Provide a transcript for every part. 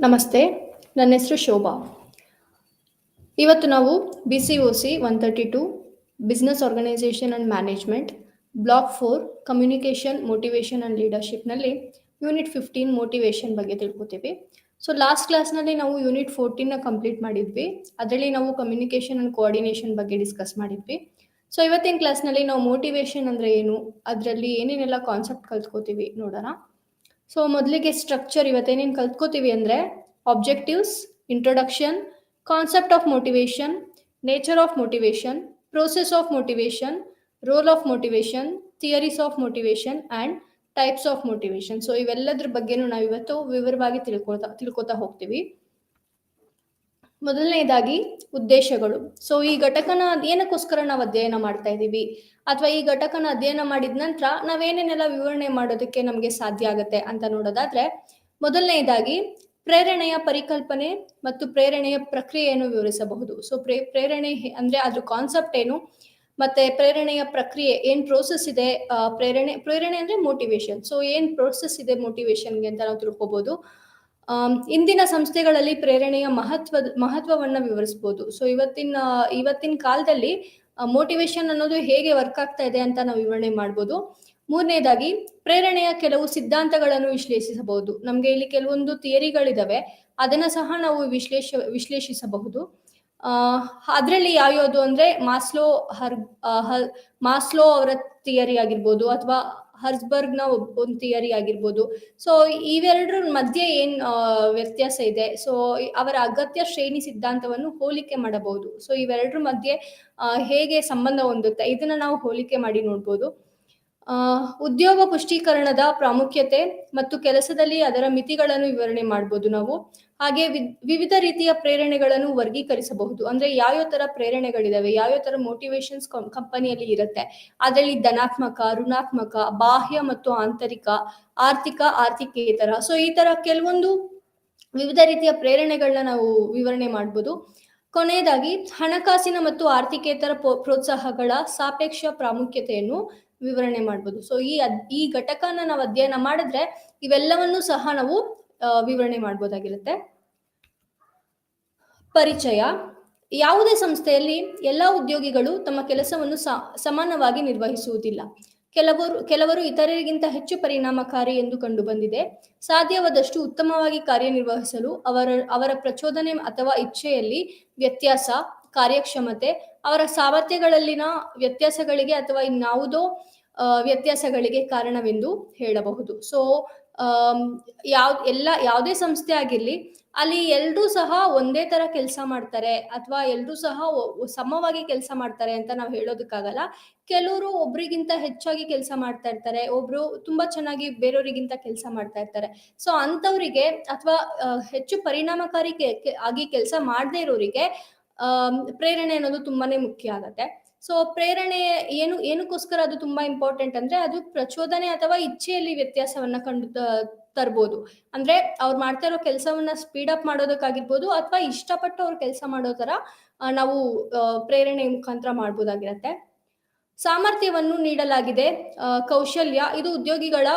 ನಮಸ್ತೆ, ನನ್ನ ಹೆಸರು ಶೋಭಾ. ಇವತ್ತು ನಾವು BCOC 132 business organisation and management block 4 communication motivation and ಲೀಡರ್ಶಿಪ್ನಲ್ಲಿ ಯೂನಿಟ್ 15 ಮೋಟಿವೇಶನ್ ಬಗ್ಗೆ ತಿಳ್ಕೊತೀವಿ. ಸೊ ಲಾಸ್ಟ್ ಕ್ಲಾಸ್ನಲ್ಲಿ ನಾವು ಯೂನಿಟ್ 14ನ ಕಂಪ್ಲೀಟ್ ಮಾಡಿದ್ವಿ. ಅದರಲ್ಲಿ ನಾವು ಕಮ್ಯುನಿಕೇಷನ್ ಆ್ಯಂಡ್ ಕೋಆರ್ಡಿನೇಷನ್ ಬಗ್ಗೆ ಡಿಸ್ಕಸ್ ಮಾಡಿದ್ವಿ. ಸೊ ಇವತ್ತಿನ ಕ್ಲಾಸ್ನಲ್ಲಿ ನಾವು ಮೋಟಿವೇಶನ್ ಅಂದರೆ ಏನು, ಅದರಲ್ಲಿ ಏನೇನೆಲ್ಲ ಕಾನ್ಸೆಪ್ಟ್ ಕಲ್ತ್ಕೋತೀವಿ ನೋಡೋಣ. ಸೊ ಮೊದಲಿಗೆ ಸ್ಟ್ರಕ್ಚರ್ ಇವತ್ತೇನೇನು ಕಲ್ತ್ಕೋತೀವಿ ಅಂದರೆ objectives, introduction, concept of motivation, nature of motivation, process of motivation, role of motivation, theories of motivation and types of motivation. So ಇವೆಲ್ಲದ್ರ ಬಗ್ಗೆನೂ ನಾವು ಇವತ್ತು ವಿವರವಾಗಿ ತಿಳ್ಕೊತಾ ಹೋಗ್ತೀವಿ. ಮೊದಲನೇದಾಗಿ ಉದ್ದೇಶಗಳು. ಸೊ ಈ ಘಟಕನ ಏನಕ್ಕೋಸ್ಕರ ನಾವು ಅಧ್ಯಯನ ಮಾಡ್ತಾ ಇದ್ದೀವಿ, ಅಥವಾ ಈ ಘಟಕನ ಅಧ್ಯಯನ ಮಾಡಿದ ನಂತರ ನಾವೇನೇನೆಲ್ಲ ವಿವರಣೆ ಮಾಡೋದಕ್ಕೆ ನಮಗೆ ಸಾಧ್ಯ ಆಗುತ್ತೆ ಅಂತ ನೋಡೋದಾದ್ರೆ, ಮೊದಲನೇದಾಗಿ ಪ್ರೇರಣೆಯ ಪರಿಕಲ್ಪನೆ ಮತ್ತು ಪ್ರೇರಣೆಯ ಪ್ರಕ್ರಿಯೆಯನ್ನು ವಿವರಿಸಬಹುದು. ಸೊ ಪ್ರೇರಣೆ ಅಂದ್ರೆ ಅದ್ರ ಕಾನ್ಸೆಪ್ಟ್ ಏನು, ಮತ್ತೆ ಪ್ರೇರಣೆಯ ಪ್ರಕ್ರಿಯೆ ಏನ್ ಪ್ರೋಸೆಸ್ ಇದೆ, ಪ್ರೇರಣೆ ಅಂದ್ರೆ ಮೋಟಿವೇಶನ್. ಸೊ ಏನ್ ಪ್ರೋಸೆಸ್ ಇದೆ ಮೋಟಿವೇಶನ್ಗೆ ಅಂತ ನಾವು ತಿಳ್ಕೊಬಹುದು. ಇಂದಿನ ಸಂಸ್ಥೆಗಳಲ್ಲಿ ಪ್ರೇರಣೆಯ ಮಹತ್ವವನ್ನ ವಿವರಿಸಬಹುದು. ಸೊ ಇವತ್ತಿನ ಕಾಲದಲ್ಲಿ ಮೋಟಿವೇಶನ್ ಅನ್ನೋದು ಹೇಗೆ ವರ್ಕ್ ಆಗ್ತಾ ಇದೆ ಅಂತ ನಾವು ವಿವರಣೆ ಮಾಡ್ಬೋದು. ಮೂರನೇದಾಗಿ ಪ್ರೇರಣೆಯ ಕೆಲವು ಸಿದ್ಧಾಂತಗಳನ್ನು ವಿಶ್ಲೇಷಿಸಬಹುದು. ನಮ್ಗೆ ಇಲ್ಲಿ ಕೆಲವೊಂದು ಥಿಯರಿಗಳಿದಾವೆ, ಅದನ್ನ ಸಹ ನಾವು ವಿಶ್ಲೇಷಿಸಬಹುದು. ಅದರಲ್ಲಿ ಯಾವ್ಯಾವುದು ಅಂದ್ರೆ ಮಾಸ್ಲೋ ಅವರ ಥಿಯರಿ ಆಗಿರ್ಬೋದು, ಅಥವಾ ಹರ್ಸ್ಬರ್ಗ್ನ ಒಂದು ಥಿಯರಿ ಆಗಿರ್ಬೋದು. ಸೊ ಇವೆರಡರ ಮಧ್ಯೆ ಏನ್ ವ್ಯತ್ಯಾಸ ಇದೆ, ಸೊ ಅವರ ಅಗತ್ಯ ಶ್ರೇಣಿ ಸಿದ್ಧಾಂತವನ್ನು ಹೋಲಿಕೆ ಮಾಡಬಹುದು. ಸೊ ಇವೆರಡರ ಮಧ್ಯೆ ಹೇಗೆ ಸಂಬಂಧ ಹೊಂದುತ್ತೆ ಇದನ್ನ ನಾವು ಹೋಲಿಕೆ ಮಾಡಿ ನೋಡ್ಬೋದು. ಉದ್ಯೋಗ ಪುಷ್ಟೀಕರಣದ ಪ್ರಾಮುಖ್ಯತೆ ಮತ್ತು ಕೆಲಸದಲ್ಲಿ ಅದರ ಮಿತಿಗಳನ್ನು ವಿವರಣೆ ಮಾಡ್ಬೋದು ನಾವು. ಹಾಗೆ ವಿವಿಧ ರೀತಿಯ ಪ್ರೇರಣೆಗಳನ್ನು ವರ್ಗೀಕರಿಸಬಹುದು. ಅಂದ್ರೆ ಯಾವ್ಯಾವ ತರ ಪ್ರೇರಣೆಗಳಿದಾವೆ, ಯಾವ್ಯಾವ ತರ ಮೋಟಿವೇಶನ್ಸ್ ಕಂಪನಿಯಲ್ಲಿ ಇರುತ್ತೆ. ಅದರಲ್ಲಿ ಧನಾತ್ಮಕ, ಋಣಾತ್ಮಕ, ಬಾಹ್ಯ ಮತ್ತು ಆಂತರಿಕ, ಆರ್ಥಿಕೇತರ. ಸೊ ಈ ತರ ಕೆಲವೊಂದು ವಿವಿಧ ರೀತಿಯ ಪ್ರೇರಣೆಗಳನ್ನ ನಾವು ವಿವರಣೆ ಮಾಡ್ಬೋದು. ಕೊನೆಯದಾಗಿ ಹಣಕಾಸಿನ ಮತ್ತು ಆರ್ಥಿಕೇತರ ಪ್ರೋತ್ಸಾಹಗಳ ಸಾಪೇಕ್ಷ ಪ್ರಾಮುಖ್ಯತೆಯನ್ನು ವಿವರಣೆ ಮಾಡ್ಬೋದು. ಸೊ ಈ ಘಟಕನ ನಾವು ಅಧ್ಯಯನ ಮಾಡಿದ್ರೆ ಇವೆಲ್ಲವನ್ನೂ ಸಹ ನಾವು ವಿವರಣೆ ಮಾಡ್ಬೋದಾಗಿರುತ್ತೆ. ಪರಿಚಯ. ಯಾವುದೇ ಸಂಸ್ಥೆಯಲ್ಲಿ ಎಲ್ಲಾ ಉದ್ಯೋಗಿಗಳು ತಮ್ಮ ಕೆಲಸವನ್ನು ಸಮಾನವಾಗಿ ನಿರ್ವಹಿಸುವುದಿಲ್ಲ. ಕೆಲವರು ಇತರರಿಗಿಂತ ಹೆಚ್ಚು ಪರಿಣಾಮಕಾರಿ ಎಂದು ಕಂಡುಬಂದಿದೆ. ಸಾಧ್ಯವಾದಷ್ಟು ಉತ್ತಮವಾಗಿ ಕಾರ್ಯನಿರ್ವಹಿಸಲು ಅವರ ಪ್ರಚೋದನೆ ಅಥವಾ ಇಚ್ಛೆಯಲ್ಲಿ ವ್ಯತ್ಯಾಸ, ಕಾರ್ಯಕ್ಷಮತೆ, ಅವರ ಸಾಮರ್ಥ್ಯಗಳಲ್ಲಿನ ವ್ಯತ್ಯಾಸಗಳಿಗೆ ಅಥವಾ ಇನ್ಯಾವುದೋ ವ್ಯತ್ಯಾಸಗಳಿಗೆ ಕಾರಣವೆಂದು ಹೇಳಬಹುದು. ಸೊ ಯಾವುದೇ ಸಂಸ್ಥೆ ಆಗಿರ್ಲಿ, ಅಲ್ಲಿ ಎಲ್ರೂ ಸಹ ಒಂದೇ ತರ ಕೆಲಸ ಮಾಡ್ತಾರೆ ಅಥವಾ ಎಲ್ರೂ ಸಹ ಸಮವಾಗಿ ಕೆಲಸ ಮಾಡ್ತಾರೆ ಅಂತ ನಾವು ಹೇಳೋದಕ್ಕಾಗಲ್ಲ. ಕೆಲವರು ಒಬ್ರಿಗಿಂತ ಹೆಚ್ಚಾಗಿ ಕೆಲಸ ಮಾಡ್ತಾ ಇರ್ತಾರೆ, ಒಬ್ರು ತುಂಬಾ ಚೆನ್ನಾಗಿ ಬೇರೆಯವರಿಗಿಂತ ಕೆಲಸ ಮಾಡ್ತಾ ಇರ್ತಾರೆ. ಸೊ ಅಂತವರಿಗೆ ಅಥವಾ ಹೆಚ್ಚು ಪರಿಣಾಮಕಾರಿ ಆಗಿ ಕೆಲಸ ಮಾಡದೇ ಇರೋರಿಗೆ ಪ್ರೇರಣೆ ಅನ್ನೋದು ತುಂಬಾನೇ ಮುಖ್ಯ ಆಗತ್ತೆ. ಸೊ ಪ್ರೇರಣೆ ಏನಕ್ಕೋಸ್ಕರ ಅದು ತುಂಬಾ ಇಂಪಾರ್ಟೆಂಟ್ ಅಂದ್ರೆ, ಅದು ಪ್ರಚೋದನೆ ಅಥವಾ ಇಚ್ಛೆಯಲ್ಲಿ ವ್ಯತ್ಯಾಸವನ್ನ ತರ್ಬೋದು. ಅಂದ್ರೆ ಅವ್ರು ಮಾಡ್ತಾ ಇರೋ ಕೆಲಸವನ್ನ ಸ್ಪೀಡ್ ಅಪ್ ಮಾಡೋದಕ್ಕಾಗಿರ್ಬೋದು, ಅಥವಾ ಇಷ್ಟಪಟ್ಟು ಅವ್ರು ಕೆಲಸ ಮಾಡೋ ತರ ನಾವು ಪ್ರೇರಣೆ ಮುಖಾಂತರ ಮಾಡ್ಬೋದಾಗಿರತ್ತೆ. ಸಾಮರ್ಥ್ಯವನ್ನು ನೀಡಲಾಗಿದೆ. ಕೌಶಲ್ಯ ಇದು ಉದ್ಯೋಗಿಗಳ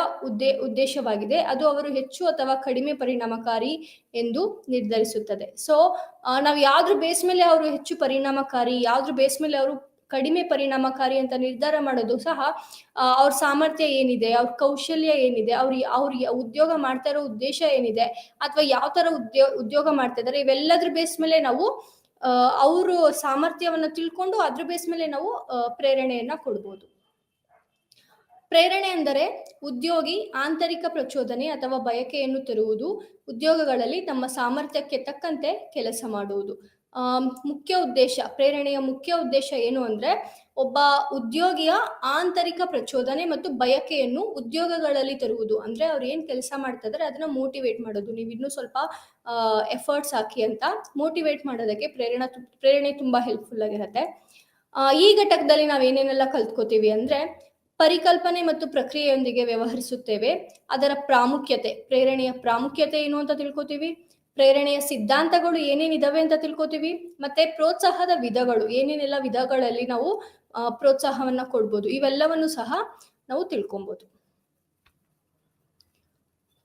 ಉದ್ದೇಶವಾಗಿದೆ. ಅದು ಅವರು ಹೆಚ್ಚು ಅಥವಾ ಕಡಿಮೆ ಪರಿಣಾಮಕಾರಿ ಎಂದು ನಿರ್ಧರಿಸುತ್ತದೆ. ಸೊ ನಾವು ಯಾವ್ದ್ರ ಬೇಸ್ ಮೇಲೆ ಅವರು ಹೆಚ್ಚು ಪರಿಣಾಮಕಾರಿ, ಯಾವ್ದ್ರ ಬೇಸ್ ಮೇಲೆ ಅವರು ಕಡಿಮೆ ಪರಿಣಾಮಕಾರಿ ಅಂತ ನಿರ್ಧಾರ ಮಾಡೋದು ಸಹ ಅವ್ರ ಸಾಮರ್ಥ್ಯ ಏನಿದೆ, ಅವ್ರ ಕೌಶಲ್ಯ ಏನಿದೆ, ಅವ್ರ ಉದ್ಯೋಗ ಮಾಡ್ತಾ ಇರೋ ಉದ್ದೇಶ ಏನಿದೆ, ಅಥವಾ ಯಾವ ತರ ಉದ್ಯೋಗ ಮಾಡ್ತಾ ಇದ್ದಾರೆ, ಇವೆಲ್ಲದ್ರ ಬೇಸ್ ಮೇಲೆ ನಾವು ಅವರು ಸಾಮರ್ಥ್ಯವನ್ನ ತಿಳ್ಕೊಂಡು ಅದ್ರ ಬೇಸ್ ಮೇಲೆ ನಾವು ಪ್ರೇರಣೆಯನ್ನ ಕೊಡ್ಬೋದು. ಪ್ರೇರಣೆ ಅಂದರೆ ಉದ್ಯೋಗಿ ಆಂತರಿಕ ಪ್ರಚೋದನೆ ಅಥವಾ ಬಯಕೆಯನ್ನು ತರುವುದು, ಉದ್ಯೋಗಗಳಲ್ಲಿ ತಮ್ಮ ಸಾಮರ್ಥ್ಯಕ್ಕೆ ತಕ್ಕಂತೆ ಕೆಲಸ ಮಾಡುವುದು. ಮುಖ್ಯ ಉದ್ದೇಶ, ಪ್ರೇರಣೆಯ ಮುಖ್ಯ ಉದ್ದೇಶ ಏನು ಅಂದ್ರೆ, ಒಬ್ಬ ಉದ್ಯೋಗಿಯ ಆಂತರಿಕ ಪ್ರಚೋದನೆ ಮತ್ತು ಬಯಕೆಯನ್ನು ಉದ್ಯೋಗಗಳಲ್ಲಿ ತರುವುದು. ಅಂದ್ರೆ ಅವ್ರು ಏನ್ ಕೆಲಸ ಮಾಡ್ತಾ ಇದಾರೆ ಅದನ್ನ ಮೋಟಿವೇಟ್ ಮಾಡೋದು. ನೀವು ಇನ್ನೂ ಸ್ವಲ್ಪ ಎಫರ್ಟ್ಸ್ ಹಾಕಿ ಅಂತ ಮೋಟಿವೇಟ್ ಮಾಡೋದಕ್ಕೆ ಪ್ರೇರಣೆ ತುಂಬಾ ಹೆಲ್ಪ್ಫುಲ್ ಆಗಿರುತ್ತೆ. ಈ ಘಟಕದಲ್ಲಿ ನಾವು ಏನೇನೆಲ್ಲ ಕಲ್ತ್ಕೋತೀವಿ ಅಂದ್ರೆ, ಪರಿಕಲ್ಪನೆ ಮತ್ತು ಪ್ರಕ್ರಿಯೆಯೊಂದಿಗೆ ವ್ಯವಹರಿಸುತ್ತೇವೆ. ಅದರ ಪ್ರಾಮುಖ್ಯತೆ, ಪ್ರೇರಣೆಯ ಪ್ರಾಮುಖ್ಯತೆ ಏನು ಅಂತ ತಿಳ್ಕೊತೀವಿ. ಪ್ರೇರಣೆಯ ಸಿದ್ಧಾಂತಗಳು ಏನೇನಿದಾವೆ ಅಂತ ತಿಳ್ಕೊತೀವಿ. ಮತ್ತೆ ಪ್ರೋತ್ಸಾಹದ ವಿಧಗಳು, ಏನೇನೆಲ್ಲ ವಿಧಗಳಲ್ಲಿ ನಾವು ಪ್ರೋತ್ಸಾಹವನ್ನ ಕೊಡ್ಬೋದು, ಇವೆಲ್ಲವನ್ನು ಸಹ ನಾವು ತಿಳ್ಕೊಬಹುದು.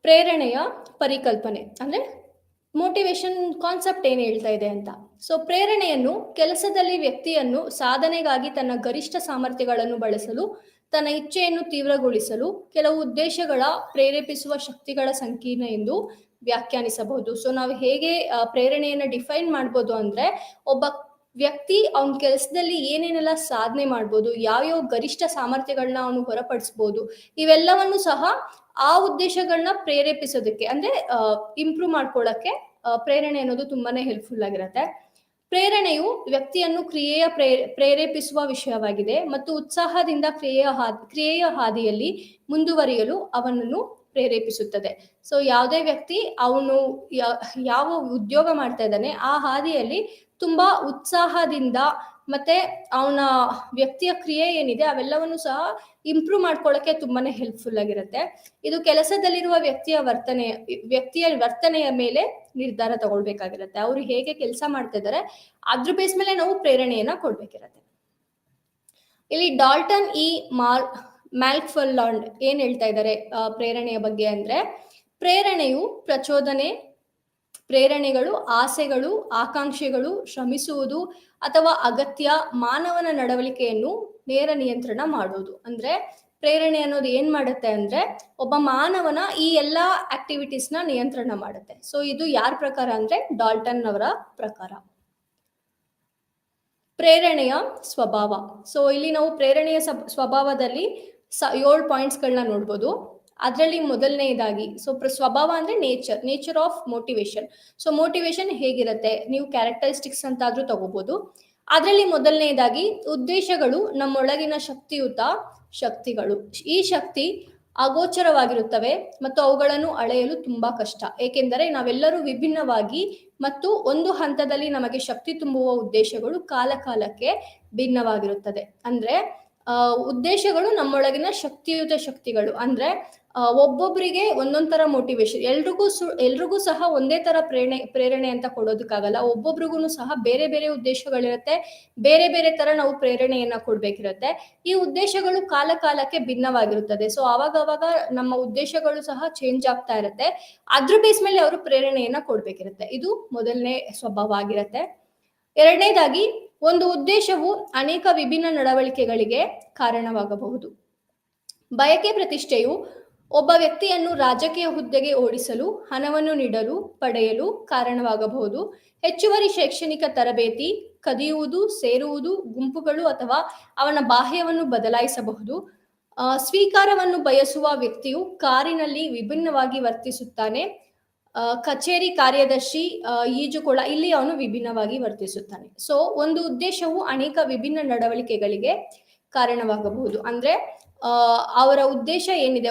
ಪ್ರೇರಣೆಯ ಪರಿಕಲ್ಪನೆ ಅಂದ್ರೆ ಮೋಟಿವೇಶನ್ ಕಾನ್ಸೆಪ್ಟ್ ಏನು ಹೇಳ್ತಾ ಇದೆ ಅಂತ. ಸೊ ಪ್ರೇರಣೆಯನ್ನು ಕೆಲಸದಲ್ಲಿ ವ್ಯಕ್ತಿಯನ್ನು ಸಾಧನೆಗಾಗಿ ತನ್ನ ಗರಿಷ್ಠ ಸಾಮರ್ಥ್ಯಗಳನ್ನು ಬಳಸಲು, ತನ್ನ ಇಚ್ಛೆಯನ್ನು ತೀವ್ರಗೊಳಿಸಲು ಕೆಲವು ಉದ್ದೇಶಗಳ ಪ್ರೇರೇಪಿಸುವ ಶಕ್ತಿಗಳ ಸಂಕೀರ್ಣ ಎಂದು ವ್ಯಾಖ್ಯಾನಿಸಬಹುದು. ಸೊ ನಾವು ಹೇಗೆ ಪ್ರೇರಣೆಯನ್ನು ಡಿಫೈನ್ ಮಾಡ್ಬೋದು ಅಂದ್ರೆ, ಒಬ್ಬ ವ್ಯಕ್ತಿ ಅವನ ಕೆಲಸದಲ್ಲಿ ಏನೇನೆಲ್ಲ ಸಾಧನೆ ಮಾಡ್ಬೋದು, ಯಾವ್ಯಾವ ಗರಿಷ್ಠ ಸಾಮರ್ಥ್ಯಗಳನ್ನ ಅವನು ಹೊರಪಡಿಸ್ಬೋದು, ಇವೆಲ್ಲವನ್ನು ಸಹ ಆ ಉದ್ದೇಶಗಳನ್ನ ಪ್ರೇರೇಪಿಸೋದಕ್ಕೆ ಅಂದ್ರೆ ಇಂಪ್ರೂವ್ ಮಾಡ್ಕೊಳ್ಳಕ್ಕೆ ಪ್ರೇರಣೆ ಅನ್ನೋದು ತುಂಬಾನೇ ಹೆಲ್ಪ್ಫುಲ್ ಆಗಿರುತ್ತೆ. ಪ್ರೇರಣೆಯು ವ್ಯಕ್ತಿಯನ್ನು ಪ್ರೇರೇಪಿಸುವ ವಿಷಯವಾಗಿದೆ ಮತ್ತು ಉತ್ಸಾಹದಿಂದ ಕ್ರಿಯೆಯ ಹಾದಿಯಲ್ಲಿ ಮುಂದುವರಿಯಲು ಅವನನ್ನು ಪ್ರೇರೇಪಿಸುತ್ತದೆ. ಸೊ ಯಾವುದೇ ವ್ಯಕ್ತಿ ಅವನು ಯಾವ ಉದ್ಯೋಗ ಮಾಡ್ತಾ ಇದ್ದಾನೆ ಆ ಹಾದಿಯಲ್ಲಿ ತುಂಬಾ ಉತ್ಸಾಹದಿಂದ ಮತ್ತೆ ಅವನ ವ್ಯಕ್ತಿಯ ಕ್ರಿಯೆ ಏನಿದೆ ಅವೆಲ್ಲವನ್ನು ಸಹ ಇಂಪ್ರೂವ್ ಮಾಡ್ಕೊಳ್ಳಕ್ಕೆ ತುಂಬಾನೇ ಹೆಲ್ಪ್ಫುಲ್ ಆಗಿರುತ್ತೆ. ಇದು ಕೆಲಸದಲ್ಲಿರುವ ವ್ಯಕ್ತಿಯ ವರ್ತನೆಯ ಮೇಲೆ ನಿರ್ಧಾರ ತಗೊಳ್ಬೇಕಾಗಿರುತ್ತೆ. ಅವರು ಹೇಗೆ ಕೆಲಸ ಮಾಡ್ತಾ ಇದ್ದಾರೆ ಅದ್ರ ಬೇಸ್ ಮೇಲೆ ನಾವು ಪ್ರೇರಣೆಯನ್ನ ಕೊಡ್ಬೇಕಿರತ್ತೆ. ಇಲ್ಲಿ ಡಾಲ್ಟನ್ ಮ್ಯಾಲ್ಫರ್ಲಾಂಡ್ ಏನ್ ಹೇಳ್ತಾ ಇದ್ದಾರೆ ಪ್ರೇರಣೆಯ ಬಗ್ಗೆ ಅಂದ್ರೆ, ಪ್ರೇರಣೆಗಳು, ಆಸೆಗಳು, ಆಕಾಂಕ್ಷೆಗಳು, ಶ್ರಮಿಸುವುದು ಅಥವಾ ಅಗತ್ಯ ಮಾನವನ ನಡವಳಿಕೆಯನ್ನು ನೇರ ನಿಯಂತ್ರಣ ಮಾಡುವುದು. ಅಂದ್ರೆ ಪ್ರೇರಣೆ ಅನ್ನೋದು ಏನ್ ಮಾಡುತ್ತೆ ಅಂದ್ರೆ, ಒಬ್ಬ ಮಾನವನ ಈ ಎಲ್ಲಾ ಆಕ್ಟಿವಿಟೀಸ್ ನ ನಿಯಂತ್ರಣ ಮಾಡುತ್ತೆ. ಸೊ ಇದು ಯಾರ ಪ್ರಕಾರ ಅಂದ್ರೆ ಡಾಲ್ಟನ್ ಅವರ ಪ್ರಕಾರ. ಪ್ರೇರಣೆಯ ಸ್ವಭಾವ. ಸೊ ಇಲ್ಲಿ ನಾವು ಪ್ರೇರಣೆಯ ಸ್ವಭಾವದಲ್ಲಿ 7 ಪಾಯಿಂಟ್ಸ್ಗಳನ್ನ ನೋಡ್ಬೋದು. ಅದರಲ್ಲಿ ಮೊದಲನೇದಾಗಿ, ಸೊ ಸ್ವಭಾವ ಅಂದ್ರೆ nature of motivation. So motivation ಹೇಗಿರುತ್ತೆ, ನೀವು ಕ್ಯಾರೆಕ್ಟರಿಸ್ಟಿಕ್ಸ್ ಅಂತಾದ್ರೂ ತಗೋಬಹುದು. ಅದರಲ್ಲಿ ಮೊದಲನೇದಾಗಿ, ಉದ್ದೇಶಗಳು ನಮ್ಮೊಳಗಿನ ಶಕ್ತಿಯುತ ಶಕ್ತಿಗಳು. ಈ ಶಕ್ತಿ ಅಗೋಚರವಾಗಿರುತ್ತವೆ ಮತ್ತು ಅವುಗಳನ್ನು ಅಳೆಯಲು ತುಂಬಾ ಕಷ್ಟ. ಏಕೆಂದರೆ ನಾವೆಲ್ಲರೂ ವಿಭಿನ್ನವಾಗಿ ಮತ್ತು ಒಂದು ಹಂತದಲ್ಲಿ ನಮಗೆ ಶಕ್ತಿ ತುಂಬುವ ಉದ್ದೇಶಗಳು ಕಾಲಕ್ಕೆ ಭಿನ್ನವಾಗಿರುತ್ತದೆ. ಅಂದ್ರೆ ಉದ್ದೇಶಗಳು ನಮ್ಮೊಳಗಿನ ಶಕ್ತಿಯುತ ಶಕ್ತಿಗಳು. ಅಂದ್ರೆ ಒಬ್ಬೊಬ್ಬರಿಗೆ ಒಂದೊಂದ್ ತರ ಮೋಟಿವೇಶನ್, ಎಲ್ರಿಗೂ ಸಹ ಒಂದೇ ತರ ಪ್ರೇರಣೆ ಅಂತ ಕೊಡೋದಕ್ಕಾಗಲ್ಲ. ಒಬ್ಬೊಬ್ರಿಗೂ ಸಹ ಬೇರೆ ಬೇರೆ ಉದ್ದೇಶಗಳಿರುತ್ತೆ, ಬೇರೆ ಬೇರೆ ತರ ನಾವು ಪ್ರೇರಣೆಯನ್ನ ಕೊಡ್ಬೇಕಿರುತ್ತೆ. ಈ ಉದ್ದೇಶಗಳು ಕಾಲಕ್ಕೆ ಭಿನ್ನವಾಗಿರುತ್ತದೆ. ಸೊ ಅವಾಗ ನಮ್ಮ ಉದ್ದೇಶಗಳು ಸಹ ಚೇಂಜ್ ಆಗ್ತಾ ಇರುತ್ತೆ. ಅದ್ರ ಬೇಸ್ ಮೇಲೆ ಅವರು ಪ್ರೇರಣೆಯನ್ನ ಕೊಡ್ಬೇಕಿರುತ್ತೆ. ಇದು ಮೊದಲನೇ ಸ್ವಭಾವ ಆಗಿರುತ್ತೆ. ಎರಡನೇದಾಗಿ, ಒಂದು ಉದ್ದೇಶವು ಅನೇಕ ವಿಭಿನ್ನ ನಡವಳಿಕೆಗಳಿಗೆ ಕಾರಣವಾಗಬಹುದು. ಬಯಕೆ ಪ್ರತಿಷ್ಠೆಯು ಒಬ್ಬ ವ್ಯಕ್ತಿಯನ್ನು ರಾಜಕೀಯ ಹುದ್ದೆಗೆ ಓಡಿಸಲು, ಹಣವನ್ನು ನೀಡಲು, ಪಡೆಯಲು ಕಾರಣವಾಗಬಹುದು. ಹೆಚ್ಚುವರಿ ಶೈಕ್ಷಣಿಕ ತರಬೇತಿ, ಕದಿಯುವುದು, ಸೇರುವುದು, ಗುಂಪುಗಳು ಅಥವಾ ಅವನ ಬಾಹ್ಯವನ್ನು ಬದಲಾಯಿಸಬಹುದು. ಸ್ವೀಕಾರವನ್ನು ಬಯಸುವ ವ್ಯಕ್ತಿಯು ಕಾರಿನಲ್ಲಿ ವಿಭಿನ್ನವಾಗಿ ವರ್ತಿಸುತ್ತಾನೆ. ಕಚೇರಿ ಕಾರ್ಯದರ್ಶಿ, ಈಜುಕೊಳ, ಇಲ್ಲಿ ಅವನು ವಿಭಿನ್ನವಾಗಿ ವರ್ತಿಸುತ್ತಾನೆ. ಸೊ ಒಂದು ಉದ್ದೇಶವು ಅನೇಕ ವಿಭಿನ್ನ ನಡವಳಿಕೆಗಳಿಗೆ ಕಾರಣವಾಗಬಹುದು. ಅಂದ್ರೆ ಅವರ ಉದ್ದೇಶ ಏನಿದೆ,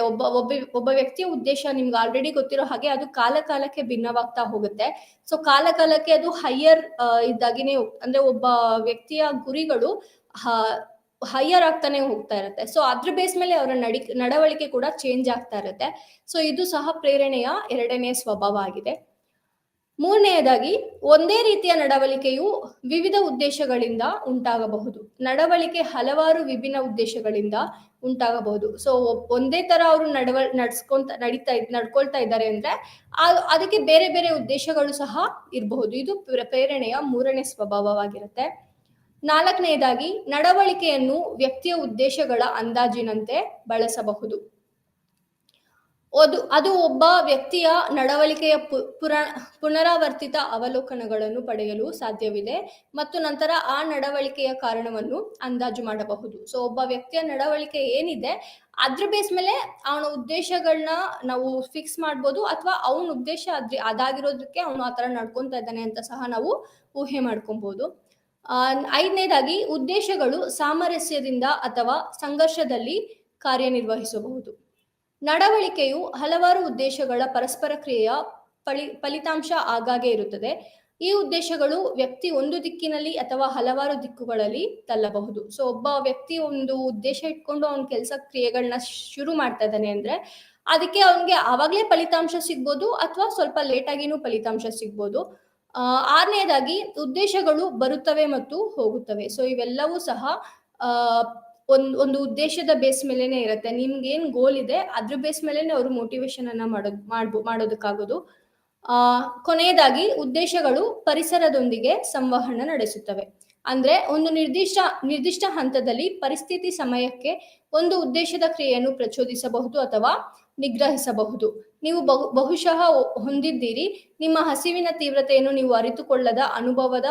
ಒಬ್ಬ ವ್ಯಕ್ತಿಯ ಉದ್ದೇಶ ನಿಮ್ಗೆ ಆಲ್ರೆಡಿ ಗೊತ್ತಿರೋ ಹಾಗೆ ಅದು ಕಾಲಕ್ಕೆ ಭಿನ್ನವಾಗ್ತಾ ಹೋಗುತ್ತೆ. ಸೊ ಕಾಲಕ್ಕೆ ಅದು ಹೈಯರ್ ಇದ್ದಾಗಿನೇ, ಅಂದ್ರೆ ಒಬ್ಬ ವ್ಯಕ್ತಿಯ ಗುರಿಗಳು ಹೈಯರ್ ಆಗ್ತಾನೆ ಹೋಗ್ತಾ ಇರುತ್ತೆ. ಸೊ ಅದ್ರ ಬೇಸ್ ಮೇಲೆ ಅವರ ನಡವಳಿಕೆ ಕೂಡ ಚೇಂಜ್ ಆಗ್ತಾ ಇರುತ್ತೆ. ಸೊ ಇದು ಸಹ ಪ್ರೇರಣೆಯ ಎರಡನೇ ಸ್ವಭಾವ ಆಗಿದೆ. ಮೂರನೆಯದಾಗಿ, ಒಂದೇ ರೀತಿಯ ನಡವಳಿಕೆಯು ವಿವಿಧ ಉದ್ದೇಶಗಳಿಂದ ಉಂಟಾಗಬಹುದು. ನಡವಳಿಕೆ ಹಲವಾರು ವಿಭಿನ್ನ ಉದ್ದೇಶಗಳಿಂದ ಉಂಟಾಗಬಹುದು. ಸೊ ಒಂದೇ ತರ ಅವರು ನಡ್ಕೊಳ್ತಾ ಇದ್ದಾರೆ ಅಂದ್ರೆ ಅದಕ್ಕೆ ಬೇರೆ ಬೇರೆ ಉದ್ದೇಶಗಳು ಸಹ ಇರಬಹುದು. ಇದು ಪ್ರೇರಣೆಯ ಮೂರನೇ ಸ್ವಭಾವವಾಗಿರುತ್ತೆ. ನಾಲ್ಕನೆಯದಾಗಿ, ನಡವಳಿಕೆಯನ್ನು ವ್ಯಕ್ತಿಯ ಉದ್ದೇಶಗಳ ಅಂದಾಜಿನಂತೆ ಬಳಸಬಹುದು. ಅದು ಒಬ್ಬ ವ್ಯಕ್ತಿಯ ನಡವಳಿಕೆಯ ಪುನರಾವರ್ತಿತ ಅವಲೋಕನಗಳನ್ನು ಪಡೆಯಲು ಸಾಧ್ಯವಿದೆ ಮತ್ತು ನಂತರ ಆ ನಡವಳಿಕೆಯ ಕಾರಣವನ್ನು ಅಂದಾಜು ಮಾಡಬಹುದು. ಸೊ ಒಬ್ಬ ವ್ಯಕ್ತಿಯ ನಡವಳಿಕೆ ಏನಿದೆ ಅದ್ರ ಬೇಸ್ ಮೇಲೆ ಅವನ ಉದ್ದೇಶಗಳನ್ನ ನಾವು ಫಿಕ್ಸ್ ಮಾಡ್ಬೋದು, ಅಥವಾ ಅವನ ಉದ್ದೇಶ ಅದಾಗಿರೋದಕ್ಕೆ ಅವನು ಆ ತರ ನಡ್ಕೊಂತ ಇದ್ದಾನೆ ಅಂತ ಸಹ ನಾವು ಊಹೆ ಮಾಡ್ಕೊಬಹುದು. ಐದನೇದಾಗಿ, ಉದ್ದೇಶಗಳು ಸಾಮರಸ್ಯದಿಂದ ಅಥವಾ ಸಂಘರ್ಷದಲ್ಲಿ ಕಾರ್ಯನಿರ್ವಹಿಸಬಹುದು. ನಡವಳಿಕೆಯು ಹಲವಾರು ಉದ್ದೇಶಗಳ ಪರಸ್ಪರ ಕ್ರಿಯೆಯ ಫಲಿತಾಂಶ ಆಗಾಗ್ಗೆ ಇರುತ್ತದೆ. ಈ ಉದ್ದೇಶಗಳು ವ್ಯಕ್ತಿ ಒಂದು ದಿಕ್ಕಿನಲ್ಲಿ ಅಥವಾ ಹಲವಾರು ದಿಕ್ಕುಗಳಲ್ಲಿ ತಳ್ಳಬಹುದು. ಸೊ ಒಬ್ಬ ವ್ಯಕ್ತಿ ಒಂದು ಉದ್ದೇಶ ಇಟ್ಕೊಂಡು ಅವನ ಕೆಲಸ ಕ್ರಿಯೆಗಳನ್ನ ಶುರು ಮಾಡ್ತಾ ಇದ್ದಾನೆ ಅಂದ್ರೆ ಅದಕ್ಕೆ ಅವನಿಗೆ ಆವಾಗಲೇ ಫಲಿತಾಂಶ ಸಿಗ್ಬೋದು ಅಥವಾ ಸ್ವಲ್ಪ ಲೇಟ್ ಆಗಿನೂ ಫಲಿತಾಂಶ ಸಿಗ್ಬೋದು. ಆರನೇದಾಗಿ, ಉದ್ದೇಶಗಳು ಬರುತ್ತವೆ ಮತ್ತು ಹೋಗುತ್ತವೆ. ಸೊ ಇವೆಲ್ಲವೂ ಸಹ ಒಂದು ಉದ್ದೇಶದ ಬೇಸ್ ಮೇಲೆನೆ ಇರುತ್ತೆ. ನಿಮ್ಗೆ ಏನ್ ಗೋಲ್ ಇದೆ ಅದ್ರ ಬೇಸ್ ಮೇಲೆನೆ ಅವರು ಮೋಟಿವೇಶನ್ ಅನ್ನ ಮಾಡೋದಕ್ಕಾಗೋದು. ಕೊನೆಯದಾಗಿ ಉದ್ದೇಶಗಳು ಪರಿಸರದೊಂದಿಗೆ ಸಂವಹನ ನಡೆಸುತ್ತವೆ. ಅಂದ್ರೆ ಒಂದು ನಿರ್ದಿಷ್ಟ ಹಂತದಲ್ಲಿ ಪರಿಸ್ಥಿತಿ ಸಮಯಕ್ಕೆ ಒಂದು ಉದ್ದೇಶದ ಕ್ರಿಯೆಯನ್ನು ಪ್ರಚೋದಿಸಬಹುದು ಅಥವಾ ನಿಗ್ರಹಿಸಬಹುದು. ನೀವು ಬಹುಶಃ ಹೊಂದಿದ್ದೀರಿ. ನಿಮ್ಮ ಹಸಿವಿನ ತೀವ್ರತೆಯನ್ನು ನೀವು ಅರಿತುಕೊಳ್ಳದ ಅನುಭವದ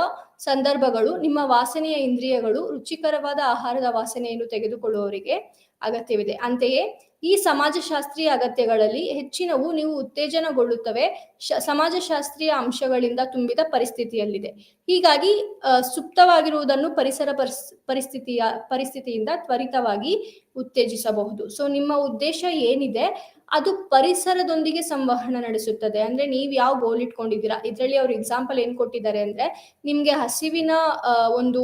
ಸಂದರ್ಭಗಳು. ನಿಮ್ಮ ವಾಸನೆಯ ಇಂದ್ರಿಯಗಳು ರುಚಿಕರವಾದ ಆಹಾರದ ವಾಸನೆಯನ್ನು ತೆಗೆದುಕೊಳ್ಳುವವರಿಗೆ ಅಗತ್ಯವಿದೆ. ಅಂತೆಯೇ ಈ ಸಮಾಜಶಾಸ್ತ್ರೀಯ ಅಗತ್ಯಗಳಲ್ಲಿ ಹೆಚ್ಚಿನವು ನೀವು ಉತ್ತೇಜನಗೊಳ್ಳುತ್ತವೆ ಸಮಾಜಶಾಸ್ತ್ರೀಯ ಅಂಶಗಳಿಂದ ತುಂಬಿದ ಪರಿಸ್ಥಿತಿಯಲ್ಲಿದೆ. ಹೀಗಾಗಿ ಸುಪ್ತವಾಗಿರುವುದನ್ನು ಪರಿಸ್ಥಿತಿಯಿಂದ ತ್ವರಿತವಾಗಿ ಉತ್ತೇಜಿಸಬಹುದು. ಸೊ ನಿಮ್ಮ ಉದ್ದೇಶ ಏನಿದೆ ಅದು ಪರಿಸರದೊಂದಿಗೆ ಸಂವಹನ ನಡೆಸುತ್ತದೆ. ಅಂದ್ರೆ ನೀವು ಯಾವ ಗೋಲ್ ಇಟ್ಕೊಂಡಿದ್ದೀರಾ, ಇದರಲ್ಲಿ ಅವ್ರು ಎಕ್ಸಾಂಪಲ್ ಏನ್ ಕೊಟ್ಟಿದ್ದಾರೆ ಅಂದ್ರೆ, ನಿಮ್ಗೆ ಹಸಿವಿನ ಒಂದು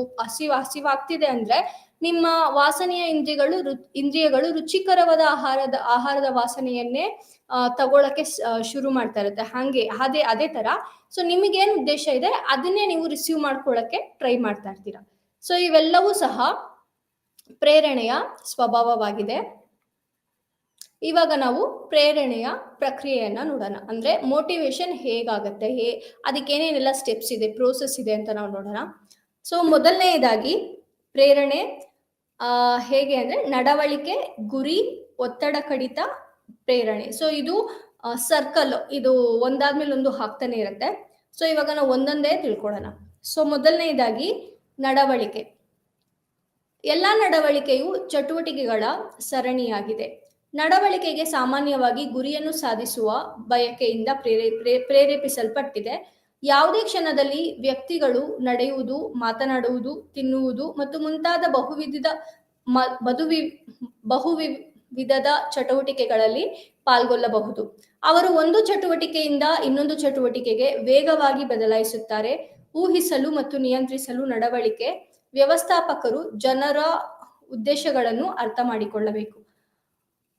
ಹಸಿವಾಗ್ತಿದೆ ಅಂದ್ರೆ ನಿಮ್ಮ ವಾಸನೆಯ ಇಂದ್ರಿಯಗಳು ರುಚಿಕರವಾದ ಆಹಾರದ ವಾಸನೆಯನ್ನೇ ತಗೊಳಕ್ಕೆ ಶುರು ಮಾಡ್ತಾ ಇರುತ್ತೆ. ಅದೇ ತರ ಸೊ ನಿಮಗೇನು ಉದ್ದೇಶ ಇದೆ ಅದನ್ನೇ ನೀವು ರಿಸೀವ್ ಮಾಡ್ಕೊಳ್ಳಕ್ಕೆ ಟ್ರೈ ಮಾಡ್ತಾ ಇರ್ತೀರಾ. ಸೊ ಇವೆಲ್ಲವೂ ಸಹ ಪ್ರೇರಣೆಯ ಸ್ವಭಾವವಾಗಿದೆ. ಇವಾಗ ನಾವು ಪ್ರೇರಣೆಯ ಪ್ರಕ್ರಿಯೆಯನ್ನ ನೋಡೋಣ. ಅಂದ್ರೆ ಮೋಟಿವೇಶನ್ ಹೇಗಾಗತ್ತೆ, ಅದಕ್ಕೇನೇನೆಲ್ಲ ಸ್ಟೆಪ್ಸ್ ಇದೆ, ಪ್ರೋಸೆಸ್ ಇದೆ ಅಂತ ನಾವು ನೋಡೋಣ. ಸೊ ಮೊದಲನೆಯದಾಗಿ ಪ್ರೇರಣೆ ಹೇಗೆ ಅಂದ್ರೆ ನಡವಳಿಕೆ, ಗುರಿ, ಒತ್ತಡ ಕಡಿತ, ಪ್ರೇರಣೆ. ಸೊ ಇದು ಸರ್ಕಲ್, ಇದು ಒಂದಾದ್ಮೇಲೆ ಒಂದು ಹಾಕ್ತಾನೆ ಇರುತ್ತೆ. ಸೊ ಇವಾಗ ನಾವು ಒಂದೊಂದೇ ತಿಳ್ಕೊಳ್ಳೋಣ. ಸೊ ಮೊದಲನೆಯದಾಗಿ ನಡವಳಿಕೆ. ಎಲ್ಲಾ ನಡವಳಿಕೆಯು ಚಟುವಟಿಕೆಗಳ ಸರಣಿಯಾಗಿದೆ. ನಡವಳಿಕೆಗೆ ಸಾಮಾನ್ಯವಾಗಿ ಗುರಿಯನ್ನು ಸಾಧಿಸುವ ಬಯಕೆಯಿಂದ ಪ್ರೇರೇಪಿಸಲ್ಪಟ್ಟಿದೆ. ಯಾವುದೇ ಕ್ಷಣದಲ್ಲಿ ವ್ಯಕ್ತಿಗಳು ನಡೆಯುವುದು, ಮಾತನಾಡುವುದು, ತಿನ್ನುವುದು ಮತ್ತು ಮುಂತಾದ ಬಹುವಿಧದ ಚಟುವಟಿಕೆಗಳಲ್ಲಿ ಪಾಲ್ಗೊಳ್ಳಬಹುದು. ಅವರು ಒಂದು ಚಟುವಟಿಕೆಯಿಂದ ಇನ್ನೊಂದು ಚಟುವಟಿಕೆಗೆ ವೇಗವಾಗಿ ಬದಲಾಯಿಸುತ್ತಾರೆ. ಊಹಿಸಲು ಮತ್ತು ನಿಯಂತ್ರಿಸಲು ನಡವಳಿಕೆ ವ್ಯವಸ್ಥಾಪಕರು ಜನರ ಉದ್ದೇಶಗಳನ್ನು ಅರ್ಥ ಮಾಡಿಕೊಳ್ಳಬೇಕು.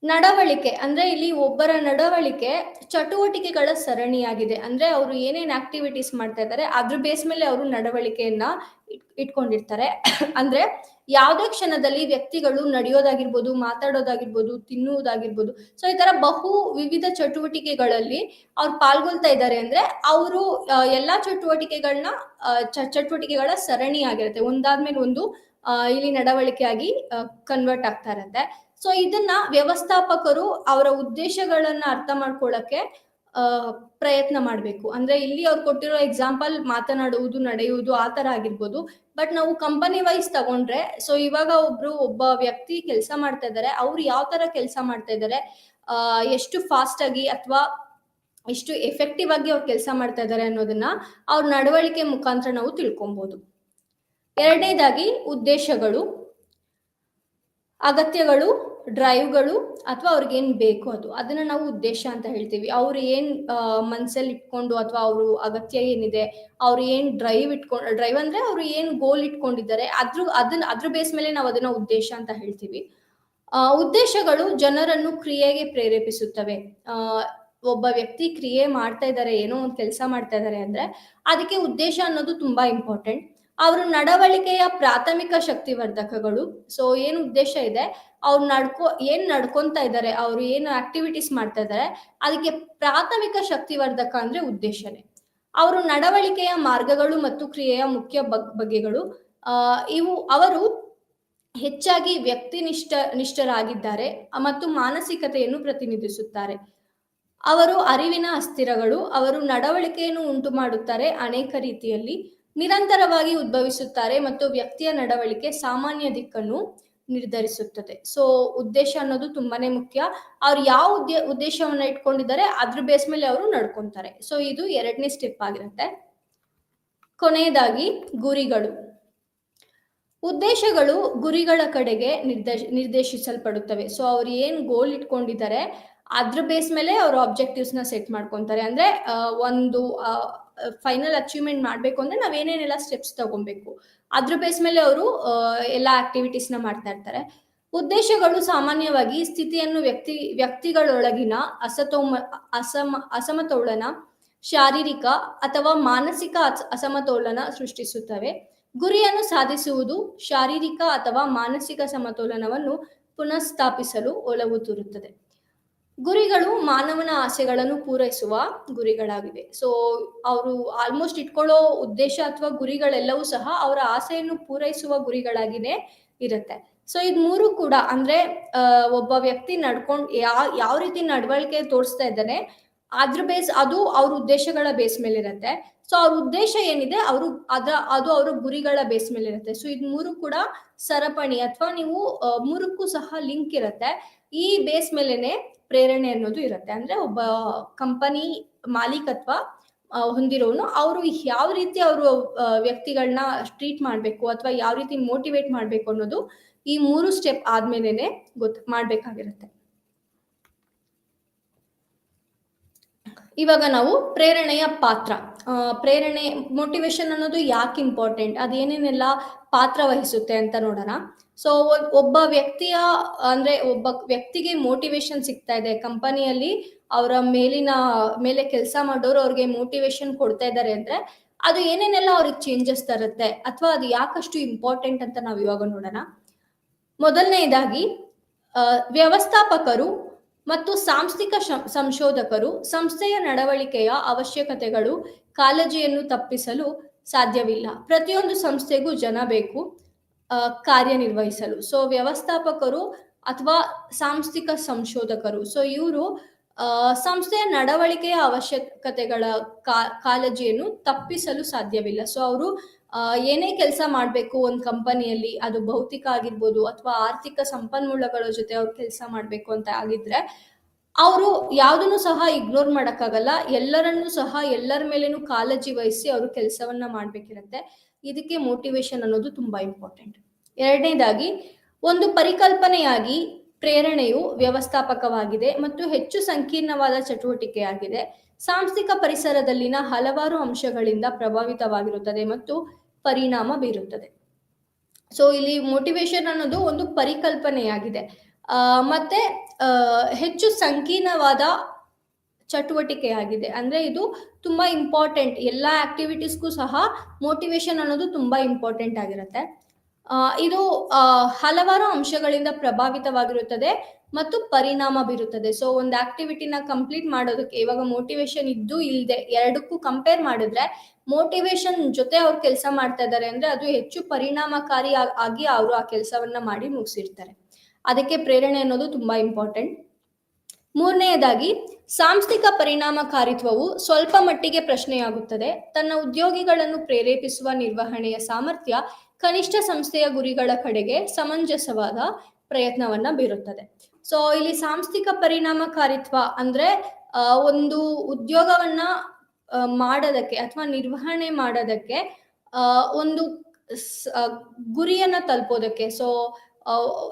ನಡವಳಿಕೆ ಅಂದ್ರೆ ಇಲ್ಲಿ ಒಬ್ಬರ ನಡವಳಿಕೆ ಚಟುವಟಿಕೆಗಳ ಸರಣಿಯಾಗಿದೆ. ಅಂದ್ರೆ ಅವರು ಏನೇನ್ ಆಕ್ಟಿವಿಟೀಸ್ ಮಾಡ್ತಾ ಇದ್ದಾರೆ ಅದ್ರ ಬೇಸ್ ಮೇಲೆ ಅವರು ನಡವಳಿಕೆಯನ್ನ ಇಟ್ಕೊಂಡಿರ್ತಾರೆ. ಅಂದ್ರೆ ಯಾವುದೇ ಕ್ಷಣದಲ್ಲಿ ವ್ಯಕ್ತಿಗಳು ನಡೆಯೋದಾಗಿರ್ಬೋದು, ಮಾತಾಡೋದಾಗಿರ್ಬೋದು, ತಿನ್ನುವುದಾಗಿರ್ಬೋದು, ಸೊ ಈ ತರ ವಿವಿಧ ಚಟುವಟಿಕೆಗಳಲ್ಲಿ ಅವ್ರು ಪಾಲ್ಗೊಳ್ತಾ ಇದ್ದಾರೆ ಅಂದ್ರೆ ಅವರು ಎಲ್ಲಾ ಚಟುವಟಿಕೆಗಳ ಸರಣಿ ಆಗಿರುತ್ತೆ. ಒಂದಾದ್ಮೇಲೆ ಒಂದು ಇಲ್ಲಿ ನಡವಳಿಕೆಯಾಗಿ ಕನ್ವರ್ಟ್ ಆಗ್ತಾ ಇರುತ್ತೆ. ಸೊ ಇದನ್ನ ವ್ಯವಸ್ಥಾಪಕರು ಅವರ ಉದ್ದೇಶಗಳನ್ನ ಅರ್ಥ ಮಾಡ್ಕೊಳ್ಳಕ್ಕೆ ಪ್ರಯತ್ನ ಮಾಡ್ಬೇಕು. ಅಂದ್ರೆ ಇಲ್ಲಿ ಅವ್ರು ಕೊಟ್ಟಿರೋ ಎಕ್ಸಾಂಪಲ್ ಮಾತನಾಡುವುದು, ನಡೆಯುವುದು ಆ ತರ ಆಗಿರ್ಬೋದು. ಬಟ್ ನಾವು ಕಂಪನಿ ವೈಸ್ ತಗೊಂಡ್ರೆ, ಸೊ ಇವಾಗ ಒಬ್ಬ ವ್ಯಕ್ತಿ ಕೆಲಸ ಮಾಡ್ತಾ ಇದ್ದಾರೆ, ಅವ್ರು ಯಾವ ತರ ಕೆಲಸ ಮಾಡ್ತಾ ಇದ್ದಾರೆ, ಎಷ್ಟು ಫಾಸ್ಟ್ ಆಗಿ ಅಥವಾ ಎಷ್ಟು ಎಫೆಕ್ಟಿವ್ ಆಗಿ ಅವ್ರು ಕೆಲಸ ಮಾಡ್ತಾ ಇದ್ದಾರೆ ಅನ್ನೋದನ್ನ ಅವ್ರ ನಡವಳಿಕೆ ಮುಖಾಂತರ ನಾವು ತಿಳ್ಕೊಬಹುದು. ಎರಡನೇದಾಗಿ ಉದ್ದೇಶಗಳು, ಅಗತ್ಯಗಳು, ಡ್ರೈವ್ಗಳು ಅಥವಾ ಅವ್ರಿಗೆ ಏನ್ ಬೇಕು ಅದನ್ನ ನಾವು ಉದ್ದೇಶ ಅಂತ ಹೇಳ್ತೀವಿ. ಅವ್ರು ಏನ್ ಮನ್ಸಲ್ಲಿ ಇಟ್ಕೊಂಡು ಅಥವಾ ಅವರು ಅಗತ್ಯ ಏನಿದೆ, ಅವ್ರು ಏನ್ ಡ್ರೈವ್ ಅಂದ್ರೆ ಅವ್ರು ಏನ್ ಗೋಲ್ ಇಟ್ಕೊಂಡಿದ್ದಾರೆ ಅದ್ರ ಬೇಸ್ ಮೇಲೆ ನಾವು ಅದನ್ನ ಉದ್ದೇಶ ಅಂತ ಹೇಳ್ತೀವಿ. ಉದ್ದೇಶಗಳು ಜನರನ್ನು ಕ್ರಿಯೆಗೆ ಪ್ರೇರೇಪಿಸುತ್ತವೆ. ಒಬ್ಬ ವ್ಯಕ್ತಿ ಕ್ರಿಯೆ ಮಾಡ್ತಾ ಇದ್ದಾರೆ, ಏನೋ ಒಂದು ಕೆಲಸ ಮಾಡ್ತಾ ಇದ್ದಾರೆ ಅಂದ್ರೆ ಅದಕ್ಕೆ ಉದ್ದೇಶ ಅನ್ನೋದು ತುಂಬಾ ಇಂಪಾರ್ಟೆಂಟ್. ಅವ್ರ ನಡವಳಿಕೆಯ ಪ್ರಾಥಮಿಕ ಶಕ್ತಿವರ್ಧಕಗಳು. ಸೊ ಏನು ಉದ್ದೇಶ ಇದೆ, ಅವ್ರು ನಡ್ಕೊಂತ ಇದ್ದಾರೆ, ಅವ್ರು ಏನು ಆಕ್ಟಿವಿಟೀಸ್ ಮಾಡ್ತಾ ಇದ್ದಾರೆ ಅದಕ್ಕೆ ಪ್ರಾಥಮಿಕ ಶಕ್ತಿವರ್ಧಕ ಅಂದ್ರೆ ಉದ್ದೇಶನೇ. ಅವರು ನಡವಳಿಕೆಯ ಮಾರ್ಗಗಳು ಮತ್ತು ಕ್ರಿಯೆಯ ಮುಖ್ಯ ಬಗೆಗಳು. ಅವರು ಹೆಚ್ಚಾಗಿ ನಿಷ್ಠರಾಗಿದ್ದಾರೆ ಮತ್ತು ಮಾನಸಿಕತೆಯನ್ನು ಪ್ರತಿನಿಧಿಸುತ್ತಾರೆ. ಅವರು ಅರಿವಿನ ಅಸ್ಥಿರಗಳು. ಅವರು ನಡವಳಿಕೆಯನ್ನು ಉಂಟು ಮಾಡುತ್ತಾರೆ ಅನೇಕ ರೀತಿಯಲ್ಲಿ, ನಿರಂತರವಾಗಿ ಉದ್ಭವಿಸುತ್ತಾರೆ ಮತ್ತು ವ್ಯಕ್ತಿಯ ನಡವಳಿಕೆ ಸಾಮಾನ್ಯ ದಿಕ್ಕನ್ನು ನಿರ್ಧರಿಸುತ್ತದೆ. ಸೊ ಉದ್ದೇಶ ಅನ್ನೋದು ತುಂಬಾನೇ ಮುಖ್ಯ. ಅವ್ರು ಯಾವ ಉದ್ದೇಶವನ್ನ ಇಟ್ಕೊಂಡಿದ್ದಾರೆ ಅದ್ರ ಬೇಸ್ ಮೇಲೆ ಅವರು ನಡ್ಕೊಂತಾರೆ. ಸೊ ಇದು ಎರಡನೇ ಸ್ಟೆಪ್ ಆಗಿರುತ್ತೆ. ಕೊನೆಯದಾಗಿ ಗುರಿಗಳು. ಉದ್ದೇಶಗಳು ಗುರಿಗಳ ಕಡೆಗೆ ನಿರ್ದೇಶಿಸಲ್ಪಡುತ್ತವೆ. ಸೊ ಅವ್ರು ಏನ್ ಗೋಲ್ ಇಟ್ಕೊಂಡಿದ್ದಾರೆ ಅದ್ರ ಬೇಸ್ ಮೇಲೆ ಅವ್ರ ಆಬ್ಜೆಕ್ಟಿವ್ಸ್ ನ ಸೆಟ್ ಮಾಡ್ಕೊಂತಾರೆ. ಅಂದ್ರೆ ಒಂದು ಫೈನಲ್ ಅಚೀವ್ಮೆಂಟ್ ಮಾಡ್ಬೇಕು ಅಂದ್ರೆ ನಾವ್ ಏನೇನೆಲ್ಲ ಸ್ಟೆಪ್ಸ್ ತಗೊಬೇಕು ಅದ್ರ ಬೇಸ್ ಮೇಲೆ ಅವರು ಎಲ್ಲಾ ಆಕ್ಟಿವಿಟೀಸ್ ನ ಮಾಡ್ತಾ ಇರ್ತಾರೆ. ಉದ್ದೇಶಗಳು ಸಾಮಾನ್ಯವಾಗಿ ಸ್ಥಿತಿಯನ್ನು ವ್ಯಕ್ತಿಗಳೊಳಗಿನ ಅಸಮತೋಲನ, ಶಾರೀರಿಕ ಅಥವಾ ಮಾನಸಿಕ ಅಸಮತೋಲನ ಸೃಷ್ಟಿಸುತ್ತವೆ. ಗುರಿಯನ್ನು ಸಾಧಿಸುವುದು ಶಾರೀರಿಕ ಅಥವಾ ಮಾನಸಿಕ ಸಮತೋಲನವನ್ನು ಪುನಃಸ್ಥಾಪಿಸಲು ಒಲವು ತೋರುತ್ತದೆ. ಗುರಿಗಳು ಮಾನವನ ಆಸೆಗಳನ್ನು ಪೂರೈಸುವ ಗುರಿಗಳಾಗಿವೆ. ಸೊ ಅವರು ಆಲ್ಮೋಸ್ಟ್ ಇಟ್ಕೊಳ್ಳೋ ಉದ್ದೇಶ ಅಥವಾ ಗುರಿಗಳೆಲ್ಲವೂ ಸಹ ಅವರ ಆಸೆಯನ್ನು ಪೂರೈಸುವ ಗುರಿಗಳಾಗಿನೇ ಇರುತ್ತೆ. ಸೊ ಇದ್ 3 ಕೂಡ ಅಂದ್ರೆ ಒಬ್ಬ ವ್ಯಕ್ತಿ ನಡ್ಕೊಂಡ್ ಯಾವ ರೀತಿ ನಡವಳಿಕೆ ತೋರಿಸ್ತಾ ಇದ್ದಾನೆ ಅದು ಅವ್ರ ಉದ್ದೇಶಗಳ ಬೇಸ್ ಮೇಲೆ ಇರುತ್ತೆ. ಸೊ ಅವ್ರ ಉದ್ದೇಶ ಏನಿದೆ ಅದು ಅವ್ರ ಗುರಿಗಳ ಬೇಸ್ ಮೇಲೆ ಇರುತ್ತೆ. ಸೊ ಇದ್ 3 ಕೂಡ ಸರಪಣಿ ಅಥವಾ ನೀವು 3ಕ್ಕೂ ಸಹ ಲಿಂಕ್ ಇರುತ್ತೆ. ಈ ಬೇಸ್ ಮೇಲೆನೆ ಪ್ರೇರಣೆ ಅನ್ನೋದು ಇರುತ್ತೆ. ಅಂದ್ರೆ ಒಬ್ಬ ಕಂಪನಿ ಮಾಲೀಕತ್ವ ಹೊಂದಿರೋನು ಅವರು ಯಾವ ರೀತಿ ಅವರು ವ್ಯಕ್ತಿಗಳನ್ನ ಟ್ರೀಟ್ ಮಾಡಬೇಕು ಅಥವಾ ಯಾವ ರೀತಿ ಮೋಟಿವೇಟ್ ಮಾಡಬೇಕು ಅನ್ನೋದು ಈ 3 ಸ್ಟೆಪ್ ಆದ್ಮೇಲೆನೆ ಮಾಡ್ಬೇಕಾಗಿರುತ್ತೆ. ಇವಾಗ ನಾವು ಪ್ರೇರಣೆಯ ಪಾತ್ರ, ಪ್ರೇರಣೆ ಮೋಟಿವೇಶನ್ ಅನ್ನೋದು ಯಾಕೆ ಇಂಪಾರ್ಟೆಂಟ್, ಅದೇನೇನೆಲ್ಲ ಪಾತ್ರ ವಹಿಸುತ್ತೆ ಅಂತ ನೋಡೋಣ. ಸೊ ಒಬ್ಬ ವ್ಯಕ್ತಿಗೆ ಮೋಟಿವೇಶನ್ ಸಿಗ್ತಾ ಇದೆ ಕಂಪನಿಯಲ್ಲಿ, ಅವರ ಮೇಲೆ ಕೆಲಸ ಮಾಡೋರು ಅವ್ರಿಗೆ ಮೋಟಿವೇಶನ್ ಕೊಡ್ತಾ ಇದ್ದಾರೆ ಅಂದ್ರೆ ಅದು ಏನೇನೆಲ್ಲ ಅವ್ರಿಗೆ ಚೇಂಜಸ್ ತರುತ್ತೆ ಅಥವಾ ಅದು ಯಾಕಷ್ಟು ಇಂಪಾರ್ಟೆಂಟ್ ಅಂತ ನಾವು ಇವಾಗ ನೋಡೋಣ. ಮೊದಲನೆಯದಾಗಿ ವ್ಯವಸ್ಥಾಪಕರು ಮತ್ತು ಸಾಂಸ್ಥಿಕ ಸಂಶೋಧಕರು ಸಂಸ್ಥೆಯ ನಡವಳಿಕೆಯ ಅವಶ್ಯಕತೆಗಳು ಕಾಳಜಿಯನ್ನು ತಪ್ಪಿಸಲು ಸಾಧ್ಯವಿಲ್ಲ. ಪ್ರತಿಯೊಂದು ಸಂಸ್ಥೆಗೂ ಜನ ಬೇಕು ಕಾರ್ಯನಿರ್ವಹಿಸಲು. ಸೊ ವ್ಯವಸ್ಥಾಪಕರು ಅಥವಾ ಸಾಂಸ್ಥಿಕ ಸಂಶೋಧಕರು, ಸೊ ಇವರು ಸಂಸ್ಥೆಯ ನಡವಳಿಕೆಯ ಅವಶ್ಯಕತೆಗಳ ಕಾಳಜಿಯನ್ನು ತಪ್ಪಿಸಲು ಸಾಧ್ಯವಿಲ್ಲ. ಸೊ ಅವರು ಏನೇ ಕೆಲಸ ಮಾಡಬೇಕು ಒಂದು ಕಂಪನಿಯಲ್ಲಿ, ಅದು ಭೌತಿಕ ಆಗಿರ್ಬೋದು ಅಥವಾ ಆರ್ಥಿಕ ಸಂಪನ್ಮೂಲಗಳ ಜೊತೆ ಅವ್ರು ಕೆಲಸ ಮಾಡಬೇಕು ಅಂತ ಆಗಿದ್ರೆ ಅವರು ಯಾವುದನ್ನು ಸಹ ಇಗ್ನೋರ್ ಮಾಡೋಕ್ಕಾಗಲ್ಲ. ಎಲ್ಲರನ್ನೂ ಸಹ ಎಲ್ಲರ ಮೇಲೇನು ಕಾಳಜಿ ವಹಿಸಿ ಅವರು ಕೆಲಸವನ್ನ ಮಾಡಬೇಕಿರುತ್ತೆ. ಇದಕ್ಕೆ ಮೋಟಿವೇಶನ್ ಅನ್ನೋದು ತುಂಬಾ ಇಂಪಾರ್ಟೆಂಟ್. ಎರಡನೇದಾಗಿ, ಒಂದು ಪರಿಕಲ್ಪನೆಯಾಗಿ ಪ್ರೇರಣೆಯು ವ್ಯವಸ್ಥಾಪಕವಾಗಿದೆ ಮತ್ತು ಹೆಚ್ಚು ಸಂಕೀರ್ಣವಾದ ಚಟುವಟಿಕೆಯಾಗಿದೆ. ಸಾಂಸ್ಥಿಕ ಪರಿಸರದಲ್ಲಿನ ಹಲವಾರು ಅಂಶಗಳಿಂದ ಪ್ರಭಾವಿತವಾಗಿರುತ್ತದೆ ಮತ್ತು ಪರಿಣಾಮ ಬೀರುತ್ತದೆ. ಸೊ ಇಲ್ಲಿ ಮೋಟಿವೇಶನ್ ಅನ್ನೋದು ಒಂದು ಪರಿಕಲ್ಪನೆಯಾಗಿದೆ ಮತ್ತೆ ಹೆಚ್ಚು ಸಂಕೀರ್ಣವಾದ ಚಟುವಟಿಕೆಯಾಗಿದೆ. ಅಂದ್ರೆ ಇದು ತುಂಬಾ ಇಂಪಾರ್ಟೆಂಟ್. ಎಲ್ಲ ಆಕ್ಟಿವಿಟೀಸ್ಗೂ ಸಹ ಮೋಟಿವೇಶನ್ ಅನ್ನೋದು ತುಂಬಾ ಇಂಪಾರ್ಟೆಂಟ್ ಆಗಿರುತ್ತೆ. ಇದು ಹಲವಾರು ಅಂಶಗಳಿಂದ ಪ್ರಭಾವಿತವಾಗಿರುತ್ತದೆ ಮತ್ತು ಪರಿಣಾಮ ಬೀರುತ್ತದೆ. ಸೊ ಒಂದು ಆಕ್ಟಿವಿಟಿನ ಕಂಪ್ಲೀಟ್ ಮಾಡೋದಕ್ಕೆ ಇವಾಗ ಮೋಟಿವೇಶನ್ ಇದ್ದು ಇಲ್ಲದೆ ಎರಡಕ್ಕೂ ಕಂಪೇರ್ ಮಾಡಿದ್ರೆ ಮೋಟಿವೇಶನ್ ಜೊತೆ ಅವ್ರು ಕೆಲಸ ಮಾಡ್ತಾ ಇದ್ದಾರೆ ಅಂದ್ರೆ ಅದು ಹೆಚ್ಚು ಪರಿಣಾಮಕಾರಿ ಆಗಿ ಅವರು ಆ ಕೆಲಸವನ್ನ ಮಾಡಿ ಮುಗಿಸಿರ್ತಾರೆ. ಅದಕ್ಕೆ ಪ್ರೇರಣೆ ಅನ್ನೋದು ತುಂಬಾ ಇಂಪಾರ್ಟೆಂಟ್. ಮೂರನೆಯದಾಗಿ, ಸಾಂಸ್ಥಿಕ ಪರಿಣಾಮಕಾರಿತ್ವವು ಸ್ವಲ್ಪ ಮಟ್ಟಿಗೆ ಪ್ರಶ್ನೆಯಾಗುತ್ತದೆ. ತನ್ನ ಉದ್ಯೋಗಿಗಳನ್ನು ಪ್ರೇರೇಪಿಸುವ ನಿರ್ವಹಣೆಯ ಸಾಮರ್ಥ್ಯ ಕನಿಷ್ಠ ಸಂಸ್ಥೆಯ ಗುರಿಗಳ ಕಡೆಗೆ ಸಮಂಜಸವಾದ ಪ್ರಯತ್ನವನ್ನ ಬೀರುತ್ತದೆ. ಸೊ ಇಲ್ಲಿ ಸಾಂಸ್ಥಿಕ ಪರಿಣಾಮಕಾರಿತ್ವ ಅಂದ್ರೆ ಒಂದು ಉದ್ಯೋಗವನ್ನ ಮಾಡೋದಕ್ಕೆ ಅಥವಾ ನಿರ್ವಹಣೆ ಮಾಡೋದಕ್ಕೆ ಒಂದು ಗುರಿಯನ್ನ ತಲುಪೋದಕ್ಕೆ. ಸೊ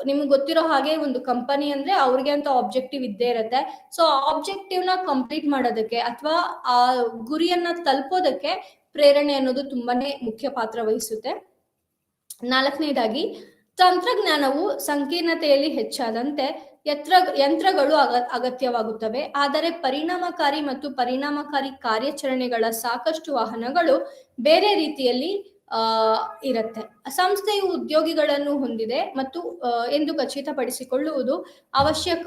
ನಿಮ್ಗೆ ಗೊತ್ತಿರೋ ಹಾಗೆ ಒಂದು ಕಂಪನಿ ಅಂದ್ರೆ ಅವ್ರಿಗೆ ಅಂತ ಆಬ್ಜೆಕ್ಟಿವ್ ಇದ್ದೇ ಇರುತ್ತೆ. ಸೊ ಆಬ್ಜೆಕ್ಟಿವ್ ನ ಕಂಪ್ಲೀಟ್ ಮಾಡೋದಕ್ಕೆ ಅಥವಾ ಆ ಗುರಿಯನ್ನ ತಲುಪೋದಕ್ಕೆ ಪ್ರೇರಣೆ ಅನ್ನೋದು ತುಂಬಾನೇ ಮುಖ್ಯ ಪಾತ್ರ ವಹಿಸುತ್ತೆ. ನಾಲ್ಕನೇದಾಗಿ, ತಂತ್ರಜ್ಞಾನವು ಸಂಕೀರ್ಣತೆಯಲ್ಲಿ ಹೆಚ್ಚಾದಂತೆ ಯಂತ್ರಗಳು ಅಗತ್ಯವಾಗುತ್ತವೆ. ಆದರೆ ಪರಿಣಾಮಕಾರಿ ಮತ್ತು ಪರಿಣಾಮಕಾರಿ ಕಾರ್ಯಾಚರಣೆಗಳ ಸಾಕಷ್ಟು ವಾಹನಗಳು ಬೇರೆ ರೀತಿಯಲ್ಲಿ ಇರುತ್ತೆ. ಸಂಸ್ಥೆಯು ಉದ್ಯೋಗಿಗಳನ್ನು ಹೊಂದಿದೆ ಮತ್ತು ಎಂದು ಖಚಿತಪಡಿಸಿಕೊಳ್ಳುವುದು ಅವಶ್ಯಕ.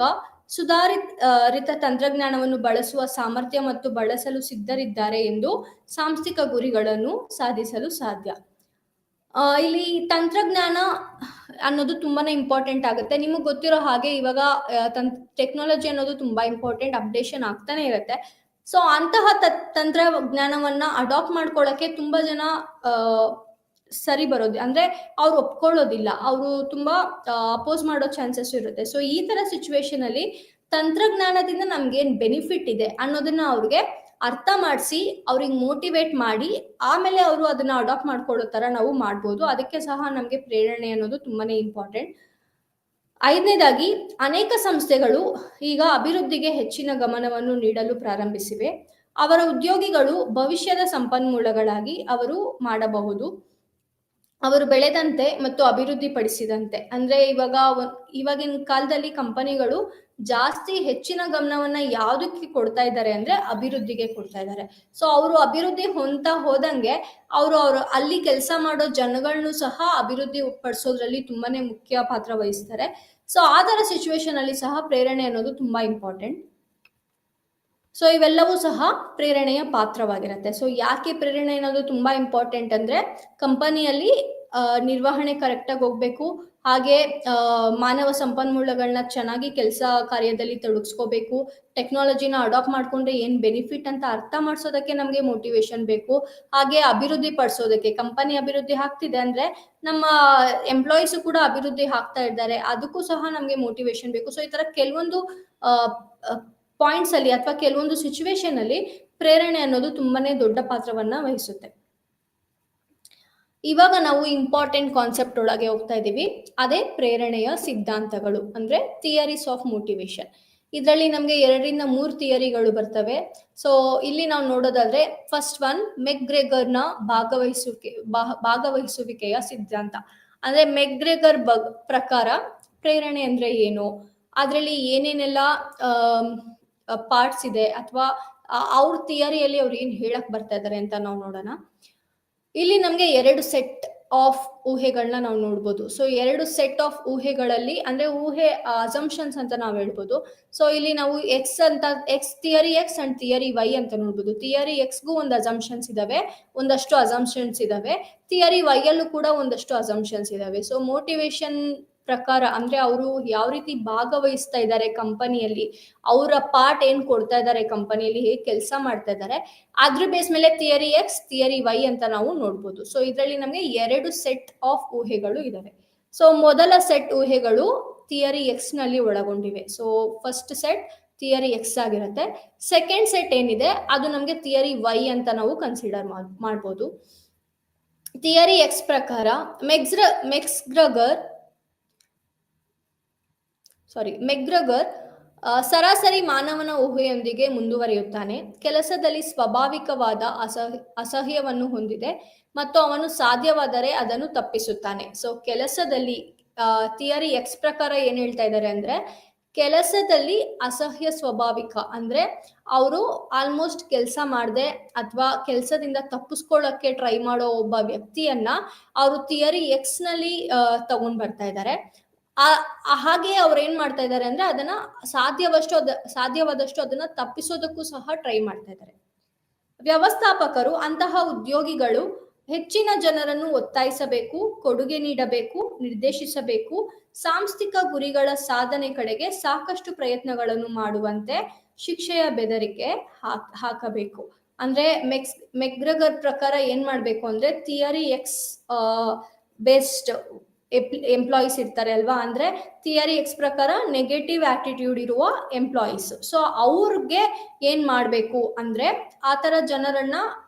ಸುಧಾರಿತ ತಂತ್ರಜ್ಞಾನವನ್ನು ಬಳಸುವ ಸಾಮರ್ಥ್ಯ ಮತ್ತು ಬಳಸಲು ಸಿದ್ಧರಿದ್ದಾರೆ ಎಂದು ಸಾಂಸ್ಥಿಕ ಗುರಿಗಳನ್ನು ಸಾಧಿಸಲು ಸಾಧ್ಯ. ಇಲ್ಲಿ ತಂತ್ರಜ್ಞಾನ ಅನ್ನೋದು ತುಂಬಾನೇ ಇಂಪಾರ್ಟೆಂಟ್ ಆಗುತ್ತೆ. ನಿಮಗೆ ಗೊತ್ತಿರೋ ಹಾಗೆ ಇವಾಗ ಟೆಕ್ನಾಲಜಿ ಅನ್ನೋದು ತುಂಬಾ ಇಂಪಾರ್ಟೆಂಟ್, ಅಪ್ಡೇಷನ್ ಆಗ್ತಾನೆ ಇರುತ್ತೆ. ಸೊ ಅಂತಹ ತಂತ್ರಜ್ಞಾನವನ್ನ ಅಡಾಪ್ಟ್ ಮಾಡ್ಕೊಳ್ಳೋಕೆ ತುಂಬಾ ಜನ ಸರಿ ಬರೋದು ಅಂದ್ರೆ ಅವ್ರು ಒಪ್ಕೊಳ್ಳೋದಿಲ್ಲ, ಅವರು ತುಂಬಾ ಅಪೋಸ್ ಮಾಡೋ ಚಾನ್ಸಸ್ ಇರುತ್ತೆ. ಸೊ ಈ ತರ ಸಿಚುವೇಶನ್ ಅಲ್ಲಿ ತಂತ್ರಜ್ಞಾನದಿಂದ ನಮ್ಗೇನ್ ಬೆನಿಫಿಟ್ ಇದೆ ಅನ್ನೋದನ್ನ ಅವ್ರಿಗೆ ಅರ್ಥ ಮಾಡಿಸಿ ಅವ್ರಿಗೆ ಮೋಟಿವೇಟ್ ಮಾಡಿ ಆಮೇಲೆ ಅವರು ಅದನ್ನ ಅಡಾಪ್ಟ್ ಮಾಡ್ಕೊಳ್ಳೋ ತರ ನಾವು ಮಾಡ್ಬೋದು. ಅದಕ್ಕೆ ಸಹ ನಮ್ಗೆ ಪ್ರೇರಣೆ ಅನ್ನೋದು ತುಂಬಾನೇ ಇಂಪಾರ್ಟೆಂಟ್. ಐದನೇದಾಗಿ, ಅನೇಕ ಸಂಸ್ಥೆಗಳು ಈಗ ಅಭಿವೃದ್ಧಿಗೆ ಹೆಚ್ಚಿನ ಗಮನವನ್ನು ನೀಡಲು ಪ್ರಾರಂಭಿಸಿವೆ. ಅವರ ಉದ್ಯೋಗಿಗಳು ಭವಿಷ್ಯದ ಸಂಪನ್ಮೂಲಗಳಾಗಿ ಅವರು ಮಾಡಬಹುದು. ಅವರು ಬೆಳೆದಂತೆ ಮತ್ತು ಅಭಿವೃದ್ಧಿ ಪಡಿಸಿದಂತೆ. ಅಂದ್ರೆ ಇವಾಗಿನ ಕಾಲದಲ್ಲಿ ಕಂಪನಿಗಳು ಜಾಸ್ತಿ ಹೆಚ್ಚಿನ ಗಮನವನ್ನ ಯಾವುದಕ್ಕೆ ಕೊಡ್ತಾ ಇದ್ದಾರೆ ಅಂದ್ರೆ ಅಭಿವೃದ್ಧಿಗೆ ಕೊಡ್ತಾ ಇದ್ದಾರೆ. ಸೊ ಅವರು ಅಭಿವೃದ್ಧಿ ಹೊಂದ್ತಾ ಹೋದಂಗೆ ಅವರು ಅಲ್ಲಿ ಕೆಲಸ ಮಾಡೋ ಜನಗಳನ್ನು ಸಹ ಅಭಿವೃದ್ಧಿ ಪಡಿಸೋದ್ರಲ್ಲಿ ತುಂಬಾನೇ ಮುಖ್ಯ ಪಾತ್ರ ವಹಿಸ್ತಾರೆ. ಸೊ ಆ ತರ ಸಿಚುವೇಶನ್ ಅಲ್ಲಿ ಸಹ ಪ್ರೇರಣೆ ಅನ್ನೋದು ತುಂಬಾ ಇಂಪಾರ್ಟೆಂಟ್. ಸೊ ಇವೆಲ್ಲವೂ ಸಹ ಪ್ರೇರಣೆಯ ಪಾತ್ರವಾಗಿರುತ್ತೆ. ಸೊ ಯಾಕೆ ಪ್ರೇರಣೆ ಅನ್ನೋದು ತುಂಬಾ ಇಂಪಾರ್ಟೆಂಟ್ ಅಂದ್ರೆ, ಕಂಪನಿಯಲ್ಲಿ ನಿರ್ವಹಣೆ ಕರೆಕ್ಟಾಗಿ ಹೋಗ್ಬೇಕು. ಹಾಗೆ ಮಾನವ ಸಂಪನ್ಮೂಲಗಳನ್ನ ಚೆನ್ನಾಗಿ ಕೆಲಸ ಕಾರ್ಯದಲ್ಲಿ ತೊಡಗಿಸ್ಕೋಬೇಕು. ಟೆಕ್ನಾಲಜಿನ ಅಡಾಪ್ಟ್ ಮಾಡ್ಕೊಂಡ್ರೆ ಏನ್ ಬೆನಿಫಿಟ್ ಅಂತ ಅರ್ಥ ಮಾಡ್ಸೋದಕ್ಕೆ ನಮಗೆ ಮೋಟಿವೇಶನ್ ಬೇಕು. ಹಾಗೆ ಅಭಿವೃದ್ಧಿ ಪಡಿಸೋದಕ್ಕೆ, ಕಂಪನಿ ಅಭಿವೃದ್ಧಿ ಆಗ್ತಿದೆ ಅಂದ್ರೆ ನಮ್ಮ ಎಂಪ್ಲಾಯೀಸು ಕೂಡ ಅಭಿವೃದ್ಧಿ ಆಗ್ತಾ ಇದ್ದಾರೆ, ಅದಕ್ಕೂ ಸಹ ನಮಗೆ ಮೋಟಿವೇಶನ್ ಬೇಕು. ಸೊ ಈ ತರ ಕೆಲವೊಂದು ಪಾಯಿಂಟ್ಸ್ ಅಲ್ಲಿ ಅಥವಾ ಕೆಲವೊಂದು ಸಿಚುವೇಶನ್ ಅಲ್ಲಿ ಪ್ರೇರಣೆ ಅನ್ನೋದು ತುಂಬಾನೇ ದೊಡ್ಡ ಪಾತ್ರವನ್ನ ವಹಿಸುತ್ತೆ. ಇವಾಗ ನಾವು ಇಂಪಾರ್ಟೆಂಟ್ ಕಾನ್ಸೆಪ್ಟ್ ಒಳಗೆ ಹೋಗ್ತಾ ಇದ್ದೀವಿ, ಅದೇ ಪ್ರೇರಣೆಯ ಸಿದ್ಧಾಂತಗಳು ಅಂದ್ರೆ ಥಿಯರೀಸ್ ಆಫ್ ಮೋಟಿವೇಶನ್. ಇದರಲ್ಲಿ ನಮಗೆ 2ರಿಂದ 3 ಥಿಯರಿಗಳು ಬರ್ತವೆ. ಸೊ ಇಲ್ಲಿ ನಾವು ನೋಡೋದಾದ್ರೆ ಫಸ್ಟ್ ಒನ್ ಮೆಕ್ಗ್ರೆಗರ್ನ ಭಾಗವಹಿಸುವಿಕೆಯ ಸಿದ್ಧಾಂತ. ಅಂದ್ರೆ ಮೆಕ್ಗ್ರೆಗರ್ ಪ್ರಕಾರ ಪ್ರೇರಣೆ ಅಂದ್ರೆ ಏನು, ಅದರಲ್ಲಿ ಏನೇನೆಲ್ಲ ಪಾರ್ಟ್ಸ್ ಇದೆ, ಅಥವಾ ಅವ್ರ ಥಿಯರಿಯಲ್ಲಿ ಅವ್ರು ಏನ್ ಹೇಳಕ್ ಬರ್ತಾ ಇದ್ದಾರೆ ಅಂತ ನಾವು ನೋಡೋಣ. ಇಲ್ಲಿ ನಮಗೆ 2 ಸೆಟ್ ಆಫ್ ಊಹೆಗಳನ್ನ ನಾವು ನೋಡ್ಬೋದು. ಸೊ 2 ಸೆಟ್ ಆಫ್ ಊಹೆಗಳಲ್ಲಿ ಅಂದ್ರೆ ಊಹೆ ಅಸಂಪ್ಷನ್ಸ್ ಅಂತ ನಾವು ಹೇಳ್ಬೋದು. ಸೊ ಇಲ್ಲಿ ನಾವು theory X and theory Y ಅಂತ ನೋಡ್ಬೋದು. ಥಿಯರಿ ಎಕ್ಸ್ಗೂ ಒಂದು ಅಸಂಪ್ಷನ್ಸ್ ಇದಾವೆ, ಒಂದಷ್ಟು ಅಸಂಪ್ಷನ್ಸ್ ಇದಾವೆ. ಥಿಯರಿ ವೈ ಅಲ್ಲೂ ಕೂಡ ಒಂದಷ್ಟು ಅಸಂಪ್ಷನ್ಸ್ ಇದಾವೆ. ಸೊ ಮೋಟಿವೇಶನ್ ಪ್ರಕಾರ ಅಂದ್ರೆ ಅವರು ಯಾವ ರೀತಿ ಭಾಗವಹಿಸ್ತಾ ಇದ್ದಾರೆ ಕಂಪನಿಯಲ್ಲಿ, ಅವರ ಪಾರ್ಟ್ ಏನ್ ಕೊಡ್ತಾ ಇದ್ದಾರೆ ಕಂಪನಿಯಲ್ಲಿ, ಹೇಗೆ ಕೆಲಸ ಮಾಡ್ತಾ ಇದ್ದಾರೆ, ಅದ್ರ ಬೇಸ್ ಮೇಲೆ ಥಿಯರಿ ಎಕ್ಸ್ ಥಿಯರಿ ವೈ ಅಂತ ನಾವು ನೋಡ್ಬೋದು. ಸೊ ಇದರಲ್ಲಿ ನಮಗೆ 2 ಸೆಟ್ ಆಫ್ ಊಹೆಗಳು ಇದಾವೆ. ಸೊ ಮೊದಲ ಸೆಟ್ ಊಹೆಗಳು ಥಿಯರಿ ಎಕ್ಸ್ ನಲ್ಲಿ ಒಳಗೊಂಡಿವೆ. So first set theory X ಆಗಿರುತ್ತೆ. ಸೆಕೆಂಡ್ ಸೆಟ್ ಏನಿದೆ ಅದು ನಮಗೆ ಥಿಯರಿ ವೈ ಅಂತ ನಾವು ಕನ್ಸಿಡರ್ ಮಾಡ್ಬೋದು. ಥಿಯರಿ ಎಕ್ಸ್ ಪ್ರಕಾರ ಮೆಕ್ಗ್ರೆಗರ್ ಸರಾಸರಿ ಮಾನವನ ಊಹೆಯೊಂದಿಗೆ ಮುಂದುವರಿಯುತ್ತಾನೆ. ಕೆಲಸದಲ್ಲಿ ಸ್ವಾಭಾವಿಕವಾದ ಅಸಹ್ಯವನ್ನು ಹೊಂದಿದೆ ಮತ್ತು ಅವನು ಸಾಧ್ಯವಾದರೆ ಅದನ್ನು ತಪ್ಪಿಸುತ್ತಾನೆ. ಸೊ ಕೆಲಸದಲ್ಲಿ ಥಿಯರಿ ಎಕ್ಸ್ ಪ್ರಕಾರ ಏನ್ ಹೇಳ್ತಾ ಇದ್ದಾರೆ ಅಂದ್ರೆ, ಕೆಲಸದಲ್ಲಿ ಅಸಹ್ಯ ಸ್ವಾಭಾವಿಕ ಅಂದ್ರೆ ಅವರು ಆಲ್ಮೋಸ್ಟ್ ಕೆಲಸ ಮಾಡದೆ ಅಥವಾ ಕೆಲಸದಿಂದ ತಪ್ಪಿಸ್ಕೊಳ್ಳೋಕೆ ಟ್ರೈ ಮಾಡೋ ಒಬ್ಬ ವ್ಯಕ್ತಿಯನ್ನ ಅವರು ಥಿಯರಿ ಎಕ್ಸ್ ನಲ್ಲಿ ತಗೊಂಡ್ ಬರ್ತಾ ಇದ್ದಾರೆ. ಹಾಗೆ ಅವ್ರು ಏನ್ ಮಾಡ್ತಾ ಇದ್ದಾರೆ ಅಂದ್ರೆ ಅದನ್ನ ಸಾಧ್ಯವಾದಷ್ಟು ಅದನ್ನ ತಪ್ಪಿಸೋದಕ್ಕೂ ಸಹ ಟ್ರೈ ಮಾಡ್ತಾ ಇದ್ದಾರೆ. ವ್ಯವಸ್ಥಾಪಕರು ಅಂತಹ ಉದ್ಯೋಗಿಗಳು ಹೆಚ್ಚಿನ ಜನರನ್ನು ಒತ್ತಾಯಿಸಬೇಕು, ಕೊಡುಗೆ ನೀಡಬೇಕು, ನಿರ್ದೇಶಿಸಬೇಕು, ಸಾಂಸ್ಥಿಕ ಗುರಿಗಳ ಸಾಧನೆ ಕಡೆಗೆ ಸಾಕಷ್ಟು ಪ್ರಯತ್ನಗಳನ್ನು ಮಾಡುವಂತೆ ಶಿಕ್ಷೆಯ ಬೆದರಿಕೆ ಹಾಕಬೇಕು. ಅಂದ್ರೆ ಮೆಕ್ಗ್ರೆಗರ್ ಪ್ರಕಾರ ಏನ್ ಮಾಡ್ಬೇಕು ಅಂದ್ರೆ, ಥಿಯರಿ ಎಕ್ಸ್ ಬೇಸ್ಡ್ ಎಂಪ್ಲಾಯೀಸ್ ಇರ್ತಾರೆ ಅಲ್ವಾ, ಅಂದ್ರೆ ಥಿಯರಿ ಎಕ್ಸ್ ಪ್ರಕಾರ ನೆಗೆಟಿವ್ ಆಟಿಟ್ಯೂಡ್ ಇರುವ ಎಂಪ್ಲಾಯೀಸ್. ಸೊ ಅವ್ರಿಗೆ ಏನ್ ಮಾಡ್ಬೇಕು ಅಂದ್ರೆ ಆ ತರ ಜನರನ್ನ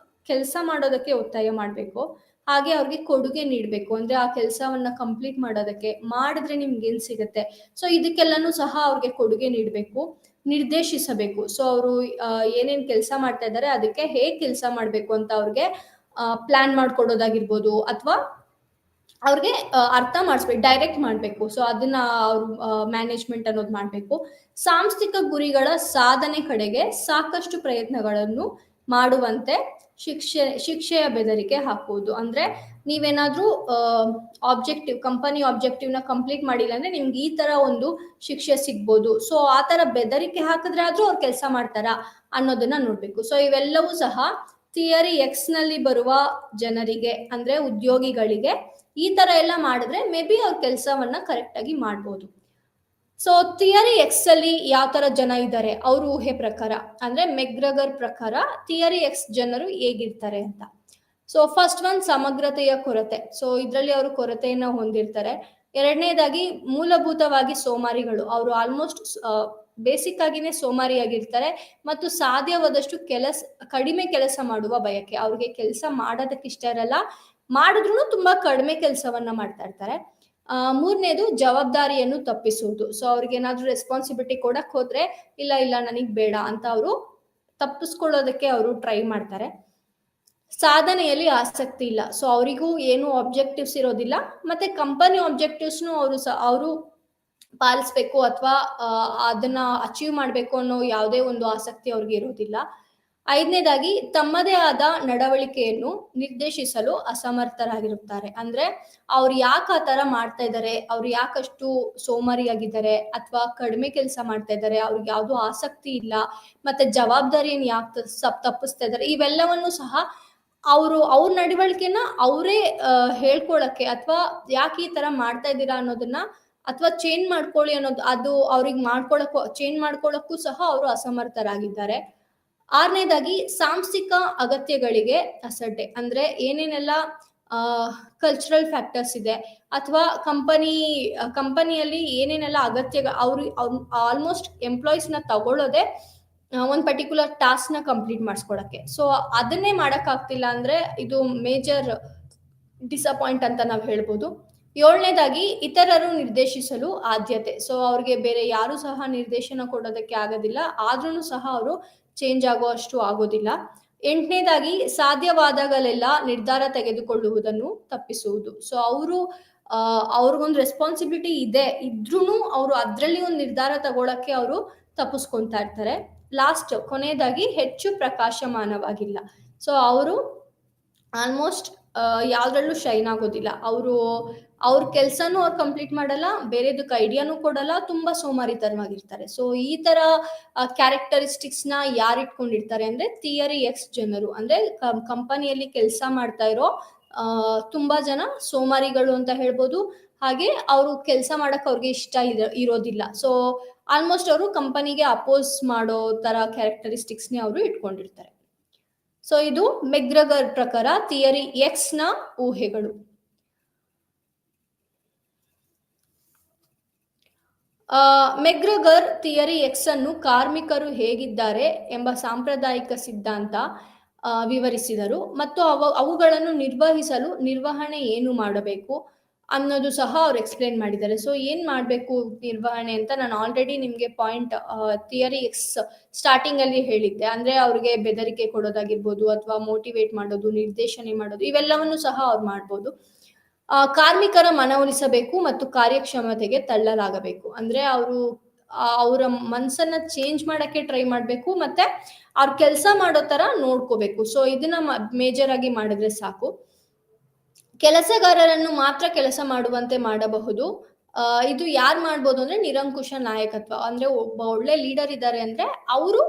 ಕೆಲಸ ಮಾಡೋದಕ್ಕೆ ಒತ್ತಾಯ ಮಾಡ್ಬೇಕು. ಹಾಗೆ ಅವ್ರಿಗೆ ಕೊಡುಗೆ ನೀಡಬೇಕು, ಅಂದ್ರೆ ಆ ಕೆಲಸವನ್ನ ಕಂಪ್ಲೀಟ್ ಮಾಡೋದಕ್ಕೆ, ಮಾಡಿದ್ರೆ ನಿಮ್ಗೆ ಏನ್ ಸಿಗುತ್ತೆ, ಸೊ ಇದಕ್ಕೆಲ್ಲನೂ ಸಹ ಅವ್ರಿಗೆ ಕೊಡುಗೆ ನೀಡಬೇಕು. ನಿರ್ದೇಶಿಸಬೇಕು, ಸೊ ಅವರು ಏನೇನ್ ಕೆಲಸ ಮಾಡ್ತಾ ಇದ್ದಾರೆ ಅದಕ್ಕೆ ಹೇಗ್ ಕೆಲಸ ಮಾಡ್ಬೇಕು ಅಂತ ಅವ್ರಿಗೆ ಪ್ಲಾನ್ ಮಾಡ್ಕೊಡೋದಾಗಿರ್ಬೋದು, ಅಥವಾ ಅವ್ರಿಗೆ ಅರ್ಥ ಮಾಡಿಸ್ಬೇಕು, ಡೈರೆಕ್ಟ್ ಮಾಡಬೇಕು. ಸೊ ಅದನ್ನ ಅವ್ರು ಮ್ಯಾನೇಜ್ಮೆಂಟ್ ಅನ್ನೋದು ಮಾಡಬೇಕು. ಸಾಂಸ್ಥಿಕ ಗುರಿಗಳ ಸಾಧನೆ ಕಡೆಗೆ ಸಾಕಷ್ಟು ಪ್ರಯತ್ನಗಳನ್ನು ಮಾಡುವಂತೆ ಶಿಕ್ಷೆಯ ಬೆದರಿಕೆ ಹಾಕುವುದು. ಅಂದ್ರೆ ನೀವೇನಾದ್ರೂ ಕಂಪನಿ ಆಬ್ಜೆಕ್ಟಿವ್ನ ಕಂಪ್ಲೀಟ್ ಮಾಡಿಲ್ಲ ಅಂದ್ರೆ ನಿಮ್ಗೆ ಈ ತರ ಒಂದು ಶಿಕ್ಷೆ ಸಿಗ್ಬೋದು. ಸೊ ಆ ತರ ಬೆದರಿಕೆ ಹಾಕಿದ್ರೆ ಆದ್ರೂ ಅವ್ರು ಕೆಲಸ ಮಾಡ್ತಾರ ಅನ್ನೋದನ್ನ ನೋಡ್ಬೇಕು. ಸೊ ಇವೆಲ್ಲವೂ ಸಹ ಥಿಯರಿ ಎಕ್ಸ್ ನಲ್ಲಿ ಬರುವ ಜನರಿಗೆ ಅಂದ್ರೆ ಉದ್ಯೋಗಿಗಳಿಗೆ ಈ ತರ ಎಲ್ಲ ಮಾಡಿದ್ರೆ ಮೇ ಬಿ ಅವ್ರ ಕೆಲಸವನ್ನ ಕರೆಕ್ಟ್ ಆಗಿ ಮಾಡ್ಬೋದು. ಸೊ ಥಿಯರಿ ಎಕ್ಸ್ ಅಲ್ಲಿ ಯಾವ ತರ ಜನ ಇದ್ದಾರೆ ಅವ್ರ ಊಹೆ ಪ್ರಕಾರ, ಅಂದ್ರೆ ಮೆಕ್ಗ್ರೆಗರ್ ಪ್ರಕಾರ ಥಿಯರಿ ಎಕ್ಸ್ ಜನರು ಹೇಗಿರ್ತಾರೆ ಅಂತ. ಸೊ ಫಸ್ಟ್ ಒನ್ ಸಮಗ್ರತೆಯ ಕೊರತೆ. ಸೊ ಇದರಲ್ಲಿ ಅವರು ಕೊರತೆಯನ್ನ ಹೊಂದಿರ್ತಾರೆ. ಎರಡನೇದಾಗಿ ಮೂಲಭೂತವಾಗಿ ಸೋಮಾರಿಗಳು, ಅವರು ಆಲ್ಮೋಸ್ಟ್ ಬೇಸಿಕ್ ಆಗಿನೇ ಸೋಮಾರಿಯಾಗಿರ್ತಾರೆ ಮತ್ತು ಸಾಧ್ಯವಾದಷ್ಟು ಕಡಿಮೆ ಕೆಲಸ ಮಾಡುವ ಬಯಕೆ, ಅವ್ರಿಗೆ ಕೆಲಸ ಮಾಡೋದಕ್ಕೆ ಇಷ್ಟ ಇರಲ್ಲ, ಮಾಡಿದ್ರು ತುಂಬಾ ಕಡಿಮೆ ಕೆಲಸವನ್ನ ಮಾಡ್ತಾ ಇರ್ತಾರೆ. ಮೂರನೇದು ಜವಾಬ್ದಾರಿಯನ್ನು ತಪ್ಪಿಸುವುದು. ಸೊ ಅವ್ರಿಗೆ ಏನಾದ್ರೂ ರೆಸ್ಪಾನ್ಸಿಬಿಲಿಟಿ ಕೊಡಕ್ ಹೋದ್ರೆ ಇಲ್ಲ ನನಗ್ ಬೇಡ ಅಂತ ಅವರು ತಪ್ಪಿಸ್ಕೊಳ್ಳೋದಕ್ಕೆ ಅವರು ಟ್ರೈ ಮಾಡ್ತಾರೆ. ಸಾಧನೆಯಲ್ಲಿ ಆಸಕ್ತಿ ಇಲ್ಲ, ಸೊ ಅವರಿಗೂ ಏನು ಆಬ್ಜೆಕ್ಟಿವ್ಸ್ ಇರೋದಿಲ್ಲ, ಮತ್ತೆ ಕಂಪನಿ ಆಬ್ಜೆಕ್ಟಿವ್ಸ್ನು ಅವರು ಪಾಲಿಸ್ಬೇಕು ಅಥವಾ ಅದನ್ನ ಅಚೀವ್ ಮಾಡ್ಬೇಕು ಅನ್ನೋ ಯಾವುದೇ ಒಂದು ಆಸಕ್ತಿ ಅವ್ರಿಗೆ ಇರೋದಿಲ್ಲ. ಐದನೇದಾಗಿ ತಮ್ಮದೇ ಆದ ನಡವಳಿಕೆಯನ್ನು ನಿರ್ದೇಶಿಸಲು ಅಸಮರ್ಥರಾಗಿರುತ್ತಾರೆ. ಅಂದ್ರೆ ಅವ್ರು ಯಾಕೆ ಆ ತರ ಮಾಡ್ತಾ ಇದ್ದಾರೆ, ಅವ್ರು ಯಾಕಷ್ಟು ಸೋಮಾರಿಯಾಗಿದ್ದಾರೆ ಅಥವಾ ಕಡಿಮೆ ಕೆಲಸ ಮಾಡ್ತಾ ಇದ್ದಾರೆ, ಅವ್ರಿಗೆ ಯಾವ್ದು ಆಸಕ್ತಿ ಇಲ್ಲ, ಮತ್ತೆ ಜವಾಬ್ದಾರಿಯನ್ನು ಯಾಕೆ ತಪ್ಪಿಸ್ತಾ ಇದ್ದಾರೆ, ಇವೆಲ್ಲವನ್ನು ಸಹ ಅವ್ರ ನಡವಳಿಕೆನ ಅವರೇ ಹೇಳ್ಕೊಳಕ್ಕೆ ಅಥವಾ ಯಾಕೆ ಈ ತರ ಮಾಡ್ತಾ ಇದ್ದೀರಾ ಅನ್ನೋದನ್ನ ಅಥವಾ ಚೇಂಜ್ ಮಾಡ್ಕೊಳ್ಳಿ ಅನ್ನೋದು ಅದು ಅವ್ರಿಗೆ ಚೇಂಜ್ ಮಾಡ್ಕೊಳ್ಳಕ್ಕೂ ಸಹ ಅವರು ಅಸಮರ್ಥರಾಗಿದ್ದಾರೆ. ಆರನೇದಾಗಿ ಸಾಂಸ್ಥಿಕ ಅಗತ್ಯಗಳಿಗೆ ಅಸಡ್ಡೆ. ಅಂದ್ರೆ ಏನೇನೆಲ್ಲ ಕಲ್ಚರಲ್ ಫ್ಯಾಕ್ಟರ್ಸ್ ಇದೆ ಅಥವಾ ಕಂಪನಿಯಲ್ಲಿ ಏನೇನೆಲ್ಲ ಅಗತ್ಯ ಅವ್ರು ಆಲ್ಮೋಸ್ಟ್ ಎಂಪ್ಲಾಯೀಸ್ನ ತಗೊಳ್ಳೋದೆ ಒಂದು ಪರ್ಟಿಕ್ಯುಲರ್ ಟಾಸ್ಕ್ನ ಕಂಪ್ಲೀಟ್ ಮಾಡಿಸ್ಕೊಳಕ್ಕೆ. ಸೊ ಅದನ್ನೇ ಮಾಡೋಕ್ಕಾಗ್ತಿಲ್ಲ ಅಂದ್ರೆ ಇದು ಮೇಜರ್ ಡಿಸಪಾಯಿಂಟ್ ಅಂತ ನಾವು ಹೇಳ್ಬೋದು. ಏಳನೇದಾಗಿ ಇತರರು ನಿರ್ದೇಶಿಸಲು ಆದ್ಯತೆ. ಸೊ ಅವ್ರಿಗೆ ಬೇರೆ ಯಾರು ಸಹ ನಿರ್ದೇಶನ ಕೊಡೋದಕ್ಕೆ ಆಗೋದಿಲ್ಲ, ಆದ್ರೂ ಸಹ ಅವರು ಚೇಂಜ್ ಅಷ್ಟು ಆಗೋದಿಲ್ಲ. ಎಂಟನೇದಾಗಿ ಸಾಧ್ಯವಾದಾಗಲೆಲ್ಲ ನಿರ್ಧಾರ ತೆಗೆದುಕೊಳ್ಳುವುದನ್ನು ತಪ್ಪಿಸುವುದು. ಸೊ ಅವ್ರಿಗೊಂದು ರೆಸ್ಪಾನ್ಸಿಬಿಲಿಟಿ ಇದ್ರೂ ಅವರು ಅದರಲ್ಲಿ ಒಂದು ನಿರ್ಧಾರ ತಗೊಳಕ್ಕೆ ಅವರು ತಪ್ಪಿಸ್ಕೊಂತಾ ಇರ್ತಾರೆ. ಕೊನೆಯದಾಗಿ ಹೆಚ್ಚು ಪ್ರಕಾಶಮಾನವಾಗಿಲ್ಲ. ಸೊ ಅವರು ಆಲ್ಮೋಸ್ಟ್ ಯಾವ್ದ್ರಲ್ಲೂ ಶೈನ್ ಆಗೋದಿಲ್ಲ. ಅವ್ರ ಕೆಲ್ಸನೂ ಅವ್ರು ಕಂಪ್ಲೀಟ್ ಮಾಡಲ್ಲ, ಬೇರೆದಕ್ಕೆ ಐಡಿಯಾನು ಕೊಡಲ್ಲ, ತುಂಬಾ ಸೋಮಾರಿತನವಾಗಿರ್ತಾರೆ. ಸೊ ಈ ತರ ಕ್ಯಾರೆಕ್ಟರಿಸ್ಟಿಕ್ಸ್ ನ ಯಾರು ಇಟ್ಕೊಂಡಿರ್ತಾರೆ ಅಂದ್ರೆ ಥಿಯರಿ ಎಕ್ಸ್ ಜನರು. ಅಂದ್ರೆ ಕಂಪನಿಯಲ್ಲಿ ಕೆಲಸ ಮಾಡ್ತಾ ಇರೋ ತುಂಬಾ ಜನ ಸೋಮಾರಿಗಳು ಅಂತ ಹೇಳ್ಬೋದು. ಹಾಗೆ ಅವರು ಕೆಲಸ ಮಾಡಕ್ ಅವ್ರಿಗೆ ಇಷ್ಟ ಇರೋದಿಲ್ಲ. ಸೊ ಆಲ್ಮೋಸ್ಟ್ ಅವರು ಕಂಪನಿಗೆ ಅಪೋಸ್ ಮಾಡೋ ತರ ಕ್ಯಾರೆಕ್ಟರಿಸ್ಟಿಕ್ಸ್ ನೇ ಅವರು ಇಟ್ಕೊಂಡಿರ್ತಾರೆ. ಸೊ ಇದು ಮೆಗ್ರಗರ್ ಪ್ರಕಾರ ಥಿಯರಿ ಎಕ್ಸ್ ನ ಊಹೆಗಳು. ಮೆಗ್ರಗರ್ ಥಿಯರಿ ಎಕ್ಸ್ ಅನ್ನು ಕಾರ್ಮಿಕರು ಹೇಗಿದ್ದಾರೆ ಎಂಬ ಸಾಂಪ್ರದಾಯಿಕ ಸಿದ್ಧಾಂತ ವಿವರಿಸಿದರು ಮತ್ತು ಅವುಗಳನ್ನು ನಿರ್ವಹಿಸಲು ನಿರ್ವಹಣೆ ಏನು ಮಾಡಬೇಕು ಅನ್ನೋದು ಸಹ ಅವ್ರು ಎಕ್ಸ್ಪ್ಲೇನ್ ಮಾಡಿದ್ದಾರೆ. ಸೊ ಏನ್ ಮಾಡಬೇಕು ನಿರ್ವಹಣೆ ಅಂತ ನಾನು ಆಲ್ರೆಡಿ ನಿಮ್ಗೆ ಪಾಯಿಂಟ್ ಥಿಯರಿ ಎಕ್ಸ್ ಸ್ಟಾರ್ಟಿಂಗ್ ಅಲ್ಲಿ ಹೇಳಿದ್ದೆ. ಅಂದ್ರೆ ಅವ್ರಿಗೆ ಬೆದರಿಕೆ ಕೊಡೋದಾಗಿರ್ಬೋದು ಅಥವಾ ಮೋಟಿವೇಟ್ ಮಾಡೋದು, ನಿರ್ದೇಶನೆ ಮಾಡೋದು, ಇವೆಲ್ಲವನ್ನು ಸಹ ಅವ್ರು ಮಾಡ್ಬೋದು. ಕಾರ್ಮಿಕರ ಮನವೊಲಿಸಬೇಕು ಮತ್ತು ಕಾರ್ಯಕ್ಷಮತೆಗೆ ತಳ್ಳಲಾಗಬೇಕು. ಅಂದ್ರೆ ಅವರ ಮನ್ಸನ್ನ ಚೇಂಜ್ ಮಾಡಕ್ಕೆ ಟ್ರೈ ಮಾಡ್ಬೇಕು ಮತ್ತೆ ಅವ್ರ ಕೆಲಸ ಮಾಡೋ ತರ ನೋಡ್ಕೋಬೇಕು. ಸೊ ಇದನ್ನ ಮೇಜರ್ ಆಗಿ ಮಾಡಿದ್ರೆ ಸಾಕು. ಕೆಲಸಗಾರರನ್ನು ಮಾತ್ರ ಕೆಲಸ ಮಾಡುವಂತೆ ಮಾಡಬಹುದು. ಇದು ಯಾರು ಮಾಡ್ಬೋದು ಅಂದ್ರೆ ನಿರಂಕುಶ ನಾಯಕತ್ವ. ಅಂದ್ರೆ ಒಬ್ಬ ಒಳ್ಳೆ ಲೀಡರ್ ಇದ್ದಾರೆ ಅಂದ್ರೆ ಅವರು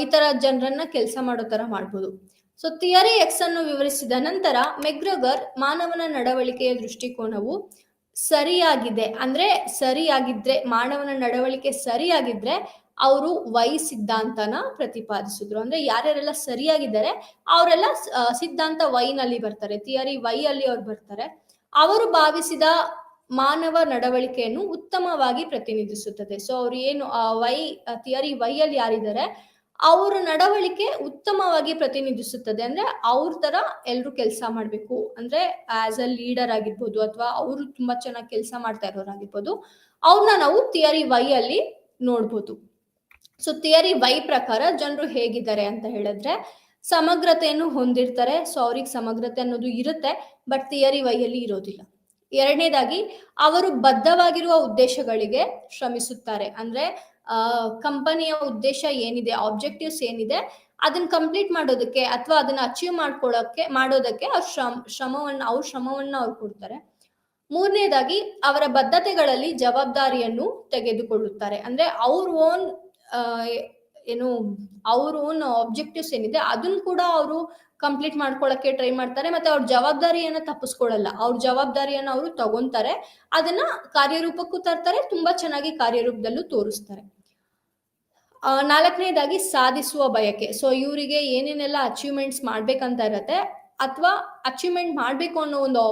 ಈ ತರ ಜನರನ್ನ ಕೆಲಸ ಮಾಡೋ ತರ ಮಾಡ್ಬೋದು. ಸೊ ಥಿಯರಿ ಎಕ್ಸ್ ಅನ್ನು ವಿವರಿಸಿದ ನಂತರ ಮೆಗ್ರಗರ್ ಮಾನವನ ನಡವಳಿಕೆಯ ದೃಷ್ಟಿಕೋನವು ಸರಿಯಾಗಿದೆ, ಅಂದ್ರೆ ಸರಿಯಾಗಿದ್ರೆ ಮಾನವನ ನಡವಳಿಕೆ ಸರಿಯಾಗಿದ್ರೆ ಅವರು ವೈ ಸಿದ್ಧಾಂತನ ಪ್ರತಿಪಾದಿಸಿದ್ರು. ಅಂದ್ರೆ ಯಾರ್ಯಾರೆಲ್ಲ ಸರಿಯಾಗಿದ್ದಾರೆ ಅವರೆಲ್ಲ ಸಿದ್ಧಾಂತ ವೈ ನಲ್ಲಿ ಬರ್ತಾರೆ, ಥಿಯರಿ ವೈ ಅಲ್ಲಿ ಅವ್ರು ಬರ್ತಾರೆ. ಅವರು ಭಾವಿಸಿದ ಮಾನವ ನಡವಳಿಕೆಯನ್ನು ಉತ್ತಮವಾಗಿ ಪ್ರತಿನಿಧಿಸುತ್ತದೆ. ಸೊ ಅವ್ರು ಏನು ಥಿಯರಿ ವೈ ಅಲ್ಲಿ ಯಾರಿದ್ದಾರೆ ಅವ್ರ ನಡವಳಿಕೆ ಉತ್ತಮವಾಗಿ ಪ್ರತಿನಿಧಿಸುತ್ತದೆ. ಅಂದ್ರೆ ಅವ್ರ ತರ ಎಲ್ರು ಕೆಲಸ ಮಾಡ್ಬೇಕು, ಅಂದ್ರೆ ಆಸ್ ಅ ಲೀಡರ್ ಆಗಿರ್ಬೋದು ಅಥವಾ ಅವರು ತುಂಬಾ ಚೆನ್ನಾಗಿ ಕೆಲಸ ಮಾಡ್ತಾ ಇರೋರಾಗಿರ್ಬೋದು, ಅವ್ರನ್ನ ನಾವು ಥಿಯರಿ ವೈ ಅಲ್ಲಿ ನೋಡ್ಬೋದು. ಸೊ ಥಿಯರಿ ವೈ ಪ್ರಕಾರ ಜನರು ಹೇಗಿದ್ದಾರೆ ಅಂತ ಹೇಳಿದ್ರೆ ಸಮಗ್ರತೆಯನ್ನು ಹೊಂದಿರ್ತಾರೆ. ಸೊ ಅವ್ರಿಗೆ ಸಮಗ್ರತೆ ಅನ್ನೋದು ಇರುತ್ತೆ, ಬಟ್ ಥಿಯರಿ ವೈ ಅಲ್ಲಿ ಇರೋದಿಲ್ಲ. ಎರಡನೇದಾಗಿ ಅವರು ಬದ್ಧವಾಗಿರುವ ಉದ್ದೇಶಗಳಿಗೆ ಶ್ರಮಿಸುತ್ತಾರೆ. ಅಂದ್ರೆ ಕಂಪನಿಯ ಉದ್ದೇಶ ಏನಿದೆ, ಆಬ್ಜೆಕ್ಟಿವ್ಸ್ ಏನಿದೆ, ಅದನ್ನ ಕಂಪ್ಲೀಟ್ ಮಾಡೋದಕ್ಕೆ ಅಥವಾ ಅದನ್ನ ಅಚೀವ್ ಮಾಡೋದಕ್ಕೆ ಶ್ರಮವನ್ನ ಅವ್ರು ಕೊಡ್ತಾರೆ. ಮೂರನೇದಾಗಿ ಅವರ ಬದ್ಧತೆಗಳಲ್ಲಿ ಜವಾಬ್ದಾರಿಯನ್ನು ತೆಗೆದುಕೊಳ್ಳುತ್ತಾರೆ. ಅಂದ್ರೆ ಅವ್ರ ಓನ್ ಆಬ್ಜೆಕ್ಟಿವ್ಸ್ ಏನಿದೆ ಅದನ್ನ ಕೂಡ ಅವರು ಕಂಪ್ಲೀಟ್ ಮಾಡ್ಕೊಳ್ಳಕ್ಕೆ ಟ್ರೈ ಮಾಡ್ತಾರೆ. ಮತ್ತೆ ಅವ್ರ ಜವಾಬ್ದಾರಿಯನ್ನ ತಪ್ಪಿಸ್ಕೊಳ್ಳಲ್ಲ, ಅವ್ರ ಜವಾಬ್ದಾರಿಯನ್ನ ಅವರು ತಗೊಂತಾರೆ, ಅದನ್ನ ಕಾರ್ಯರೂಪಕ್ಕೂ ತರ್ತಾರೆ, ತುಂಬಾ ಚೆನ್ನಾಗಿ ಕಾರ್ಯರೂಪದಲ್ಲೂ ತೋರಿಸ್ತಾರೆ. ನಾಲ್ಕನೇದಾಗಿ ಸಾಧಿಸುವ ಬಯಕೆ. ಸೊ ಇವರಿಗೆ ಏನೇನೆಲ್ಲ ಅಚೀವ್ಮೆಂಟ್ಸ್ ಮಾಡ್ಬೇಕಂತ ಇರತ್ತೆ ಅಥವಾ ಅಚೀವ್ಮೆಂಟ್ ಮಾಡ್ಬೇಕು ಅನ್ನೋ ಒಂದು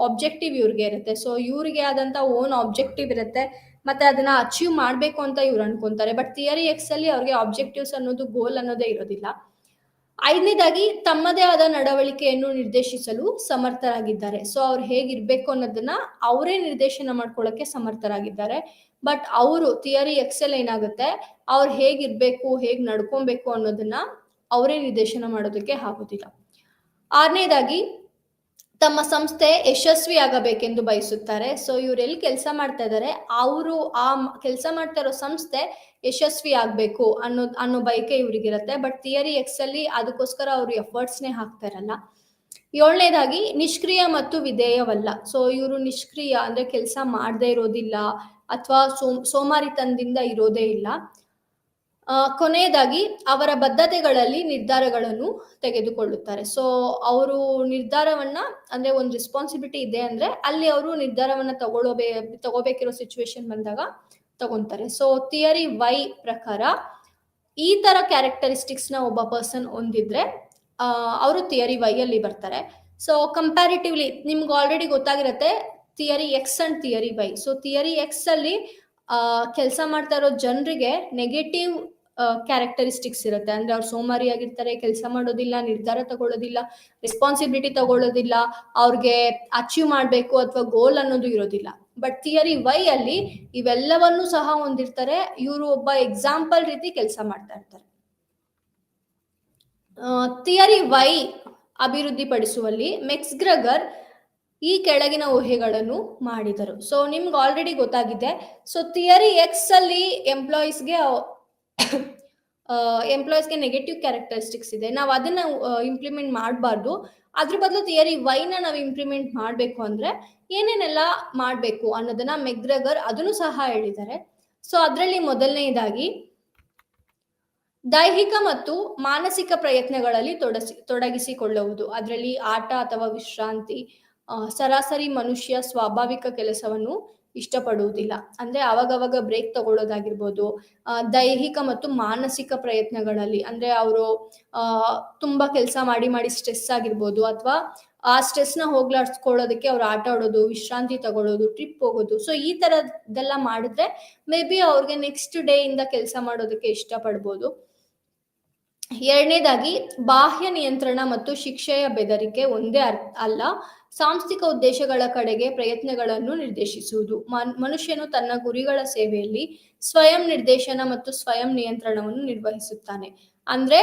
ಆಬ್ಜೆಕ್ಟಿವ್ ಇವ್ರಿಗೆ ಇರುತ್ತೆ. ಸೊ ಇವ್ರಿಗೆ ಆದಂತ ಓನ್ ಆಬ್ಜೆಕ್ಟಿವ್ ಇರುತ್ತೆ ಮತ್ತೆ ಅದನ್ನ ಅಚೀವ್ ಮಾಡ್ಬೇಕು ಅಂತ ಇವ್ರು ಅನ್ಕೊಂತಾರೆ. ಬಟ್ ಥಿಯರಿ ಎಕ್ಸ್ ಅಲ್ಲಿ ಅವ್ರಿಗೆ ಆಬ್ಜೆಕ್ಟಿವ್ಸ್ ಅನ್ನೋದು ಗೋಲ್ ಅನ್ನೋದೇ ಇರೋದಿಲ್ಲ. ಐದನೇದಾಗಿ ತಮ್ಮದೇ ಆದ ನಡವಳಿಕೆಯನ್ನು ನಿರ್ದೇಶಿಸಲು ಸಮರ್ಥರಾಗಿದ್ದಾರೆ. ಸೊ ಅವ್ರು ಹೇಗಿರ್ಬೇಕು ಅನ್ನೋದನ್ನ ಅವರೇ ನಿರ್ದೇಶನ ಮಾಡ್ಕೊಳ್ಳಕ್ಕೆ ಸಮರ್ಥರಾಗಿದ್ದಾರೆ. ಬಟ್ ಅವರು ಥಿಯರಿ ಎಕ್ಸ್ ಅಲ್ಲಿ ಏನಾಗುತ್ತೆ, ಅವ್ರು ಹೇಗಿರ್ಬೇಕು, ಹೇಗ್ ನಡ್ಕೊಬೇಕು ಅನ್ನೋದನ್ನ ಅವರೇ ನಿರ್ದೇಶನ ಮಾಡೋದಕ್ಕೆ ಆಗೋದಿಲ್ಲ. ಆರನೇದಾಗಿ ತಮ್ಮ ಸಂಸ್ಥೆ ಯಶಸ್ವಿಯಾಗಬೇಕೆಂದು ಬಯಸುತ್ತಾರೆ. ಸೊ ಇವ್ರೆಲ್ಲಿ ಕೆಲಸ ಮಾಡ್ತಾ ಇದ್ದಾರೆ, ಅವರು ಆ ಕೆಲಸ ಮಾಡ್ತಾ ಇರೋ ಸಂಸ್ಥೆ ಯಶಸ್ವಿ ಆಗ್ಬೇಕು ಅನ್ನೋ ಬಯಕೆ ಇವ್ರಿಗಿರುತ್ತೆ. ಬಟ್ ಥಿಯರಿ ಎಕ್ಸ್ ಅಲ್ಲಿ ಅದಕ್ಕೋಸ್ಕರ ಅವರು ಎಫರ್ಟ್ಸ್ನೇ ಹಾಕ್ತಾ ಇರಲ್ಲ. 7ನೇದಾಗಿ ನಿಷ್ಕ್ರಿಯ ಮತ್ತು ವಿಧೇಯವಲ್ಲ. ಸೊ ಇವರು ನಿಷ್ಕ್ರಿಯ ಅಂದ್ರೆ ಕೆಲಸ ಮಾಡದೇ ಇರೋದಿಲ್ಲ ಅಥವಾ ಸೋಮಾರಿತನದಿಂದ ಇರೋದೇ ಇಲ್ಲ. ಕೊನೆಯದಾಗಿ ಅವರ ಬದ್ಧತೆಗಳಲ್ಲಿ ನಿರ್ಧಾರಗಳನ್ನು ತೆಗೆದುಕೊಳ್ಳುತ್ತಾರೆ. ಸೊ ಅವರು ನಿರ್ಧಾರವನ್ನ ಅಂದ್ರೆ ಒಂದು ರೆಸ್ಪಾನ್ಸಿಬಿಲಿಟಿ ಇದೆ ಅಂದ್ರೆ ಅಲ್ಲಿ ಅವರು ನಿರ್ಧಾರವನ್ನ ತಗೋಬೇಕಿರೋ ಸಿಚುವೇಶನ್ ಬಂದಾಗ ತಗೊಂತಾರೆ. ಸೊ ಥಿಯರಿ ವೈ ಪ್ರಕಾರ ಈ ತರ ಕ್ಯಾರೆಕ್ಟರಿಸ್ಟಿಕ್ಸ್ ನ ಒಬ್ಬ ಪರ್ಸನ್ ಹೊಂದಿದ್ರೆ ಅವರು ಥಿಯರಿ ವೈ ಅಲ್ಲಿ ಬರ್ತಾರೆ. ಸೊ ಕಂಪ್ಯಾರಿಟಿವ್ಲಿ ನಿಮ್ಗೆ ಆಲ್ರೆಡಿ ಗೊತ್ತಾಗಿರುತ್ತೆ theory X and theory Y. So theory X ಅಲ್ಲಿ ಕೆಲಸ ಮಾಡ್ತಾ ಇರೋ ಜನರಿಗೆ ನೆಗೆಟಿವ್ ಕ್ಯಾರೆಕ್ಟರಿಸ್ಟಿಕ್ಸ್ ಇರುತ್ತೆ. ಅಂದ್ರೆ ಅವ್ರು ಸೋಮಾರಿಯಾಗಿರ್ತಾರೆ, ಕೆಲಸ ಮಾಡೋದಿಲ್ಲ, ನಿರ್ಧಾರ ತಗೊಳ್ಳೋದಿಲ್ಲ, ರೆಸ್ಪಾನ್ಸಿಬಿಲಿಟಿ ತಗೊಳ್ಳೋದಿಲ್ಲ, ಅವ್ರಿಗೆ ಅಚೀವ್ ಮಾಡಬೇಕು ಅಥವಾ ಗೋಲ್ ಅನ್ನೋದು ಇರೋದಿಲ್ಲ. ಬಟ್ ಥಿಯರಿ ವೈ ಅಲ್ಲಿ ಇವೆಲ್ಲವನ್ನೂ ಸಹ ಹೊಂದಿರ್ತಾರೆ. ಇವರು ಒಬ್ಬ ಎಕ್ಸಾಂಪಲ್ ರೀತಿ ಕೆಲಸ ಮಾಡ್ತಾ ಇರ್ತಾರೆ. ಥಿಯರಿ ವೈ ಅಭಿವೃದ್ಧಿಪಡಿಸುವಲ್ಲಿ ಮೆಕ್ಗ್ರೆಗರ್ ಈ ಕೆಳಗಿನ ಊಹೆಗಳನ್ನು ಮಾಡಿದರು. ಸೊ ನಿಮ್ಗೆ ಆಲ್ರೆಡಿ ಗೊತ್ತಾಗಿದೆ. ಸೊ ಥಿಯರಿ ಎಕ್ಸ್ ಅಲ್ಲಿ ಎಂಪ್ಲಾಯೀಸ್ಗೆ ನೆಗೆಟಿವ್ ಕ್ಯಾರೆಕ್ಟರಿಸ್ಟಿಕ್ಸ್ ಇದೆ, ನಾವು ಅದನ್ನ ಇಂಪ್ಲಿಮೆಂಟ್ ಮಾಡಬಾರ್ದು. ಅದ್ರ ಬದಲು ಥಿಯರಿ ವೈನ ನಾವು ಇಂಪ್ಲಿಮೆಂಟ್ ಮಾಡಬೇಕು ಅಂದ್ರೆ ಏನೇನೆಲ್ಲ ಮಾಡಬೇಕು ಅನ್ನೋದನ್ನ ಮೆಕ್ಗ್ರೆಗರ್ ಅದನ್ನು ಸಹ ಹೇಳಿದ್ದಾರೆ. ಸೊ ಅದರಲ್ಲಿ ಮೊದಲನೆಯದಾಗಿ ದೈಹಿಕ ಮತ್ತು ಮಾನಸಿಕ ಪ್ರಯತ್ನಗಳಲ್ಲಿ ತೊಡಗಿಸಿಕೊಳ್ಳುವುದು. ಅದರಲ್ಲಿ ಆಟ ಅಥವಾ ವಿಶ್ರಾಂತಿ. ಸರಾಸರಿ ಮನುಷ್ಯ ಸ್ವಾಭಾವಿಕ ಕೆಲಸವನ್ನು ಇಷ್ಟಪಡುವುದಿಲ್ಲ. ಅಂದ್ರೆ ಅವಾಗವಾಗ ಬ್ರೇಕ್ ತಗೊಳ್ಳೋದಾಗಿರ್ಬೋದು. ದೈಹಿಕ ಮತ್ತು ಮಾನಸಿಕ ಪ್ರಯತ್ನಗಳಲ್ಲಿ ಅಂದ್ರೆ ಅವರು ತುಂಬಾ ಕೆಲಸ ಮಾಡಿ ಸ್ಟ್ರೆಸ್ ಆಗಿರ್ಬೋದು, ಅಥವಾ ಆ ಸ್ಟ್ರೆಸ್ ನ ಹೋಗ್ಲಾಡ್ಸ್ಕೊಳ್ಳೋದಕ್ಕೆ ಅವ್ರು ಆಟ ಆಡೋದು, ವಿಶ್ರಾಂತಿ ತಗೊಳ್ಳೋದು, ಟ್ರಿಪ್ ಹೋಗೋದು. ಸೊ ಈ ತರದ್ದೆಲ್ಲ ಮಾಡಿದ್ರೆ ಮೇ ಬಿ ಅವ್ರಿಗೆ ನೆಕ್ಸ್ಟ್ ಡೇ ಇಂದ ಕೆಲಸ ಮಾಡೋದಕ್ಕೆ ಇಷ್ಟಪಡ್ಬೋದು. 2ನೇದಾಗಿ ಬಾಹ್ಯ ನಿಯಂತ್ರಣ ಮತ್ತು ಶಿಕ್ಷೆಯ ಬೆದರಿಕೆ ಒಂದೇ ಅಲ್ಲ, ಸಾಂಸ್ಥಿಕ ಉದ್ದೇಶಗಳ ಕಡೆಗೆ ಪ್ರಯತ್ನಗಳನ್ನು ನಿರ್ದೇಶಿಸುವುದು. ಮನುಷ್ಯನು ತನ್ನ ಗುರಿಗಳ ಸೇವೆಯಲ್ಲಿ ಸ್ವಯಂ ನಿರ್ದೇಶನ ಮತ್ತು ಸ್ವಯಂ ನಿಯಂತ್ರಣವನ್ನು ನಿರ್ವಹಿಸುತ್ತಾನೆ. ಅಂದ್ರೆ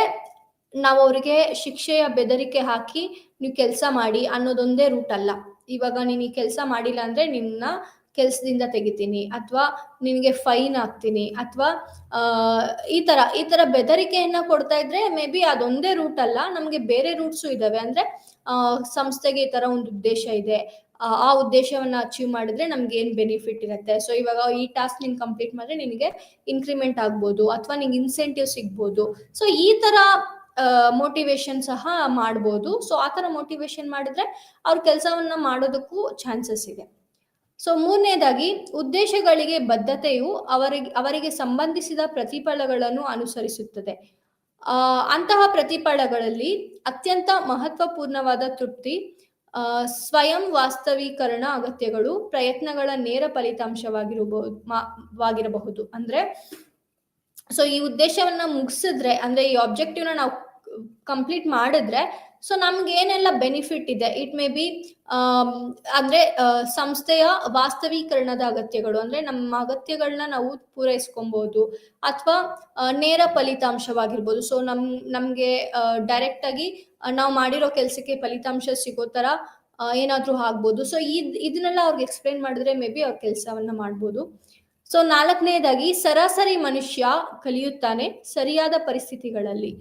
ನಾವು ಅವರಿಗೆ ಶಿಕ್ಷೆಯ ಬೆದರಿಕೆ ಹಾಕಿ ನೀವು ಕೆಲಸ ಮಾಡಿ ಅನ್ನೋದೊಂದೇ ರೂಟ್ ಅಲ್ಲ. ಇವಾಗ ನೀನು ಈ ಕೆಲಸ ಮಾಡಿಲ್ಲ ಅಂದ್ರೆ ನಿನ್ನ ಕೆಲಸದಿಂದ ತೆಗಿತೀನಿ, ಅಥವಾ ನಿನಗೆ ಫೈನ್ ಹಾಕ್ತೀನಿ, ಅಥವಾ ಈ ತರ ಬೆದರಿಕೆಯನ್ನ ಕೊಡ್ತಾ ಇದ್ರೆ ಮೇ ಬಿ ಅದೊಂದೇ ರೂಟ್ ಅಲ್ಲ, ನಮ್ಗೆ ಬೇರೆ ರೂಟ್ಸು ಇದಾವೆ. ಅಂದ್ರೆ ಸಂಸ್ಥೆಗೆ ಈ ತರ ಒಂದು ಉದ್ದೇಶ ಇದೆ, ಆ ಉದ್ದೇಶವನ್ನ ಅಚೀವ್ ಮಾಡಿದ್ರೆ ನಮ್ಗೆ ಏನ್ ಬೆನಿಫಿಟ್ ಇರುತ್ತೆ. ಸೊ ಇವಾಗ ಈ ಟಾಸ್ಕ್ ನೀನ್ ಕಂಪ್ಲೀಟ್ ಮಾಡಿದ್ರೆ ನಿನಗೆ ಇನ್ಕ್ರಿಮೆಂಟ್ ಆಗ್ಬೋದು, ಅಥವಾ ನಿಂಗೆ ಇನ್ಸೆಂಟಿವ್ ಸಿಗ್ಬೋದು. ಸೊ ಈ ತರ ಮೋಟಿವೇಶನ್ ಸಹ ಮಾಡ್ಬೋದು. ಸೊ ಆ ತರ ಮೋಟಿವೇಶನ್ ಮಾಡಿದ್ರೆ ಅವ್ರ ಕೆಲಸವನ್ನ ಮಾಡೋದಕ್ಕೂ ಚಾನ್ಸಸ್ ಇದೆ. ಸೊ 3ನೇದಾಗಿ ಉದ್ದೇಶಗಳಿಗೆ ಬದ್ಧತೆಯು ಅವರಿಗೆ ಸಂಬಂಧಿಸಿದ ಪ್ರತಿಫಲಗಳನ್ನು ಅನುಸರಿಸುತ್ತದೆ. ಅಂತಹ ಪ್ರತಿಫಲಗಳಲ್ಲಿ ಅತ್ಯಂತ ಮಹತ್ವಪೂರ್ಣವಾದ ತೃಪ್ತಿ, ಸ್ವಯಂ ವಾಸ್ತವೀಕರಣ ಅಗತ್ಯಗಳು, ಪ್ರಯತ್ನಗಳ ನೇರ ಫಲಿತಾಂಶವಾಗಿರಬಹುದು. ಅಂದ್ರೆ ಸೊ ಈ ಉದ್ದೇಶವನ್ನ ಮುಗಿಸಿದ್ರೆ ಅಂದ್ರೆ ಈ ಆಬ್ಜೆಕ್ಟಿವ್ನ ನಾವು ಕಂಪ್ಲೀಟ್ ಮಾಡಿದ್ರೆ ಸೊ ನಮ್ಗೆ ಏನೆಲ್ಲ ಬೆನಿಫಿಟ್ ಇದೆ, ಇಟ್ ಮೇ ಬಿ ಅಂದ್ರೆ ಸಂಸ್ಥೆಯ ವಾಸ್ತವೀಕರಣದ ಅಗತ್ಯಗಳು, ಅಂದ್ರೆ ನಮ್ಮ ಅಗತ್ಯಗಳನ್ನ ನಾವು ಪೂರೈಸ್ಕೊಬಹುದು, ಅಥವಾ ನೇರ ಫಲಿತಾಂಶವಾಗಿರ್ಬೋದು. ಸೊ ನಮ್ಗೆ ಡೈರೆಕ್ಟ್ ಆಗಿ ನಾವು ಮಾಡಿರೋ ಕೆಲಸಕ್ಕೆ ಫಲಿತಾಂಶ ಸಿಗೋ ತರ ಏನಾದ್ರೂ ಆಗ್ಬೋದು. ಸೊ ಇದನ್ನೆಲ್ಲ ಅವ್ರಿಗೆ ಎಕ್ಸ್ಪ್ಲೈನ್ ಮಾಡಿದ್ರೆ ಮೇ ಬಿ ಅವ್ರ ಕೆಲಸವನ್ನ ಮಾಡ್ಬೋದು. ಸೊ 4ನೇದಾಗಿ ಸರಾಸರಿ ಮನುಷ್ಯ ಕಲಿಯುತ್ತಾನೆ ಸರಿಯಾದ ಪರಿಸ್ಥಿತಿಗಳಲ್ಲಿ,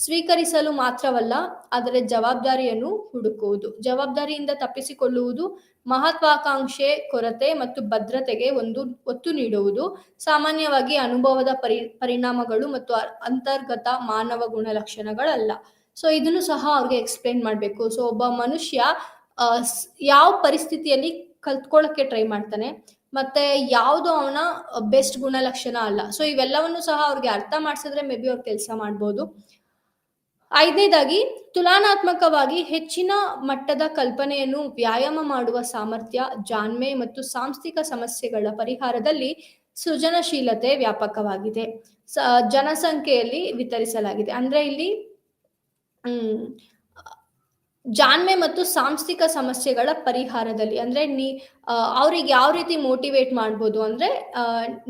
ಸ್ವೀಕರಿಸಲು ಮಾತ್ರವಲ್ಲ ಅದರ ಜವಾಬ್ದಾರಿಯನ್ನು ಹುಡುಕುವುದು. ಜವಾಬ್ದಾರಿಯಿಂದ ತಪ್ಪಿಸಿಕೊಳ್ಳುವುದು, ಮಹತ್ವಾಕಾಂಕ್ಷೆ, ಕೊರತೆ ಮತ್ತು ಭದ್ರತೆಗೆ ಒತ್ತು ನೀಡುವುದು, ಸಾಮಾನ್ಯವಾಗಿ ಅನುಭವದ ಪರಿಣಾಮಗಳು ಮತ್ತು ಅಂತರ್ಗತ ಮಾನವ ಗುಣಲಕ್ಷಣಗಳಲ್ಲ. ಸೊ ಇದನ್ನು ಸಹ ಅವ್ರಿಗೆ ಎಕ್ಸ್ಪ್ಲೈನ್ ಮಾಡಬೇಕು. ಸೊ ಒಬ್ಬ ಮನುಷ್ಯ ಯಾವ ಪರಿಸ್ಥಿತಿಯಲ್ಲಿ ಕಲ್ತ್ಕೊಳ್ಳೋಕೆ ಟ್ರೈ ಮಾಡ್ತಾನೆ, ಮತ್ತೆ ಯಾವುದು ಅವನ ಬೆಸ್ಟ್ ಗುಣಲಕ್ಷಣ ಅಲ್ಲ. ಸೊ ಇವೆಲ್ಲವನ್ನು ಸಹ ಅವ್ರಿಗೆ ಅರ್ಥ ಮಾಡಿಸಿದ್ರೆ ಮೇ ಬಿ ಅವ್ರು ಕೆಲಸ ಮಾಡ್ಬೋದು. 5ನೇದಾಗಿ ತುಲನಾತ್ಮಕವಾಗಿ ಹೆಚ್ಚಿನ ಮಟ್ಟದ ಕಲ್ಪನೆಯನ್ನು ವ್ಯಾಯಾಮ ಮಾಡುವ ಸಾಮರ್ಥ್ಯ, ಜಾಣ್ಮೆ ಮತ್ತು ಸಾಂಸ್ಥಿಕ ಸಮಸ್ಯೆಗಳ ಪರಿಹಾರದಲ್ಲಿ ಸೃಜನಶೀಲತೆ ವ್ಯಾಪಕವಾಗಿದೆ. ಜನಸಂಖ್ಯೆಯಲ್ಲಿ ವಿತರಿಸಲಾಗಿದೆ. ಅಂದ್ರೆ ಇಲ್ಲಿ ಜಾಣ್ಮೆ ಮತ್ತು ಸಾಂಸ್ಥಿಕ ಸಮಸ್ಯೆಗಳ ಪರಿಹಾರದಲ್ಲಿ ಅಂದ್ರೆ ಅವ್ರಿಗೆ ಯಾವ ರೀತಿ ಮೋಟಿವೇಟ್ ಮಾಡ್ಬೋದು ಅಂದ್ರೆ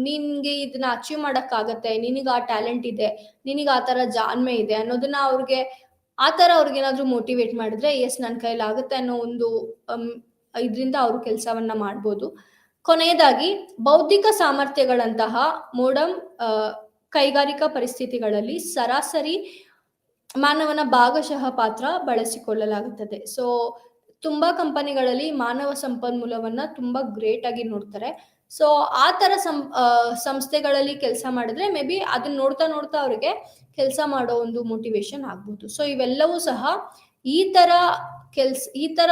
ನಿನ್ಗೆ ಇದನ್ನ ಅಚೀವ್ ಮಾಡಕ್ಕಾಗತ್ತೆ, ನಿನಗೆ ಆ ಟ್ಯಾಲೆಂಟ್ ಇದೆ, ನಿನಗೆ ಆ ತರ ಜಾಣ್ಮೆ ಇದೆ ಅನ್ನೋದನ್ನ ಅವ್ರಿಗೆ ಆ ಥರ ಅವ್ರಿಗೇನಾದ್ರೂ ಮೋಟಿವೇಟ್ ಮಾಡಿದ್ರೆ, ಯೆಸ್ ನನ್ನ ಕೈಲಾಗುತ್ತೆ ಅನ್ನೋ ಒಂದು ಅಮ್, ಇದ್ರಿಂದ ಅವರು ಕೆಲಸವನ್ನ ಮಾಡ್ಬೋದು. ಕೊನೆಯದಾಗಿ ಬೌದ್ಧಿಕ ಸಾಮರ್ಥ್ಯಗಳಂತಹ ಮೋಡಮ್ ಅ, ಕೈಗಾರಿಕಾ ಪರಿಸ್ಥಿತಿಗಳಲ್ಲಿ ಸರಾಸರಿ ಮಾನವನ ಭಾಗಶಃ ಪಾತ್ರ ಬಳಸಿಕೊಳ್ಳಲಾಗುತ್ತದೆ. ಸೊ, ತುಂಬಾ ಕಂಪನಿಗಳಲ್ಲಿ ಮಾನವ ಸಂಪನ್ಮೂಲವನ್ನ ತುಂಬಾ ಗ್ರೇಟ್ ಆಗಿ ನೋಡ್ತಾರೆ. ಸೊ, ಆ ಥರ ಸಂಸ್ಥೆಗಳಲ್ಲಿ ಕೆಲಸ ಮಾಡಿದ್ರೆ ಮೇ ಬಿ ಅದನ್ನ ನೋಡ್ತಾ, ನೋಡ್ತಾ ಅವ್ರಿಗೆ ಕೆಲಸ ಮಾಡೋ ಒಂದು ಮೋಟಿವೇಷನ್ ಆಗ್ಬೋದು. ಸೊ, ಇವೆಲ್ಲವೂ ಸಹ ಈ ಥರ ಈ ಥರ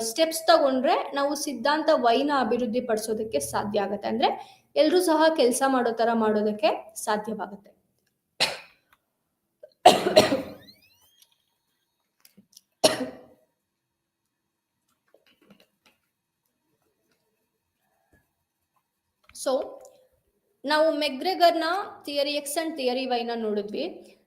ಸ್ಟೆಪ್ಸ್ ತಗೊಂಡ್ರೆ ನಾವು ಸಿದ್ಧಾಂತ ವೈನ ಅಭಿವೃದ್ಧಿ ಪಡಿಸೋದಕ್ಕೆ ಸಾಧ್ಯ ಆಗತ್ತೆ. ಅಂದ್ರೆ ಎಲ್ರೂ ಸಹ ಕೆಲಸ ಮಾಡೋ ಥರ ಮಾಡೋದಕ್ಕೆ ಸಾಧ್ಯವಾಗುತ್ತೆ. ಸೊ, ನಾವು ಮೆಗ್ರೆಗರ್‌ನ ಥಿಯರಿ ಎಕ್ಸ್ ಅಂಡ್ ಥಿಯರಿ ವೈನ ನೋಡಿದ್ವಿ.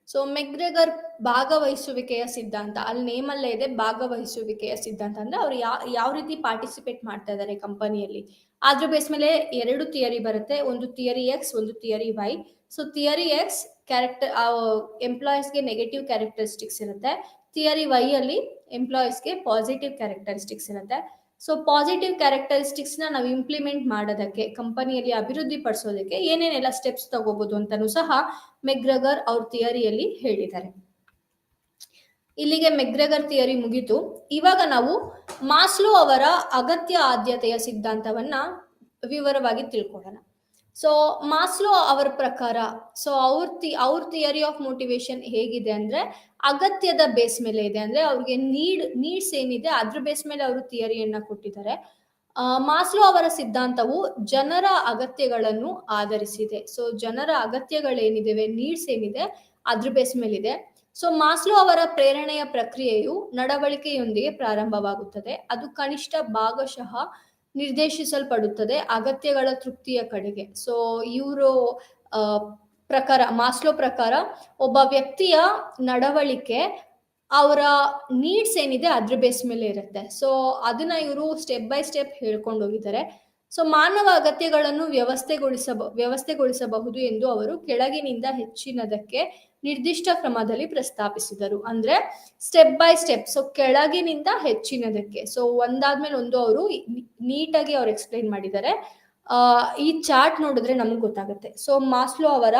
ಸೊ, ಮೆಗ್ರೆಗರ್ ಭಾಗವಹಿಸುವಿಕೆಯ ಸಿದ್ಧಾಂತ, ಅಲ್ಲಿ ನೇಮಲ್ಲೇ ಇದೆ ಭಾಗವಹಿಸುವಿಕೆಯ ಸಿದ್ಧಾಂತ. ಅಂದ್ರೆ ಅವ್ರು ಯಾವ ರೀತಿ ಪಾರ್ಟಿಸಿಪೇಟ್ ಮಾಡ್ತಾ ಇದ್ದಾರೆ ಕಂಪನಿಯಲ್ಲಿ. ಅದ್ರ ಬೇಸ್ ಮೇಲೆ 2 ಥಿಯರಿ ಬರುತ್ತೆ. ಒಂದು ಥಿಯರಿ ಎಕ್ಸ್, ಒಂದು theory Y. So, theory X ಎಂಪ್ಲಾಯೀಸ್‌ಗೆ ನೆಗೆಟಿವ್ ಕ್ಯಾರೆಕ್ಟರಿಸ್ಟಿಕ್ಸ್ ಇರುತ್ತೆ. ಥಿಯರಿ ವೈ ಅಲ್ಲಿ ಎಂಪ್ಲಾಯೀಸ್‌ಗೆ ಪಾಸಿಟಿವ್ ಕ್ಯಾರೆಕ್ಟರಿಸ್ಟಿಕ್ಸ್ ಇರುತ್ತೆ. ಸೊ, ಪಾಸಿಟಿವ್ ಕ್ಯಾರೆಕ್ಟರಿಸ್ಟಿಕ್ಸ್‌ನ ನಾವು ಇಂಪ್ಲಿಮೆಂಟ್ ಮಾಡೋದಕ್ಕೆ, ಕಂಪನಿಯಲ್ಲಿ ಅಭಿವೃದ್ಧಿ ಪಡಿಸೋದಕ್ಕೆ ಏನೇನೆಲ್ಲ ಸ್ಟೆಪ್ಸ್ ತಗೋಬಹುದು ಅಂತನೂ ಸಹ ಮೆಗ್ರೆಗರ್ ಅವ್ರ ಥಿಯರಿಯಲ್ಲಿ ಹೇಳಿದ್ದಾರೆ. ಇಲ್ಲಿಗೆ ಮೆಗ್ರೆಗರ್ ಥಿಯರಿ ಮುಗೀತು. ಇವಾಗ ನಾವು ಮಾಸ್ಲೋ ಅವರ ಅಗತ್ಯ ಆದ್ಯತೆಯ ಸಿದ್ಧಾಂತವನ್ನ ವಿವರವಾಗಿ ತಿಳ್ಕೊಳ್ಳೋಣ. ಸೊ, ಮಾಸ್ಲೋ ಅವರ ಪ್ರಕಾರ, ಸೊ ಅವ್ರ ಥಿಯರಿ ಆಫ್ ಮೋಟಿವೇಶನ್ ಹೇಗಿದೆ ಅಂದ್ರೆ ಅಗತ್ಯದ ಬೇಸ್ ಮೇಲೆ ಇದೆ. ಅಂದ್ರೆ ಅವ್ರಿಗೆ ನೀಡ್ಸ್ ಏನಿದೆ ಅದ್ರ ಬೇಸ್ ಮೇಲೆ ಅವರು ಥಿಯರಿಯನ್ನ ಕೊಟ್ಟಿದ್ದಾರೆ. ಮಾಸ್ಲೋ ಅವರ ಸಿದ್ಧಾಂತವು ಜನರ ಅಗತ್ಯಗಳನ್ನು ಆಧರಿಸಿದೆ. ಸೊ, ಜನರ ಅಗತ್ಯಗಳೇನಿದೆ, ನೀಡ್ಸ್ ಏನಿದೆ ಅದ್ರ ಬೇಸ್ ಮೇಲಿದೆ. ಸೊ, ಮಾಸ್ಲೋ ಅವರ ಪ್ರೇರಣೆಯ ಪ್ರಕ್ರಿಯೆಯು ನಡವಳಿಕೆಯೊಂದಿಗೆ ಪ್ರಾರಂಭವಾಗುತ್ತದೆ. ಅದು ಕನಿಷ್ಠ ಭಾಗಶಃ ನಿರ್ದೇಶಿಸಲ್ಪಡುತ್ತದೆ ಅಗತ್ಯಗಳ ತೃಪ್ತಿಯ ಕಡೆಗೆ. ಸೊ, ಇವರು ಮಾಸ್ಲೋ ಪ್ರಕಾರ ಒಬ್ಬ ವ್ಯಕ್ತಿಯ ನಡವಳಿಕೆ ಅವರ ನೀಡ್ಸ್ ಏನಿದೆ ಅದ್ರ ಬೇಸ್ ಮೇಲೆ ಇರುತ್ತೆ. ಸೊ, ಅದನ್ನ ಇವರು ಸ್ಟೆಪ್ ಬೈ ಸ್ಟೆಪ್ ಹೇಳ್ಕೊಂಡು ಹೋಗಿದ್ದಾರೆ. ಸೊ, ಮಾನವ ಅಗತ್ಯಗಳನ್ನು ವ್ಯವಸ್ಥೆಗೊಳಿಸಬಹುದು ಎಂದು ಅವರು ಕೆಳಗಿನಿಂದ ಹೆಚ್ಚಿನದಕ್ಕೆ ನಿರ್ದಿಷ್ಟ ಕ್ರಮದಲ್ಲಿ ಪ್ರಸ್ತಾಪಿಸಿದರು. ಅಂದ್ರೆ ಸ್ಟೆಪ್ ಬೈ ಸ್ಟೆಪ್. ಸೊ, ಕೆಳಗಿನಿಂದ ಹೆಚ್ಚಿನದಕ್ಕೆ. ಸೊ, ಒಂದಾದ್ಮೇಲೆ ಒಂದು ಅವರು ನೀಟಾಗಿ ಅವ್ರು ಎಕ್ಸ್ಪ್ಲೈನ್ ಮಾಡಿದ್ದಾರೆ. ಈ ಚಾರ್ಟ್ ನೋಡಿದ್ರೆ ನಮ್ಗೆ ಗೊತ್ತಾಗುತ್ತೆ. ಸೊ, ಮಾಸ್ಲೋ ಅವರ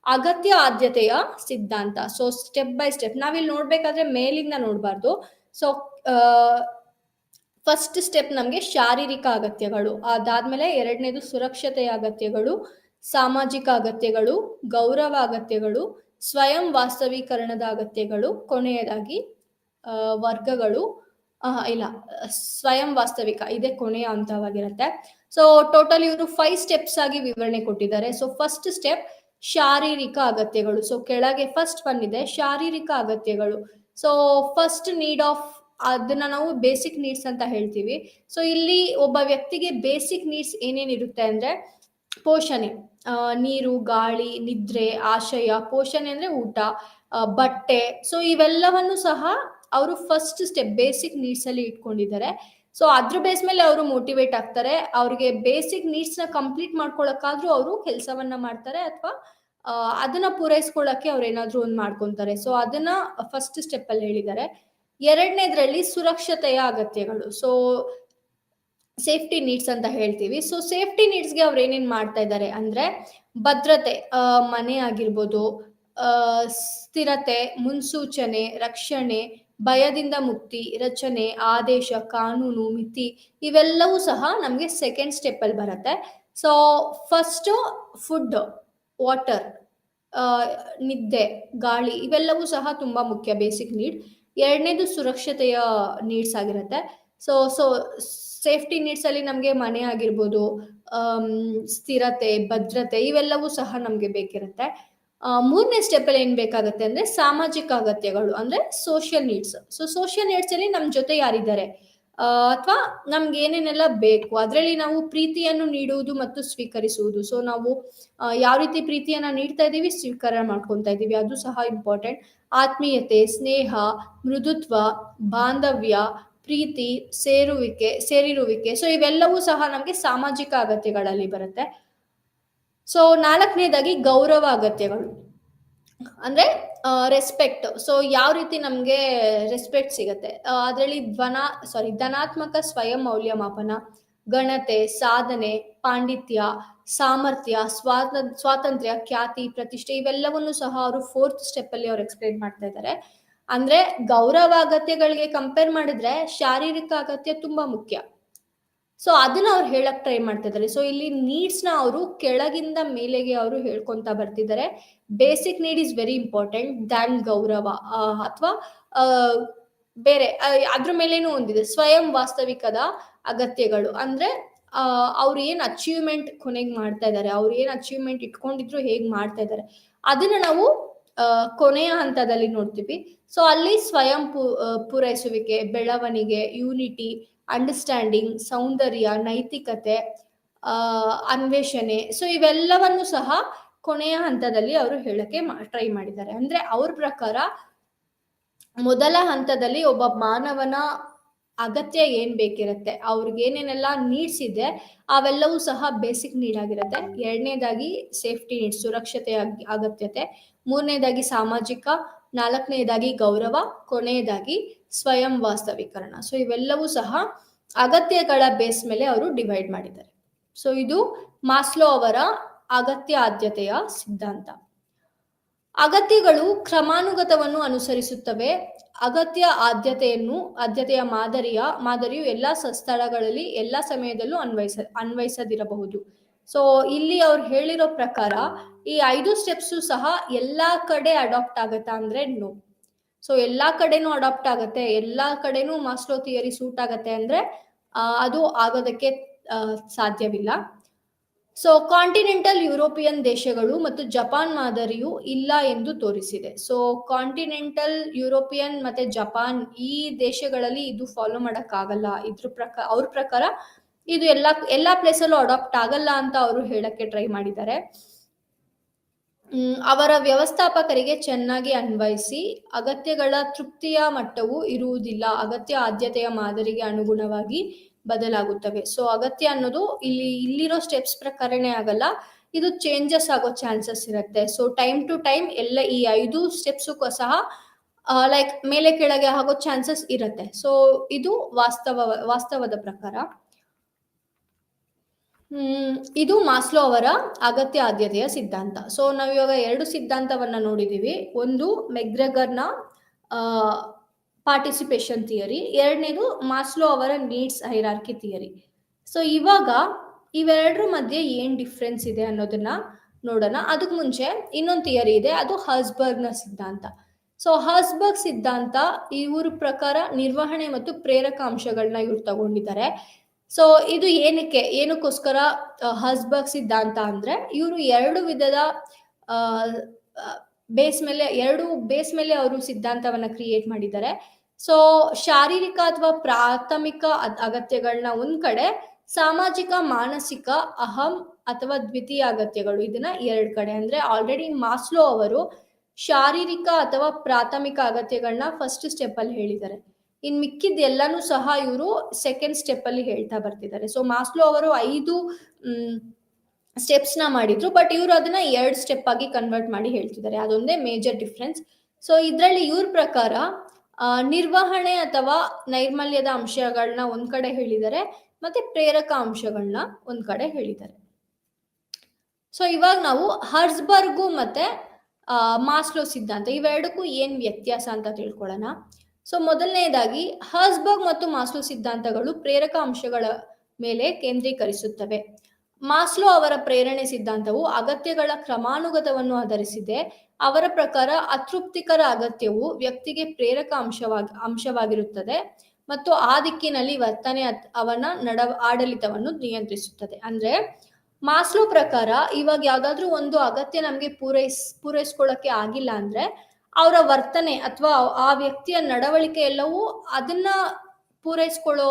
ಅಗತ್ಯ ಆದ್ಯತೆಯ ಸಿದ್ಧಾಂತ. ಸೊ, ಸ್ಟೆಪ್ ಬೈ ಸ್ಟೆಪ್ ನಾವಿಲ್ಲಿ ನೋಡ್ಬೇಕಾದ್ರೆ ಮೇಲಿಂದ ನೋಡ್ಬಾರ್ದು. ಸೊ, ಫಸ್ಟ್ ಸ್ಟೆಪ್ ನಮ್ಗೆ ಶಾರೀರಿಕ ಅಗತ್ಯಗಳು, ಅದಾದ್ಮೇಲೆ ಎರಡನೇದು ಸುರಕ್ಷತೆಯ ಅಗತ್ಯಗಳು, ಸಾಮಾಜಿಕ ಅಗತ್ಯಗಳು, ಗೌರವ ಅಗತ್ಯಗಳು, ಸ್ವಯಂ ವಾಸ್ತವೀಕರಣದ ಅಗತ್ಯಗಳು, ಕೊನೆಯದಾಗಿ ವರ್ಗಗಳು ಸ್ವಯಂ ವಾಸ್ತವಿಕ ಇದೇ ಕೊನೆಯ ಹಂತವಾಗಿರುತ್ತೆ. ಸೊ, ಟೋಟಲ್ ಇವರು 5 ಸ್ಟೆಪ್ಸ್ ಆಗಿ ವಿವರಣೆ ಕೊಟ್ಟಿದ್ದಾರೆ. ಸೊ, ಫಸ್ಟ್ ಸ್ಟೆಪ್ ಶಾರೀರಿಕ ಅಗತ್ಯಗಳು. ಸೊ, ಕೆಳಗೆ ಫಸ್ಟ್ ಬಂದಿದೆ ಶಾರೀರಿಕ ಅಗತ್ಯಗಳು. ಸೊ, ಫಸ್ಟ್ ನೀಡ್ ಆಫ್ ಅದನ್ನ ನಾವು ಬೇಸಿಕ್ ನೀಡ್ಸ್ ಅಂತ ಹೇಳ್ತೀವಿ. ಸೊ, ಇಲ್ಲಿ ಒಬ್ಬ ವ್ಯಕ್ತಿಗೆ ಬೇಸಿಕ್ ನೀಡ್ಸ್ ಏನೇನಿರುತ್ತೆ ಅಂದ್ರೆ ಪೋಷಣೆ, ನೀರು, ಗಾಳಿ, ನಿದ್ರೆ, ಆಶಯ. ಪೋಷಣೆ ಅಂದ್ರೆ ಊಟ, ಬಟ್ಟೆ. ಸೊ, ಇವೆಲ್ಲವನ್ನು ಸಹ ಅವರು ಫಸ್ಟ್ ಸ್ಟೆಪ್ ಬೇಸಿಕ್ ನೀಡ್ಸ್ ಅಲ್ಲಿ ಇಟ್ಕೊಂಡಿದ್ದಾರೆ. ಸೊ, ಅದ್ರ ಬೇಸ್ ಮೇಲೆ ಅವರು ಮೋಟಿವೇಟ್ ಆಗ್ತಾರೆ. ಅವ್ರಿಗೆ ಬೇಸಿಕ್ ನೀಡ್ಸ್ ನ ಕಂಪ್ಲೀಟ್ ಮಾಡ್ಕೊಳಕ್ಕಾದ್ರೂ ಅವರು ಕೆಲಸವನ್ನ ಮಾಡ್ತಾರೆ, ಅಥವಾ ಅದನ್ನ ಪೂರೈಸ್ಕೊಳ್ಳಕ್ಕೆ ಅವ್ರು ಏನಾದ್ರೂ ಒಂದು ಮಾಡ್ಕೊಂತಾರೆ. ಸೊ, ಅದನ್ನ ಫಸ್ಟ್ ಸ್ಟೆಪ್ ಅಲ್ಲಿ ಹೇಳಿದ್ದಾರೆ. ಎರಡನೇದ್ರಲ್ಲಿ ಸುರಕ್ಷತೆಯ ಅಗತ್ಯಗಳು. ಸೊ, ಸೇಫ್ಟಿ ನೀಡ್ಸ್ ಅಂತ ಹೇಳ್ತೀವಿ. ಸೊ, ಸೇಫ್ಟಿ ನೀಡ್ಸ್ಗೆ ಅವ್ರು ಏನೇನ್ ಮಾಡ್ತಾ ಇದ್ದಾರೆ ಅಂದ್ರೆ ಭದ್ರತೆ, ಮನೆ ಆಗಿರ್ಬೋದು, ಸ್ಥಿರತೆ, ಮುನ್ಸೂಚನೆ, ರಕ್ಷಣೆ, ಭಯದಿಂದ ಮುಕ್ತಿ, ರಚನೆ, ಆದೇಶ, ಕಾನೂನು, ಮಿತಿ. ಇವೆಲ್ಲವೂ ಸಹ ನಮ್ಗೆ ಸೆಕೆಂಡ್ ಸ್ಟೆಪ್ ಅಲ್ಲಿ ಬರುತ್ತೆ. ಸೊ, ಫಸ್ಟ್ ಫುಡ್, ವಾಟರ್, ನಿದ್ದೆ, ಗಾಳಿ ಇವೆಲ್ಲವೂ ಸಹ ತುಂಬಾ ಮುಖ್ಯ ಬೇಸಿಕ್ ನೀಡ್. ಎರಡನೇದು ಸುರಕ್ಷತೆಯ ನೀಡ್ಸ್ ಆಗಿರುತ್ತೆ. ಸೊ ಸೇಫ್ಟಿ ನೀಡ್ಸ್ ಅಲ್ಲಿ ನಮ್ಗೆ ಮನೆ ಆಗಿರ್ಬೋದು, ಸ್ಥಿರತೆ, ಭದ್ರತೆ ಇವೆಲ್ಲವೂ ಸಹ ನಮ್ಗೆ ಬೇಕಿರುತ್ತೆ. ಮೂರನೇ ಸ್ಟೆಪ್ ಅಲ್ಲಿ ಏನ್ ಬೇಕಾಗುತ್ತೆ ಅಂದ್ರೆ ಸಾಮಾಜಿಕ ಅಗತ್ಯಗಳು, ಅಂದ್ರೆ social needs. So, social needs ಅಲ್ಲಿ ನಮ್ ಜೊತೆ ಯಾರಿದ್ದಾರೆ, ಅಥವಾ ನಮ್ಗೆ ಏನೇನೆಲ್ಲ ಬೇಕು, ಅದರಲ್ಲಿ ನಾವು ಪ್ರೀತಿಯನ್ನು ನೀಡುವುದು ಮತ್ತು ಸ್ವೀಕರಿಸುವುದು. ಸೊ, ನಾವು ಯಾವ ರೀತಿ ಪ್ರೀತಿಯನ್ನ ನೀಡ್ತಾ ಇದೀವಿ, ಸ್ವೀಕಾರ ಮಾಡ್ಕೊಂತ ಇದೀವಿ, ಅದು ಸಹ ಇಂಪಾರ್ಟೆಂಟ್. ಆತ್ಮೀಯತೆ, ಸ್ನೇಹ, ಮೃದುತ್ವ, ಬಾಂಧವ್ಯ, ಪ್ರೀತಿ, ಸೇರಿರುವಿಕೆ. ಸೊ, ಇವೆಲ್ಲವೂ ಸಹ ನಮ್ಗೆ ಸಾಮಾಜಿಕ ಅಗತ್ಯಗಳಲ್ಲಿ ಬರುತ್ತೆ. ಸೊ, ನಾಲ್ಕನೇದಾಗಿ ಗೌರವ ಅಗತ್ಯಗಳು. ಅಂದ್ರೆ ರೆಸ್ಪೆಕ್ಟ್. ಸೊ ಯಾವ ರೀತಿ ನಮ್ಗೆ ರೆಸ್ಪೆಕ್ಟ್ ಸಿಗತ್ತೆ? ಅದ್ರಲ್ಲಿ ಧನಾತ್ಮಕ ಸ್ವಯಂ ಮೌಲ್ಯಮಾಪನ, ಘನತೆ, ಸಾಧನೆ, ಪಾಂಡಿತ್ಯ, ಸಾಮರ್ಥ್ಯ, ಸ್ವಾತಂತ್ರ್ಯ, ಖ್ಯಾತಿ, ಪ್ರತಿಷ್ಠೆ ಇವೆಲ್ಲವನ್ನು ಸಹ ಅವರು 4th ಸ್ಟೆಪ್ ಅಲ್ಲಿ ಅವ್ರು ಎಕ್ಸ್‌ಪ್ಲೇನ್ ಮಾಡ್ತಾ ಇದ್ದಾರೆ. ಅಂದ್ರೆ ಗೌರವ ಅಗತ್ಯಗಳಿಗೆ ಕಂಪೇರ್ ಮಾಡಿದ್ರೆ ಶಾರೀರಿಕ ಅಗತ್ಯ ತುಂಬಾ ಮುಖ್ಯ. ಸೊ ಅದನ್ನ ಅವ್ರು ಹೇಳಕ್ ಟ್ರೈ ಮಾಡ್ತಾ ಇದ್ದಾರೆ. ಸೊ ಇಲ್ಲಿ ನೀಡ್ಸ್‌ನ ಅವರು ಕೆಳಗಿಂದ ಮೇಲೆಗೆ ಅವರು ಹೇಳ್ಕೊಂತ ಬರ್ತಿದ್ದಾರೆ. Basic need is very important than ಗೌರವ ಅಥವಾ ಬೇರೆ ಅದ್ರ ಮೇಲೇನೂ ಒಂದಿದೆ. ಸ್ವಯಂ ವಾಸ್ತವಿಕದ ಅಗತ್ಯಗಳು ಅಂದ್ರೆ ಅವ್ರು ಏನ್ ಅಚೀವ್ಮೆಂಟ್ ಕೊನೆಗೆ ಮಾಡ್ತಾ ಇದ್ದಾರೆ, ಅವ್ರು ಏನ್ ಅಚೀವ್ಮೆಂಟ್ ಇಟ್ಕೊಂಡಿದ್ರು ಹೇಗ್ ಮಾಡ್ತಾ ಇದ್ದಾರೆ, ಅದನ್ನ ನಾವು ಕೊನೆಯ ಹಂತದಲ್ಲಿ ನೋಡ್ತೀವಿ. ಸೊ ಅಲ್ಲಿ ಸ್ವಯಂ ಪೂರೈಸುವಿಕೆ, ಬೆಳವಣಿಗೆ, ಯೂನಿಟಿ, ಅಂಡರ್ಸ್ಟ್ಯಾಂಡಿಂಗ್, ಸೌಂದರ್ಯ, ನೈತಿಕತೆ, ಅನ್ವೇಷಣೆ, ಸೊ ಇವೆಲ್ಲವನ್ನು ಸಹ ಕೊನೆಯ ಹಂತದಲ್ಲಿ ಅವರು ಹೇಳಕ್ಕೆ ಟ್ರೈ ಮಾಡಿದ್ದಾರೆ. ಅಂದ್ರೆ ಅವ್ರ ಪ್ರಕಾರ ಮೊದಲ ಹಂತದಲ್ಲಿ ಒಬ್ಬ ಮಾನವನ ಅಗತ್ಯ ಏನ್ ಬೇಕಿರುತ್ತೆ, ಅವ್ರಿಗೆ ಏನೇನೆಲ್ಲ ನೀಡ್ಸ್ ಇದೆ ಅವೆಲ್ಲವೂ ಸಹ ಬೇಸಿಕ್ ನೀಡ್ ಆಗಿರುತ್ತೆ. ಎರಡನೇದಾಗಿ ಸೇಫ್ಟಿ ನೀಡ್ಸ್, ಸುರಕ್ಷತೆ ಅಗತ್ಯತೆ, ಮೂರನೇದಾಗಿ ಸಾಮಾಜಿಕ, ನಾಲ್ಕನೇದಾಗಿ ಗೌರವ, ಕೊನೆಯದಾಗಿ ಸ್ವಯಂ ವಾಸ್ತವೀಕರಣ. ಸೊ ಇವೆಲ್ಲವೂ ಸಹ ಅಗತ್ಯಗಳ ಬೇಸ್ ಮೇಲೆ ಅವರು ಡಿವೈಡ್ ಮಾಡಿದ್ದಾರೆ. ಸೊ ಇದು ಮಾಸ್ಲೋ ಅವರ ಅಗತ್ಯ ಆದ್ಯತೆಯ ಸಿದ್ಧಾಂತ. ಅಗತ್ಯಗಳು ಕ್ರಮಾನುಗತವನ್ನು ಅನುಸರಿಸುತ್ತವೆ. ಆದ್ಯತೆಯ ಮಾದರಿಯು ಎಲ್ಲಾ ಸ್ಥಳಗಳಲ್ಲಿ ಎಲ್ಲಾ ಸಮಯದಲ್ಲೂ ಅನ್ವಯಿಸದಿರಬಹುದು. ಸೊ ಇಲ್ಲಿ ಅವ್ರು ಹೇಳಿರೋ ಪ್ರಕಾರ ಈ 5 ಸ್ಟೆಪ್ಸು ಸಹ ಎಲ್ಲಾ ಕಡೆ ಅಡಾಪ್ಟ್ ಆಗತ್ತಾ ಅಂದ್ರೆ ನೋ. ಸೊ ಎಲ್ಲಾ ಕಡೆನೂ ಅಡಾಪ್ಟ್ ಆಗತ್ತೆ, ಎಲ್ಲಾ ಕಡೆನೂ ಮಾಸ್ಲೋ ಥಿಯರಿ ಸೂಟ್ ಆಗತ್ತೆ ಅಂದ್ರೆ ಅದು ಆಗೋದಕ್ಕೆ ಸಾಧ್ಯವಿಲ್ಲ. ಸೊ ಕಾಂಟಿನೆಂಟಲ್ ಯುರೋಪಿಯನ್ ದೇಶಗಳು ಮತ್ತು ಜಪಾನ್ ಮಾದರಿಯು ಇಲ್ಲ ಎಂದು ತೋರಿಸಿದೆ. ಸೊ ಕಾಂಟಿನೆಂಟಲ್ ಯುರೋಪಿಯನ್ ಮತ್ತೆ ಜಪಾನ್ ಈ ದೇಶಗಳಲ್ಲಿ ಇದು ಫಾಲೋ ಮಾಡಕ್ಕಾಗಲ್ಲ. ಅವ್ರ ಪ್ರಕಾರ ಇದು ಎಲ್ಲಾ ಪ್ಲೇಸಲ್ಲೂ ಅಡಾಪ್ಟ್ ಆಗಲ್ಲ ಅಂತ ಅವರು ಹೇಳಕ್ಕೆ ಟ್ರೈ ಮಾಡಿದ್ದಾರೆ. ಅವರ ವ್ಯವಸ್ಥಾಪಕರಿಗೆ ಚೆನ್ನಾಗಿ ಅನ್ವಯಿಸಿ ಅಗತ್ಯಗಳ ತೃಪ್ತಿಯ ಮಟ್ಟವು ಇರುವುದಿಲ್ಲ. ಅಗತ್ಯ ಆದ್ಯತೆಯ ಮಾದರಿಗೆ ಅನುಗುಣವಾಗಿ ಬದಲಾಗುತ್ತವೆ. ಸೊ ಅಗತ್ಯ ಅನ್ನೋದು ಇಲ್ಲಿರೋ ಸ್ಟೆಪ್ಸ್ ಪ್ರಕಾರನೇ ಆಗಲ್ಲ, ಇದು ಚೇಂಜಸ್ ಆಗೋ ಚಾನ್ಸಸ್ ಇರುತ್ತೆ. ಸೊ ಟೈಮ್ ಟು ಟೈಮ್ ಎಲ್ಲ ಈ 5 ಸ್ಟೆಪ್ಸು ಸಹ ಲೈಕ್ ಮೇಲೆ ಕೆಳಗೆ ಆಗೋ ಚಾನ್ಸಸ್ ಇರುತ್ತೆ. ಸೊ ಇದು ವಾಸ್ತವದ ಪ್ರಕಾರ. ಇದು ಮಾಸ್ಲೋ ಅವರ ಅಗತ್ಯ ಆದ್ಯತೆಯ ಸಿದ್ಧಾಂತ. ಸೊ ನಾವಿವಾಗ 2 ಸಿದ್ಧಾಂತವನ್ನ ನೋಡಿದೀವಿ. ಒಂದು ಮೆಕ್ಗ್ರೆಗರ್ನ ಪಾರ್ಟಿಸಿಪೇಷನ್ ಥಿಯರಿ, ಎರಡನೇದು ಮಾಸ್ಲೋ ಅವರ ನೀಡ್ಸ್ ಹೈರಾರ್ಕಿ ಥಿಯರಿ. ಸೊ ಇವಾಗ ಇವೆರಡರ ಮಧ್ಯೆ ಏನ್ ಡಿಫ್ರೆನ್ಸ್ ಇದೆ ಅನ್ನೋದನ್ನ ನೋಡೋಣ. ಅದಕ್ಕೆ ಮುಂಚೆ ಇನ್ನೊಂದು ಥಿಯರಿ ಇದೆ, ಅದು ಹರ್ಸ್ಬರ್ಗ್ನ ಸಿದ್ಧಾಂತ. ಸೊ ಹರ್ಸ್ಬರ್ಗ್ ಸಿದ್ಧಾಂತ ಇವ್ರ ಪ್ರಕಾರ ನಿರ್ವಹಣೆ ಮತ್ತು ಪ್ರೇರಕ ಅಂಶಗಳನ್ನ ಇವ್ರು ತಗೊಂಡಿದ್ದಾರೆ. ಸೊ ಇದು ಏನಕ್ಕೋಸ್ಕರ ಹರ್ಸ್ಬರ್ಗ್ ಸಿದ್ಧಾಂತ ಅಂದ್ರೆ ಇವರು 2 ವಿಧದ ಬೇಸ್ ಮೇಲೆ ಅವರು ಸಿದ್ಧಾಂತವನ್ನ ಕ್ರಿಯೇಟ್ ಮಾಡಿದ್ದಾರೆ. ಸೊ ಶಾರೀರಿಕ ಅಥವಾ ಪ್ರಾಥಮಿಕ ಅಗತ್ಯಗಳನ್ನ ಒಂದ್ ಕಡೆ, ಸಾಮಾಜಿಕ, ಮಾನಸಿಕ, ಅಹಂ ಅಥವಾ ದ್ವಿತೀಯ ಅಗತ್ಯಗಳು ಇದನ್ನ 2 ಕಡೆ. ಅಂದ್ರೆ ಆಲ್ರೆಡಿ ಮಾಸ್ಲೋ ಅವರು ಶಾರೀರಿಕ ಅಥವಾ ಪ್ರಾಥಮಿಕ ಅಗತ್ಯಗಳನ್ನ ಫಸ್ಟ್ ಸ್ಟೆಪ್ ಅಲ್ಲಿ ಹೇಳಿದ್ದಾರೆ. ಇನ್ ಮಿಕ್ಕಿದ್ ಎಲ್ಲಾನು ಸಹ ಇವರು ಸೆಕೆಂಡ್ ಸ್ಟೆಪ್ ಅಲ್ಲಿ ಹೇಳ್ತಾ ಬರ್ತಿದ್ದಾರೆ. ಸೊ ಮಾಸ್ಲೋ ಅವರು 5 ಸ್ಟೆಪ್ಸ್ ನ ಮಾಡಿದ್ರು, ಬಟ್ ಇವರು ಅದನ್ನ 2 ಸ್ಟೆಪ್ ಆಗಿ ಕನ್ವರ್ಟ್ ಮಾಡಿ ಹೇಳ್ತಿದ್ದಾರೆ. ಅದೊಂದೇ ಮೇಜರ್ ಡಿಫ್ರೆನ್ಸ್. ಸೊ ಇದ್ರಲ್ಲಿ ಇವ್ರ ಪ್ರಕಾರ ನಿರ್ವಹಣೆ ಅಥವಾ ನೈರ್ಮಲ್ಯದ ಅಂಶಗಳನ್ನ ಒಂದ್ ಕಡೆ ಹೇಳಿದ್ದಾರೆ, ಮತ್ತೆ ಪ್ರೇರಕ ಅಂಶಗಳನ್ನ ಒಂದ್ ಕಡೆ ಹೇಳಿದ್ದಾರೆ. ಸೊ ಇವಾಗ ನಾವು ಹರ್ಸ್ಬರ್ಗು ಮತ್ತೆ ಮಾಸ್ಲೋ ಸಿದ್ಧಾಂತ ಇವೆರಡಕ್ಕೂ ಏನ್ ವ್ಯತ್ಯಾಸ ಅಂತ ತಿಳ್ಕೊಳ್ಳೋಣ. ಸೊ ಮೊದಲನೇದಾಗಿ ಹರ್ಸ್ಬರ್ಗ್ ಮತ್ತು ಮಾಸ್ಲೋ ಸಿದ್ಧಾಂತಗಳು ಪ್ರೇರಕ ಅಂಶಗಳ ಮೇಲೆ ಕೇಂದ್ರೀಕರಿಸುತ್ತವೆ. ಮಾಸ್ಲೋ ಅವರ ಪ್ರೇರಣೆ ಸಿದ್ಧಾಂತವು ಅಗತ್ಯಗಳ ಕ್ರಮಾನುಗತವನ್ನು ಆಧರಿಸಿದೆ. ಅವರ ಪ್ರಕಾರ ಅತೃಪ್ತಿಕರ ಅಗತ್ಯವು ವ್ಯಕ್ತಿಗೆ ಪ್ರೇರಕ ಅಂಶವಾಗಿರುತ್ತದೆ ಮತ್ತು ಆ ದಿಕ್ಕಿನಲ್ಲಿ ವರ್ತನೆ ಅವನ ಆಡಳಿತವನ್ನು ನಿಯಂತ್ರಿಸುತ್ತದೆ. ಅಂದ್ರೆ ಮಾಸ್ಲೋ ಪ್ರಕಾರ ಇವಾಗ ಯಾವ್ದಾದ್ರು ಒಂದು ಅಗತ್ಯ ನಮ್ಗೆ ಪೂರೈಸ್ಕೊಳ್ಳಕ್ಕೆ ಆಗಿಲ್ಲ ಅಂದ್ರೆ ಅವರ ವರ್ತನೆ ಅಥವಾ ಆ ವ್ಯಕ್ತಿಯ ನಡವಳಿಕೆ ಎಲ್ಲವೂ ಅದನ್ನ ಪೂರೈಸ್ಕೊಳ್ಳೋ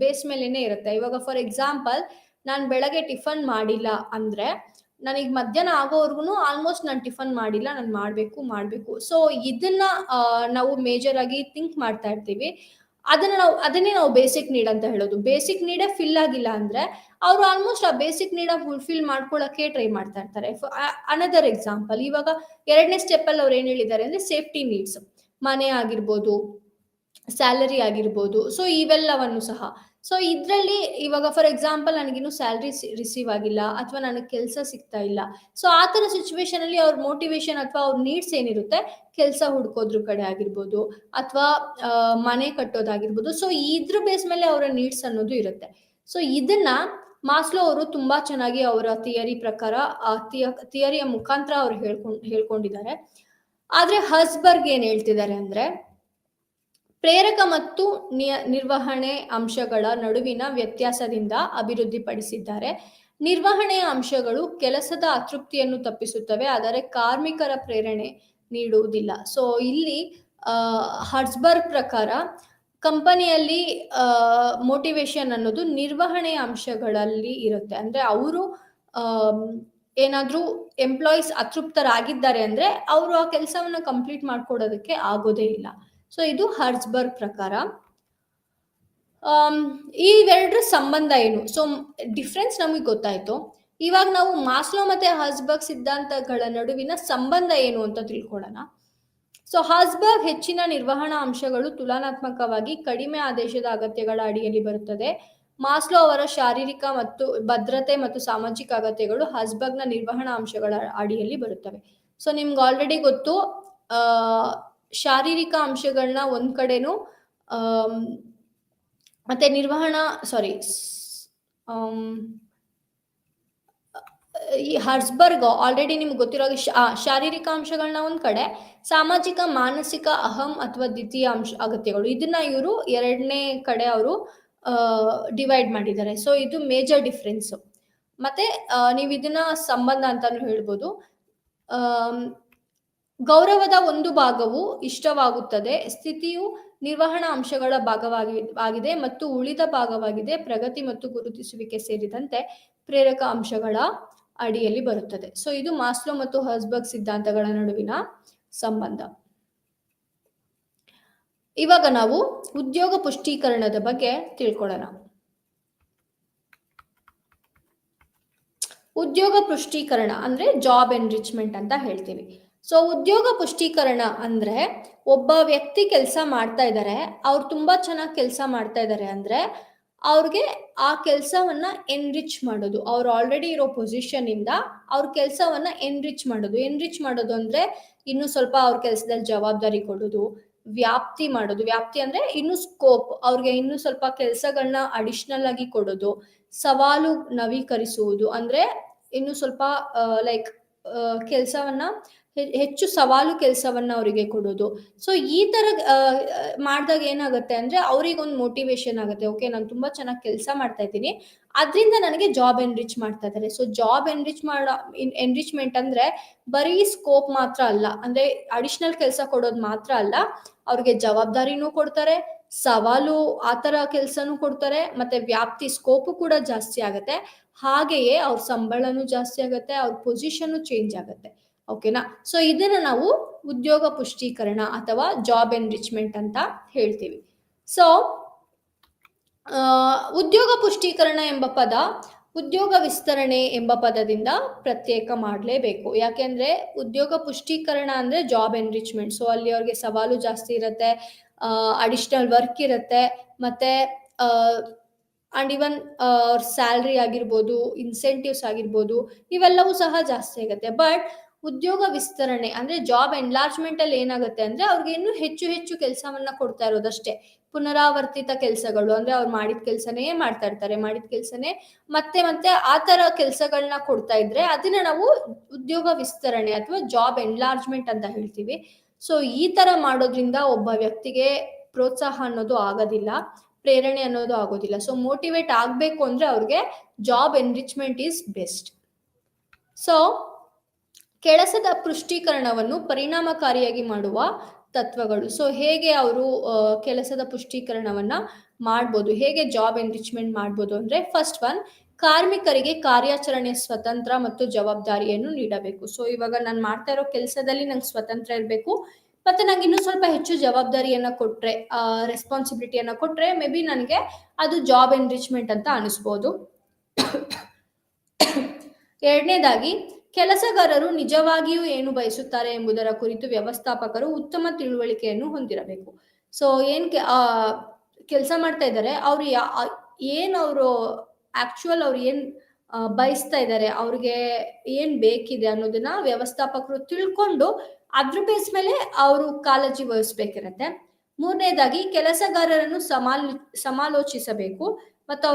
ಬೇಸ್ ಮೇಲೆನೆ ಇರುತ್ತೆ. ಇವಾಗ ಫಾರ್ ಎಕ್ಸಾಂಪಲ್, ನಾನು ಬೆಳಗ್ಗೆ ಟಿಫನ್ ಮಾಡಿಲ್ಲ ಅಂದ್ರೆ ನನಗೆ ಮಧ್ಯಾಹ್ನ ಆಗೋವರೆಗೂ ಆಲ್ಮೋಸ್ಟ್ ನಾನು ಟಿಫನ್ ಮಾಡಿಲ್ಲ, ನಾನು ಮಾಡ್ಬೇಕು. ಸೊ ಇದನ್ನ ನಾವು ಮೇಜರ್ ಆಗಿ ಥಿಂಕ್ ಮಾಡ್ತಾ ಇರ್ತೀವಿ. ಅದನ್ನೇ ನಾವು ಬೇಸಿಕ್ ನೀಡ್ ಅಂತ ಹೇಳೋದು. ಬೇಸಿಕ್ ನೀಡೇ ಫಿಲ್ ಆಗಿಲ್ಲ ಅಂದ್ರೆ ಅವರು ಆಲ್ಮೋಸ್ಟ್ ಆ ಬೇಸಿಕ್ ನೀಡ್ ಫುಲ್ಫಿಲ್ ಮಾಡ್ಕೊಳ್ಳೋಕೆ ಟ್ರೈ ಮಾಡ್ತಾ ಇರ್ತಾರೆ. ಅನದರ್ ಎಕ್ಸಾಂಪಲ್, ಇವಾಗ 2ನೇ ಸ್ಟೆಪ್ ಅಲ್ಲಿ ಅವ್ರು ಏನ್ ಹೇಳಿದ್ದಾರೆ ಅಂದ್ರೆ ಸೇಫ್ಟಿ ನೀಡ್ಸ್, ಮನೆ ಆಗಿರ್ಬೋದು, ಸ್ಯಾಲರಿ ಆಗಿರ್ಬೋದು. ಸೊ ಇವೆಲ್ಲವನ್ನು ಸಹ, ಸೊ ಇದ್ರಲ್ಲಿ ಇವಾಗ ಫಾರ್ ಎಕ್ಸಾಂಪಲ್ ನನಗಿನ್ನು ಸ್ಯಾಲರಿ ರಿಸೀವ್ ಆಗಿಲ್ಲ ಅಥವಾ ನನಗೆ ಕೆಲಸ ಸಿಗ್ತಾ ಇಲ್ಲ. ಸೊ ಆ ತರ ಸಿಚುವೇಶನ್ ಅಲ್ಲಿ ಅವ್ರ ಮೋಟಿವೇಶನ್ ಅಥವಾ ಅವ್ರ ನೀಡ್ಸ್ ಏನಿರುತ್ತೆ, ಕೆಲಸ ಹುಡ್ಕೋದ್ರ ಕಡೆ ಆಗಿರ್ಬೋದು ಅಥವಾ ಮನೆ ಕಟ್ಟೋದಾಗಿರ್ಬೋದು. ಸೊ ಇದ್ರ ಬೇಸ್ ಮೇಲೆ ಅವರ ನೀಡ್ಸ್ ಅನ್ನೋದು ಇರುತ್ತೆ. ಸೊ ಇದನ್ನ ಮಾಸ್ಲೋ ಅವರು ತುಂಬಾ ಚೆನ್ನಾಗಿ ಅವರ ಥಿಯರಿ ಪ್ರಕಾರ ಥಿಯರಿಯ ಮುಖಾಂತರ ಅವ್ರು ಹೇಳ್ಕೊಂಡಿದ್ದಾರೆ. ಆದ್ರೆ ಹರ್ಸ್ಬರ್ಗ್ ಏನ್ ಹೇಳ್ತಿದ್ದಾರೆ ಅಂದ್ರೆ, ಪ್ರೇರಕ ಮತ್ತು ನಿರ್ವಹಣೆ ಅಂಶಗಳ ನಡುವಿನ ವ್ಯತ್ಯಾಸದಿಂದ ಅಭಿವೃದ್ಧಿಪಡಿಸಿದ್ದಾರೆ. ನಿರ್ವಹಣೆಯ ಅಂಶಗಳು ಕೆಲಸದ ಅತೃಪ್ತಿಯನ್ನು ತಪ್ಪಿಸುತ್ತವೆ, ಆದರೆ ಕಾರ್ಮಿಕರ ಪ್ರೇರಣೆ ನೀಡುವುದಿಲ್ಲ. ಸೊ ಇಲ್ಲಿ ಹರ್ಸ್ಬರ್ಗ್ ಪ್ರಕಾರ ಕಂಪನಿಯಲ್ಲಿ ಮೋಟಿವೇಶನ್ ಅನ್ನೋದು ನಿರ್ವಹಣೆಯ ಅಂಶಗಳಲ್ಲಿ ಇರುತ್ತೆ. ಅಂದ್ರೆ ಅವರು ಏನಾದ್ರೂ ಎಂಪ್ಲಾಯೀಸ್ ಅತೃಪ್ತರಾಗಿದ್ದಾರೆ ಅಂದ್ರೆ ಅವರು ಆ ಕೆಲಸವನ್ನ ಕಂಪ್ಲೀಟ್ ಮಾಡ್ಕೊಡೋದಕ್ಕೆ ಆಗೋದೇ ಇಲ್ಲ. ಸೊ ಇದು ಹರ್ಸ್ಬರ್ಗ್ ಪ್ರಕಾರ. ಇವೆರಡರ ಸಂಬಂಧ ಏನು? ಸೊ ಡಿಫ್ರೆನ್ಸ್ ನಮಗೆ ಗೊತ್ತಾಯ್ತು. ಇವಾಗ ನಾವು ಮಾಸ್ಲೋ ಮತ್ತೆ ಹರ್ಸ್ಬರ್ಗ್ ಸಿದ್ಧಾಂತಗಳ ನಡುವಿನ ಸಂಬಂಧ ಏನು ಅಂತ ತಿಳ್ಕೊಳ್ಳೋಣ. ಸೊ ಹರ್ಸ್ಬರ್ಗ್ ಹೆಚ್ಚಿನ ನಿರ್ವಹಣಾ ಅಂಶಗಳು ತುಲನಾತ್ಮಕವಾಗಿ ಕಡಿಮೆ ಆದೇಶದ ಅಗತ್ಯಗಳ ಅಡಿಯಲ್ಲಿ ಬರುತ್ತದೆ. ಮಾಸ್ಲೋ ಅವರ ಶಾರೀರಿಕ ಮತ್ತು ಭದ್ರತೆ ಮತ್ತು ಸಾಮಾಜಿಕ ಅಗತ್ಯಗಳು ಹರ್ಸ್ಬರ್ಗ್ನ ನಿರ್ವಹಣಾ ಅಂಶಗಳ ಅಡಿಯಲ್ಲಿ ಬರುತ್ತವೆ. ಸೊ ನಿಮ್ಗೆ ಆಲ್ರೆಡಿ ಗೊತ್ತು, ಶಾರೀರಿಕ ಅಂಶಗಳನ್ನ ಒಂದ್ ಕಡೆನು ಮತ್ತೆ ಈ ಹರ್ಸ್ಬರ್ಗ್ ಆಲ್ರೆಡಿ ನಿಮ್ಗೆ ಗೊತ್ತಿರೋ ಶಾರೀರಿಕ ಅಂಶಗಳನ್ನ ಒಂದ್ ಕಡೆ, ಸಾಮಾಜಿಕ ಮಾನಸಿಕ ಅಹಂ ಅಥವಾ ದ್ವಿತೀಯ ಅಗತ್ಯಗಳು, ಇದನ್ನ ಇವರು 2ನೇ ಕಡೆ ಅವರು ಡಿವೈಡ್ ಮಾಡಿದ್ದಾರೆ. ಸೊ ಇದು ಮೇಜರ್ ಡಿಫ್ರೆನ್ಸ್. ಮತ್ತೆ ನೀವು ಇದನ್ನ ಸಂಬಂಧ ಅಂತಾನು ಹೇಳ್ಬೋದು. ಗೌರವದ ಒಂದು ಭಾಗವು ಇಷ್ಟವಾಗುತ್ತದೆ, ಸ್ಥಿತಿಯು ನಿರ್ವಹಣಾ ಅಂಶಗಳ ಭಾಗವಾಗಿದೆ ಮತ್ತು ಉಳಿದ ಭಾಗವಾಗಿದೆ ಪ್ರಗತಿ ಮತ್ತು ಗುರುತಿಸುವಿಕೆ ಸೇರಿದಂತೆ ಪ್ರೇರಕ ಅಂಶಗಳ ಅಡಿಯಲ್ಲಿ ಬರುತ್ತದೆ. ಸೊ ಇದು ಮಾಸ್ಲೋ ಮತ್ತು ಹರ್ಸ್ಬರ್ಗ್ ಸಿದ್ಧಾಂತಗಳ ನಡುವಿನ ಸಂಬಂಧ. ಇವಾಗ ನಾವು ಉದ್ಯೋಗ ಪುಷ್ಟೀಕರಣದ ಬಗ್ಗೆ ತಿಳ್ಕೊಳ್ಳೋಣ. ಉದ್ಯೋಗ ಪುಷ್ಟೀಕರಣ ಅಂದ್ರೆ ಜಾಬ್ ಎನ್ರಿಚ್ಮೆಂಟ್ ಅಂತ ಹೇಳ್ತೀವಿ. ಸೊ ಉದ್ಯೋಗ ಪುಷ್ಟೀಕರಣ ಅಂದ್ರೆ ಒಬ್ಬ ವ್ಯಕ್ತಿ ಕೆಲಸ ಮಾಡ್ತಾ ಇದ್ದಾರೆ, ಅವ್ರು ತುಂಬಾ ಚೆನ್ನಾಗಿ ಕೆಲಸ ಮಾಡ್ತಾ ಇದ್ದಾರೆ ಅಂದ್ರೆ ಅವ್ರಿಗೆ ಆ ಕೆಲಸವನ್ನ ಎನ್ರಿಚ್ ಮಾಡೋದು, ಅವ್ರು ಆಲ್ರೆಡಿ ಇರೋ ಪೊಸಿಷನ್ ಇಂದ ಅವ್ರ ಕೆಲಸವನ್ನ ಎನ್ರಿಚ್ ಮಾಡೋದು ಅಂದ್ರೆ ಇನ್ನು ಸ್ವಲ್ಪ ಅವ್ರ ಕೆಲಸದಲ್ಲಿ ಜವಾಬ್ದಾರಿ ಕೊಡೋದು, ವ್ಯಾಪ್ತಿ ಮಾಡೋದು. ವ್ಯಾಪ್ತಿ ಅಂದ್ರೆ ಇನ್ನು ಸ್ಕೋಪ್, ಅವ್ರಿಗೆ ಇನ್ನು ಸ್ವಲ್ಪ ಕೆಲಸಗಳನ್ನ ಅಡಿಷನಲ್ ಆಗಿ ಕೊಡೋದು, ಸವಾಲು ನವೀಕರಿಸುವುದು ಅಂದ್ರೆ ಇನ್ನು ಸ್ವಲ್ಪ ಲೈಕ್ ಕೆಲಸವನ್ನ ಹೆಚ್ಚು ಸವಾಲು ಕೆಲಸವನ್ನ ಅವರಿಗೆ ಕೊಡೋದು. ಸೊ ಈ ತರ ಮಾಡಿದಾಗ ಏನಾಗುತ್ತೆ ಅಂದ್ರೆ ಅವ್ರಿಗೊಂದು ಮೋಟಿವೇಶನ್ ಆಗುತ್ತೆ, ಓಕೆ ನಾನು ತುಂಬಾ ಚೆನ್ನಾಗಿ ಕೆಲಸ ಮಾಡ್ತಾ ಇದ್ದೀನಿ, ಅದರಿಂದ ನನಗೆ ಜಾಬ್ ಎನ್ರಿಚ್ ಮಾಡ್ತಾ ಇದ್ದಾರೆ. ಸೊ ಜಾಬ್ ಎನ್ರಿಚ್ಮೆಂಟ್ ಅಂದ್ರೆ ಬರೀ ಸ್ಕೋಪ್ ಮಾತ್ರ ಅಲ್ಲ, ಅಂದ್ರೆ ಅಡಿಷನಲ್ ಕೆಲಸ ಕೊಡೋದು ಮಾತ್ರ ಅಲ್ಲ, ಅವ್ರಿಗೆ ಜವಾಬ್ದಾರಿನೂ ಕೊಡ್ತಾರೆ, ಸವಾಲು ಆ ತರ ಕೆಲಸನೂ ಕೊಡ್ತಾರೆ, ಮತ್ತೆ ವ್ಯಾಪ್ತಿ ಸ್ಕೋಪು ಕೂಡ ಜಾಸ್ತಿ ಆಗುತ್ತೆ. ಹಾಗೆಯೇ ಅವ್ರ ಸಂಬಳನೂ ಜಾಸ್ತಿ ಆಗುತ್ತೆ, ಅವ್ರ ಪೊಸಿಷನ್ ಚೇಂಜ್ ಆಗುತ್ತೆ. ಓಕೆನಾ? ಸೊ ಇದನ್ನ ನಾವು ಉದ್ಯೋಗ ಪುಷ್ಟೀಕರಣ ಅಥವಾ ಜಾಬ್ ಎನ್ರಿಚ್ಮೆಂಟ್ ಅಂತ ಹೇಳ್ತೀವಿ. ಸೊ ಉದ್ಯೋಗ ಪುಷ್ಟೀಕರಣ ಎಂಬ ಪದ ಉದ್ಯೋಗ ವಿಸ್ತರಣೆ ಎಂಬ ಪದದಿಂದ ಪ್ರತ್ಯೇಕ ಮಾಡಲೇಬೇಕು. ಯಾಕೆಂದ್ರೆ ಉದ್ಯೋಗ ಪುಷ್ಟೀಕರಣ ಅಂದ್ರೆ ಜಾಬ್ ಎನ್ರಿಚ್ಮೆಂಟ್. ಸೊ ಅಲ್ಲಿ ಅವ್ರಿಗೆ ಸವಾಲು ಜಾಸ್ತಿ ಇರುತ್ತೆ, ಅಡಿಷನಲ್ ವರ್ಕ್ ಇರುತ್ತೆ, ಮತ್ತೆ ಅಂಡ್ ಇವನ್ ಸ್ಯಾಲ್ರಿ ಆಗಿರ್ಬೋದು, ಇನ್ಸೆಂಟಿವ್ಸ್ ಆಗಿರ್ಬೋದು, ಇವೆಲ್ಲವೂ ಸಹ ಜಾಸ್ತಿ ಆಗುತ್ತೆ. ಬಟ್ ಉದ್ಯೋಗ ವಿಸ್ತರಣೆ ಅಂದ್ರೆ ಜಾಬ್ ಎನ್ಲಾರ್ಜ್ಮೆಂಟ್ ಅಲ್ಲಿ ಏನಾಗುತ್ತೆ ಅಂದ್ರೆ ಅವ್ರಿಗೆ ಇನ್ನೂ ಹೆಚ್ಚು ಹೆಚ್ಚು ಕೆಲಸವನ್ನ ಕೊಡ್ತಾ ಇರೋದಷ್ಟೇ, ಪುನರಾವರ್ತಿತ ಕೆಲಸಗಳು, ಅಂದ್ರೆ ಅವ್ರು ಮಾಡಿದ ಕೆಲಸನೇ ಮಾಡ್ತಾ ಇರ್ತಾರೆ, ಮಾಡಿದ ಕೆಲಸನೇ ಮತ್ತೆ ಮತ್ತೆ ಆ ತರ ಕೆಲಸಗಳನ್ನ ಕೊಡ್ತಾ ಇದ್ರೆ ಅದನ್ನ ನಾವು ಉದ್ಯೋಗ ವಿಸ್ತರಣೆ ಅಥವಾ ಜಾಬ್ ಎನ್ಲಾರ್ಜ್ಮೆಂಟ್ ಅಂತ ಹೇಳ್ತೀವಿ. ಸೊ ಈ ತರ ಮಾಡೋದ್ರಿಂದ ಒಬ್ಬ ವ್ಯಕ್ತಿಗೆ ಪ್ರೋತ್ಸಾಹ ಅನ್ನೋದು ಆಗೋದಿಲ್ಲ, ಪ್ರೇರಣೆ ಅನ್ನೋದು ಆಗೋದಿಲ್ಲ. ಸೊ ಮೋಟಿವೇಟ್ ಆಗ್ಬೇಕು ಅಂದ್ರೆ ಅವ್ರಿಗೆ job enrichment is best. So ಕೆಲಸದ ಪುಷ್ಟೀಕರಣವನ್ನು ಪರಿಣಾಮಕಾರಿಯಾಗಿ ಮಾಡುವ ತತ್ವಗಳು. ಸೊ ಹೇಗೆ ಅವರು ಕೆಲಸದ ಪುಷ್ಟೀಕರಣವನ್ನ ಮಾಡ್ಬೋದು, ಹೇಗೆ ಜಾಬ್ ಎನ್ರಿಚ್ಮೆಂಟ್ ಮಾಡ್ಬೋದು ಅಂದ್ರೆ, ಫಸ್ಟ್ ಒನ್, ಕಾರ್ಮಿಕರಿಗೆ ಕಾರ್ಯಾಚರಣೆಯ ಸ್ವತಂತ್ರ ಮತ್ತು ಜವಾಬ್ದಾರಿಯನ್ನು ನೀಡಬೇಕು. ಸೊ ಇವಾಗ ನಾನು ಮಾಡ್ತಾ ಇರೋ ಕೆಲಸದಲ್ಲಿ ನಂಗೆ ಸ್ವತಂತ್ರ ಇರಬೇಕು, ಮತ್ತೆ ನಂಗೆ ಇನ್ನೂ ಸ್ವಲ್ಪ ಹೆಚ್ಚು ಜವಾಬ್ದಾರಿಯನ್ನ ಕೊಟ್ರೆ, ರೆಸ್ಪಾನ್ಸಿಬಿಲಿಟಿಯನ್ನ ಕೊಟ್ರೆ ಮೇ ಬಿ ನನಗೆ ಅದು ಜಾಬ್ ಎನ್ರಿಚ್ಮೆಂಟ್ ಅಂತ ಅನಿಸ್ಬೋದು. ಎರಡನೇದಾಗಿ, ಕೆಲಸಗಾರರು ನಿಜವಾಗಿಯೂ ಏನು ಬಯಸುತ್ತಾರೆ ಎಂಬುದರ ಕುರಿತು ವ್ಯವಸ್ಥಾಪಕರು ಉತ್ತಮ ತಿಳುವಳಿಕೆಯನ್ನು ಹೊಂದಿರಬೇಕು. ಸೊ ಕೆಲಸ ಮಾಡ್ತಾ ಇದ್ದಾರೆ, ಅವ್ರು ಏನ್ ಅವರು ಆಕ್ಚುಯಲ್ ಅವ್ರು ಏನ್ ಬಯಸ್ತಾ ಇದ್ದಾರೆ, ಅವ್ರಿಗೆ ಏನ್ ಬೇಕಿದೆ ಅನ್ನೋದನ್ನ ವ್ಯವಸ್ಥಾಪಕರು ತಿಳ್ಕೊಂಡು ಅದ್ರ ಬೇಸ್ ಮೇಲೆ ಅವರು ಕಾಳಜಿ ವಹಿಸ್ಬೇಕಿರತ್ತೆ. ಮೂರನೇದಾಗಿ, ಕೆಲಸಗಾರರನ್ನು ಸಮಾಲೋಚಿಸಬೇಕು ಮತ್ತು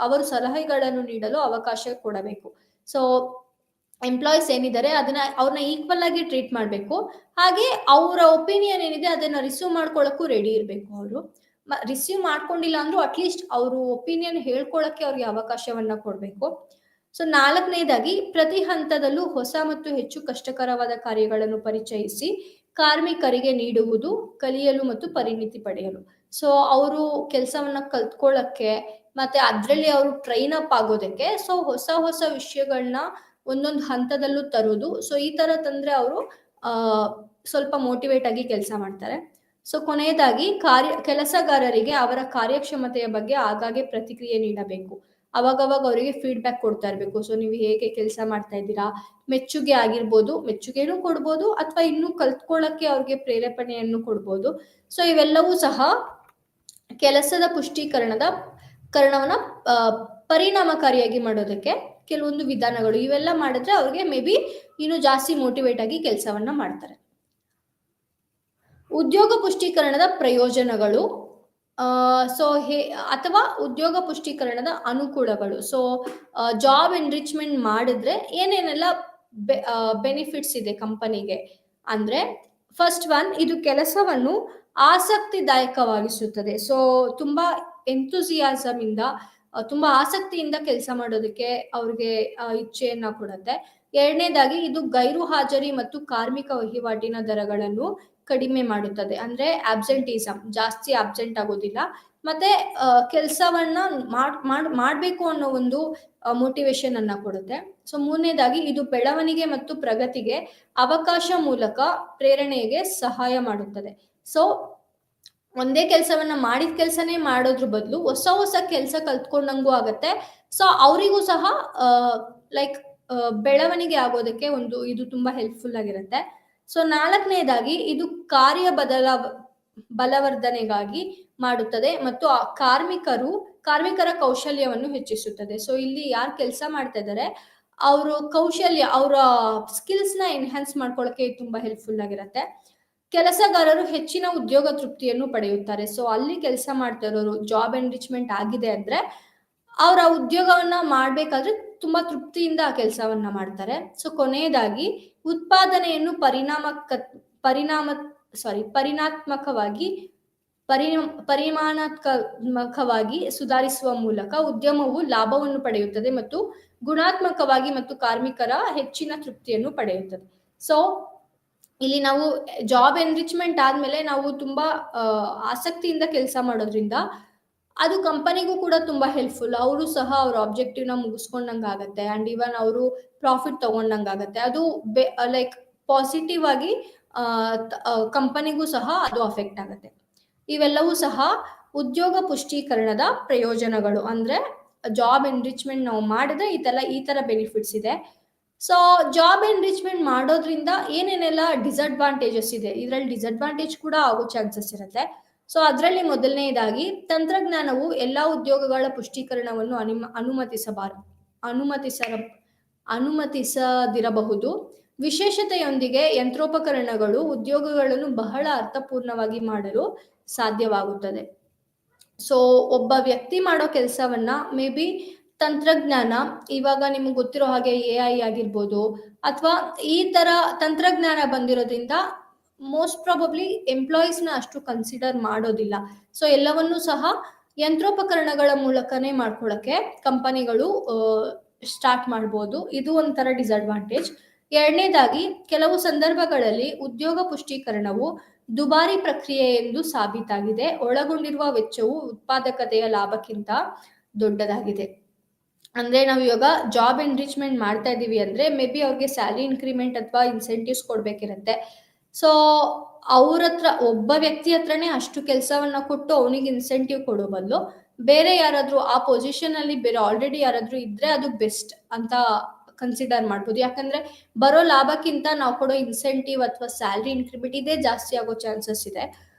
ಅವರು ಸಲಹೆಗಳನ್ನು ನೀಡಲು ಅವಕಾಶ ಕೊಡಬೇಕು. ಸೊ ಎಂಪ್ಲಾಯೀಸ್ ಏನಿದ್ದಾರೆ ಅವ್ರನ್ನ ಈಕ್ವಲ್ ಆಗಿ ಟ್ರೀಟ್ ಮಾಡಬೇಕು. ಹಾಗೆ ಅವರ ಒಪಿನಿಯನ್ ಏನಿದೆ ಅದನ್ನ ರಿಸೀವ್ ಮಾಡ್ಕೊಳ್ಳೋಕ್ಕೂ ರೆಡಿ ಇರಬೇಕು. ಅವರು ರಿಸೀವ್ ಮಾಡ್ಕೊಂಡಿಲ್ಲ ಅಂದ್ರೂ ಅಟ್ಲೀಸ್ಟ್ ಅವರು ಒಪಿನಿಯನ್ ಹೇಳ್ಕೊಳಕ್ಕೆ ಅವ್ರಿಗೆ ಅವಕಾಶವನ್ನ ಕೊಡಬೇಕು. ಸೊ ನಾಲ್ಕನೇದಾಗಿ, ಪ್ರತಿ ಹಂತದಲ್ಲೂ ಹೊಸ ಮತ್ತು ಹೆಚ್ಚು ಕಷ್ಟಕರವಾದ ಕಾರ್ಯಗಳನ್ನು ಪರಿಚಯಿಸಿ ಕಾರ್ಮಿಕರಿಗೆ ನೀಡುವುದು, ಕಲಿಯಲು ಮತ್ತು ಪರಿಣಿತಿ ಪಡೆಯಲು. ಸೊ ಅವರು ಕೆಲಸವನ್ನ ಕಲ್ತ್ಕೊಳ್ಳಕ್ಕೆ ಮತ್ತೆ ಅದರಲ್ಲಿ ಅವರು ಟ್ರೈನ್ ಅಪ್ ಆಗೋದಕ್ಕೆ ಸೊ ಹೊಸ ವಿಷಯಗಳನ್ನ ಒಂದೊಂದು ಹಂತದಲ್ಲೂ ತರೋದು. ಸೊ ಈ ತರ ತಂದ್ರೆ ಅವರು ಸ್ವಲ್ಪ ಮೋಟಿವೇಟ್ ಆಗಿ ಕೆಲಸ ಮಾಡ್ತಾರೆ. ಸೊ ಕೊನೆಯದಾಗಿ, ಕೆಲಸಗಾರರಿಗೆ ಅವರ ಕಾರ್ಯಕ್ಷಮತೆಯ ಬಗ್ಗೆ ಆಗಾಗ್ಗೆ ಪ್ರತಿಕ್ರಿಯೆ ನೀಡಬೇಕು. ಅವಾಗವಾಗ ಅವರಿಗೆ ಫೀಡ್ಬ್ಯಾಕ್ ಕೊಡ್ತಾ ಇರಬೇಕು. ಸೊ ನೀವು ಹೇಗೆ ಕೆಲಸ ಮಾಡ್ತಾ ಇದ್ದೀರಾ, ಮೆಚ್ಚುಗೆ ಆಗಿರ್ಬೋದು, ಮೆಚ್ಚುಗೆನೂ ಕೊಡ್ಬೋದು ಅಥವಾ ಇನ್ನೂ ಕಲ್ತ್ಕೊಳ್ಳಕ್ಕೆ ಅವ್ರಿಗೆ ಪ್ರೇರೇಪಣೆಯನ್ನು ಕೊಡ್ಬೋದು. ಸೊ ಇವೆಲ್ಲವೂ ಸಹ ಕೆಲಸದ ಪುಷ್ಟೀಕರಣವನ್ನ ಪರಿಣಾಮಕಾರಿಯಾಗಿ ಮಾಡೋದಕ್ಕೆ ಕೆಲವೊಂದು ವಿಧಾನಗಳು. ಇವೆಲ್ಲ ಮಾಡಿದ್ರೆ ಅವ್ರಿಗೆ ಮೇ ಬಿ ಇನ್ನೂ ಜಾಸ್ತಿ ಮೋಟಿವೇಟ್ ಆಗಿ ಕೆಲಸವನ್ನ ಮಾಡ್ತಾರೆ. ಉದ್ಯೋಗ ಪುಷ್ಟೀಕರಣದ ಪ್ರಯೋಜನಗಳು ಅಥವಾ ಉದ್ಯೋಗ ಪುಷ್ಟೀಕರಣದ ಅನುಕೂಲಗಳು. ಸೊ ಜಾಬ್ ಎನ್ರಿಚ್ಮೆಂಟ್ ಮಾಡಿದ್ರೆ ಏನೇನೆಲ್ಲ ಬೆನಿಫಿಟ್ಸ್ ಇದೆ ಕಂಪನಿಗೆ ಅಂದ್ರೆ, ಫಸ್ಟ್ ಒನ್, ಇದು ಕೆಲಸವನ್ನು ಆಸಕ್ತಿದಾಯಕವಾಗಿಸುತ್ತದೆ. ಸೊ ತುಂಬಾ ಎಂಥೂಸಿಯಾಸಮ್ ಇಂದ, ತುಂಬಾ ಆಸಕ್ತಿಯಿಂದ ಕೆಲಸ ಮಾಡೋದಕ್ಕೆ ಅವ್ರಿಗೆ ಇಚ್ಛೆಯನ್ನ ಕೊಡುತ್ತೆ. ಎರಡನೇದಾಗಿ, ಇದು ಗೈರು ಹಾಜರಿ ಮತ್ತು ಕಾರ್ಮಿಕ ವಹಿವಾಟಿನ ದರಗಳನ್ನು ಕಡಿಮೆ ಮಾಡುತ್ತದೆ. ಅಂದ್ರೆ ಆಬ್ಸೆಂಟಿಸಮ್, ಜಾಸ್ತಿ ಆಬ್ಸೆಂಟ್ ಆಗೋದಿಲ್ಲ. ಮತ್ತೆ ಕೆಲಸವನ್ನ ಮಾಡ್ಬೇಕು ಅನ್ನೋ ಒಂದು ಮೋಟಿವೇಶನ್ ಅನ್ನ ಕೊಡುತ್ತೆ. ಸೊ ಮೂರನೇದಾಗಿ, ಇದು ಬೆಳವಣಿಗೆ ಮತ್ತು ಪ್ರಗತಿಗೆ ಅವಕಾಶ ಮೂಲಕ ಪ್ರೇರಣೆಗೆ ಸಹಾಯ ಮಾಡುತ್ತದೆ. ಸೊ ಒಂದೇ ಕೆಲಸವನ್ನ ಮಾಡಿದ ಕೆಲಸನೇ ಮಾಡೋದ್ರ ಬದಲು ಹೊಸ ಕೆಲಸ ಕಲ್ತ್ಕೊಂಡಂಗೂ ಆಗತ್ತೆ. ಸೊ ಅವರಿಗೂ ಸಹ ಲೈಕ್ ಬೆಳವಣಿಗೆ ಆಗೋದಕ್ಕೆ ಇದು ತುಂಬಾ ಹೆಲ್ಪ್ಫುಲ್ ಆಗಿರುತ್ತೆ. ಸೊ ನಾಲ್ಕನೇದಾಗಿ, ಇದು ಬಲವರ್ಧನೆಗಾಗಿ ಮಾಡುತ್ತದೆ ಮತ್ತು ಕಾರ್ಮಿಕರ ಕೌಶಲ್ಯವನ್ನು ಹೆಚ್ಚಿಸುತ್ತದೆ. ಸೊ ಇಲ್ಲಿ ಯಾರು ಕೆಲಸ ಮಾಡ್ತಾ ಇದ್ದಾರೆ ಅವರು ಅವರ ಸ್ಕಿಲ್ಸ್ ನ ಎನ್ಹಾನ್ಸ್ ಮಾಡ್ಕೊಳ್ಳೋಕೆ ತುಂಬಾ ಹೆಲ್ಪ್ಫುಲ್ ಆಗಿರುತ್ತೆ. ಕೆಲಸಗಾರರು ಹೆಚ್ಚಿನ ಉದ್ಯೋಗ ತೃಪ್ತಿಯನ್ನು ಪಡೆಯುತ್ತಾರೆ. ಸೊ ಅಲ್ಲಿ ಕೆಲಸ ಮಾಡ್ತಾ ಇರೋರು ಜಾಬ್ ಎನ್ರಿಚ್ಮೆಂಟ್ ಆಗಿದೆ ಅಂದ್ರೆ ಅವರ ಉದ್ಯೋಗವನ್ನ ಮಾಡ್ಬೇಕಾದ್ರೆ ತುಂಬಾ ತೃಪ್ತಿಯಿಂದ ಆ ಕೆಲಸವನ್ನ ಮಾಡ್ತಾರೆ. ಸೊ ಕೊನೆಯದಾಗಿ, ಉತ್ಪಾದನೆಯನ್ನು ಪರಿಮಾಣಾತ್ಮಕವಾಗಿ ಸುಧಾರಿಸುವ ಮೂಲಕ ಉದ್ಯಮವು ಲಾಭವನ್ನು ಪಡೆಯುತ್ತದೆ ಮತ್ತು ಗುಣಾತ್ಮಕವಾಗಿ ಮತ್ತು ಕಾರ್ಮಿಕರ ಹೆಚ್ಚಿನ ತೃಪ್ತಿಯನ್ನು ಪಡೆಯುತ್ತದೆ. ಸೊ ಇಲ್ಲಿ ನಾವು ಜಾಬ್ ಎನ್ರಿಚ್ಮೆಂಟ್ ಆದ್ಮೇಲೆ ನಾವು ತುಂಬಾ ಆಸಕ್ತಿಯಿಂದ ಕೆಲಸ ಮಾಡೋದ್ರಿಂದ ಅದು ಕಂಪನಿಗೂ ಕೂಡ ತುಂಬಾ ಹೆಲ್ಪ್ಫುಲ್. ಅವರು ಸಹ ಅವ್ರ ಆಬ್ಜೆಕ್ಟಿವ್ ನ ಮುಗಿಸ್ಕೊಂಡಂಗ ಆಗತ್ತೆ ಅಂಡ್ ಇವನ್ ಅವರು ಪ್ರಾಫಿಟ್ ತಗೊಂಡಂಗ ಆಗತ್ತೆ. ಅದು ಲೈಕ್ ಪಾಸಿಟಿವ್ ಆಗಿ ಕಂಪನಿಗೂ ಸಹ ಅದು ಅಫೆಕ್ಟ್ ಆಗುತ್ತೆ. ಇವೆಲ್ಲವೂ ಸಹ ಉದ್ಯೋಗ ಪುಷ್ಟೀಕರಣದ ಪ್ರಯೋಜನಗಳು. ಅಂದ್ರೆ ಜಾಬ್ ಎನ್ರಿಚ್ಮೆಂಟ್ ನಾವು ಮಾಡಿದ್ರೆ ಈ ತರ ಬೆನಿಫಿಟ್ಸ್ ಇದೆ. ಸೊ ಜಾಬ್ ಎನ್ರಿಚ್ಮೆಂಟ್ ಮಾಡೋದ್ರಿಂದ ಏನೇನೆಲ್ಲ ಡಿಸಡ್ವಾಂಟೇಜಸ್ ಇದೆ, ಇದರಲ್ಲಿ ಡಿಸಡ್ವಾಂಟೇಜ್ ಕೂಡ ಆಗೋ ಚಾನ್ಸಸ್ ಇರುತ್ತೆ. ಸೊ ಅದರಲ್ಲಿ ಮೊದಲನೇದಾಗಿ, ತಂತ್ರಜ್ಞಾನವು ಎಲ್ಲಾ ಉದ್ಯೋಗಗಳ ಪುಷ್ಟೀಕರಣವನ್ನು ಅನುಮತಿಸದಿರಬಹುದು. ವಿಶೇಷತೆಯೊಂದಿಗೆ ಯಂತ್ರೋಪಕರಣಗಳು ಉದ್ಯೋಗಗಳನ್ನು ಬಹಳ ಅರ್ಥಪೂರ್ಣವಾಗಿ ಮಾಡಲು ಸಾಧ್ಯವಾಗುತ್ತದೆ. ಸೊ ಒಬ್ಬ ವ್ಯಕ್ತಿ ಮಾಡೋ ಕೆಲಸವನ್ನ ಮೇ ಬಿ ತಂತ್ರಜ್ಞಾನ, ಇವಾಗ ನಿಮ್ಗೆ ಗೊತ್ತಿರೋ ಹಾಗೆ AI ಆಗಿರ್ಬೋದು ಅಥವಾ ಈ ತರ ತಂತ್ರಜ್ಞಾನ ಬಂದಿರೋದ್ರಿಂದ ಮೋಸ್ಟ್ ಪ್ರಾಬಬ್ಲಿ ಎಂಪ್ಲಾಯೀಸ್ ನ ಅಷ್ಟು ಕನ್ಸಿಡರ್ ಮಾಡೋದಿಲ್ಲ. ಸೊ ಎಲ್ಲವನ್ನೂ ಸಹ ಯಂತ್ರೋಪಕರಣಗಳ ಮೂಲಕನೇ ಮಾಡ್ಕೊಳಕ್ಕೆ ಕಂಪನಿಗಳು ಸ್ಟಾರ್ಟ್ ಮಾಡ್ಬೋದು. ಇದು ಒಂಥರ ಡಿಸಡ್ವಾಂಟೇಜ್. ಎರಡನೇದಾಗಿ, ಕೆಲವು ಸಂದರ್ಭಗಳಲ್ಲಿ ಉದ್ಯೋಗ ಪುಷ್ಟೀಕರಣವು ದುಬಾರಿ ಪ್ರಕ್ರಿಯೆ ಎಂದು ಸಾಬೀತಾಗಿದೆ. ಒಳಗೊಂಡಿರುವ ವೆಚ್ಚವು ಉತ್ಪಾದಕತೆಯ ಲಾಭಕ್ಕಿಂತ ದೊಡ್ಡದಾಗಿದೆ. ಅಂದ್ರೆ ನಾವು ಇವಾಗ ಜಾಬ್ ಎನ್ರಿಚ್ಮೆಂಟ್ ಮಾಡ್ತಾ ಇದೀವಿ ಅಂದ್ರೆ ಮೇ ಬಿ ಅವ್ರಿಗೆ ಸ್ಯಾಲರಿ ಇನ್ಕ್ರಿಮೆಂಟ್ ಅಥವಾ ಇನ್ಸೆಂಟಿವ್ಸ್ ಕೊಡ್ಬೇಕಿರತ್ತೆ. ಸೊ ಅವ್ರ ಹತ್ರ ಒಬ್ಬ ವ್ಯಕ್ತಿ ಹತ್ರನೇ ಅಷ್ಟು ಕೆಲಸವನ್ನ ಕೊಟ್ಟು ಅವನಿಗೆ ಇನ್ಸೆಂಟಿವ್ ಕೊಡೋ ಬದಲು ಬೇರೆ ಯಾರಾದ್ರೂ ಆ ಪೊಸಿಷನ್ ಅಲ್ಲಿ ಬೇರೆ ಆಲ್ರೆಡಿ ಯಾರಾದ್ರೂ ಇದ್ರೆ ಅದು ಬೆಸ್ಟ್ ಅಂತ ಕನ್ಸಿಡರ್ ಮಾಡ್ಬೋದು. ಯಾಕಂದ್ರೆ ಬರೋ ಲಾಭಕ್ಕಿಂತ ನಾವು ಕೊಡೋ ಇನ್ಸೆಂಟಿವ್ ಅಥವಾ ಸ್ಯಾಲ್ರಿ ಇನ್ಕ್ರಿಮೆಂಟ್ ಇದೇ ಜಾಸ್ತಿ ಆಗೋ ಚಾನ್ಸಸ್ ಇದೆ.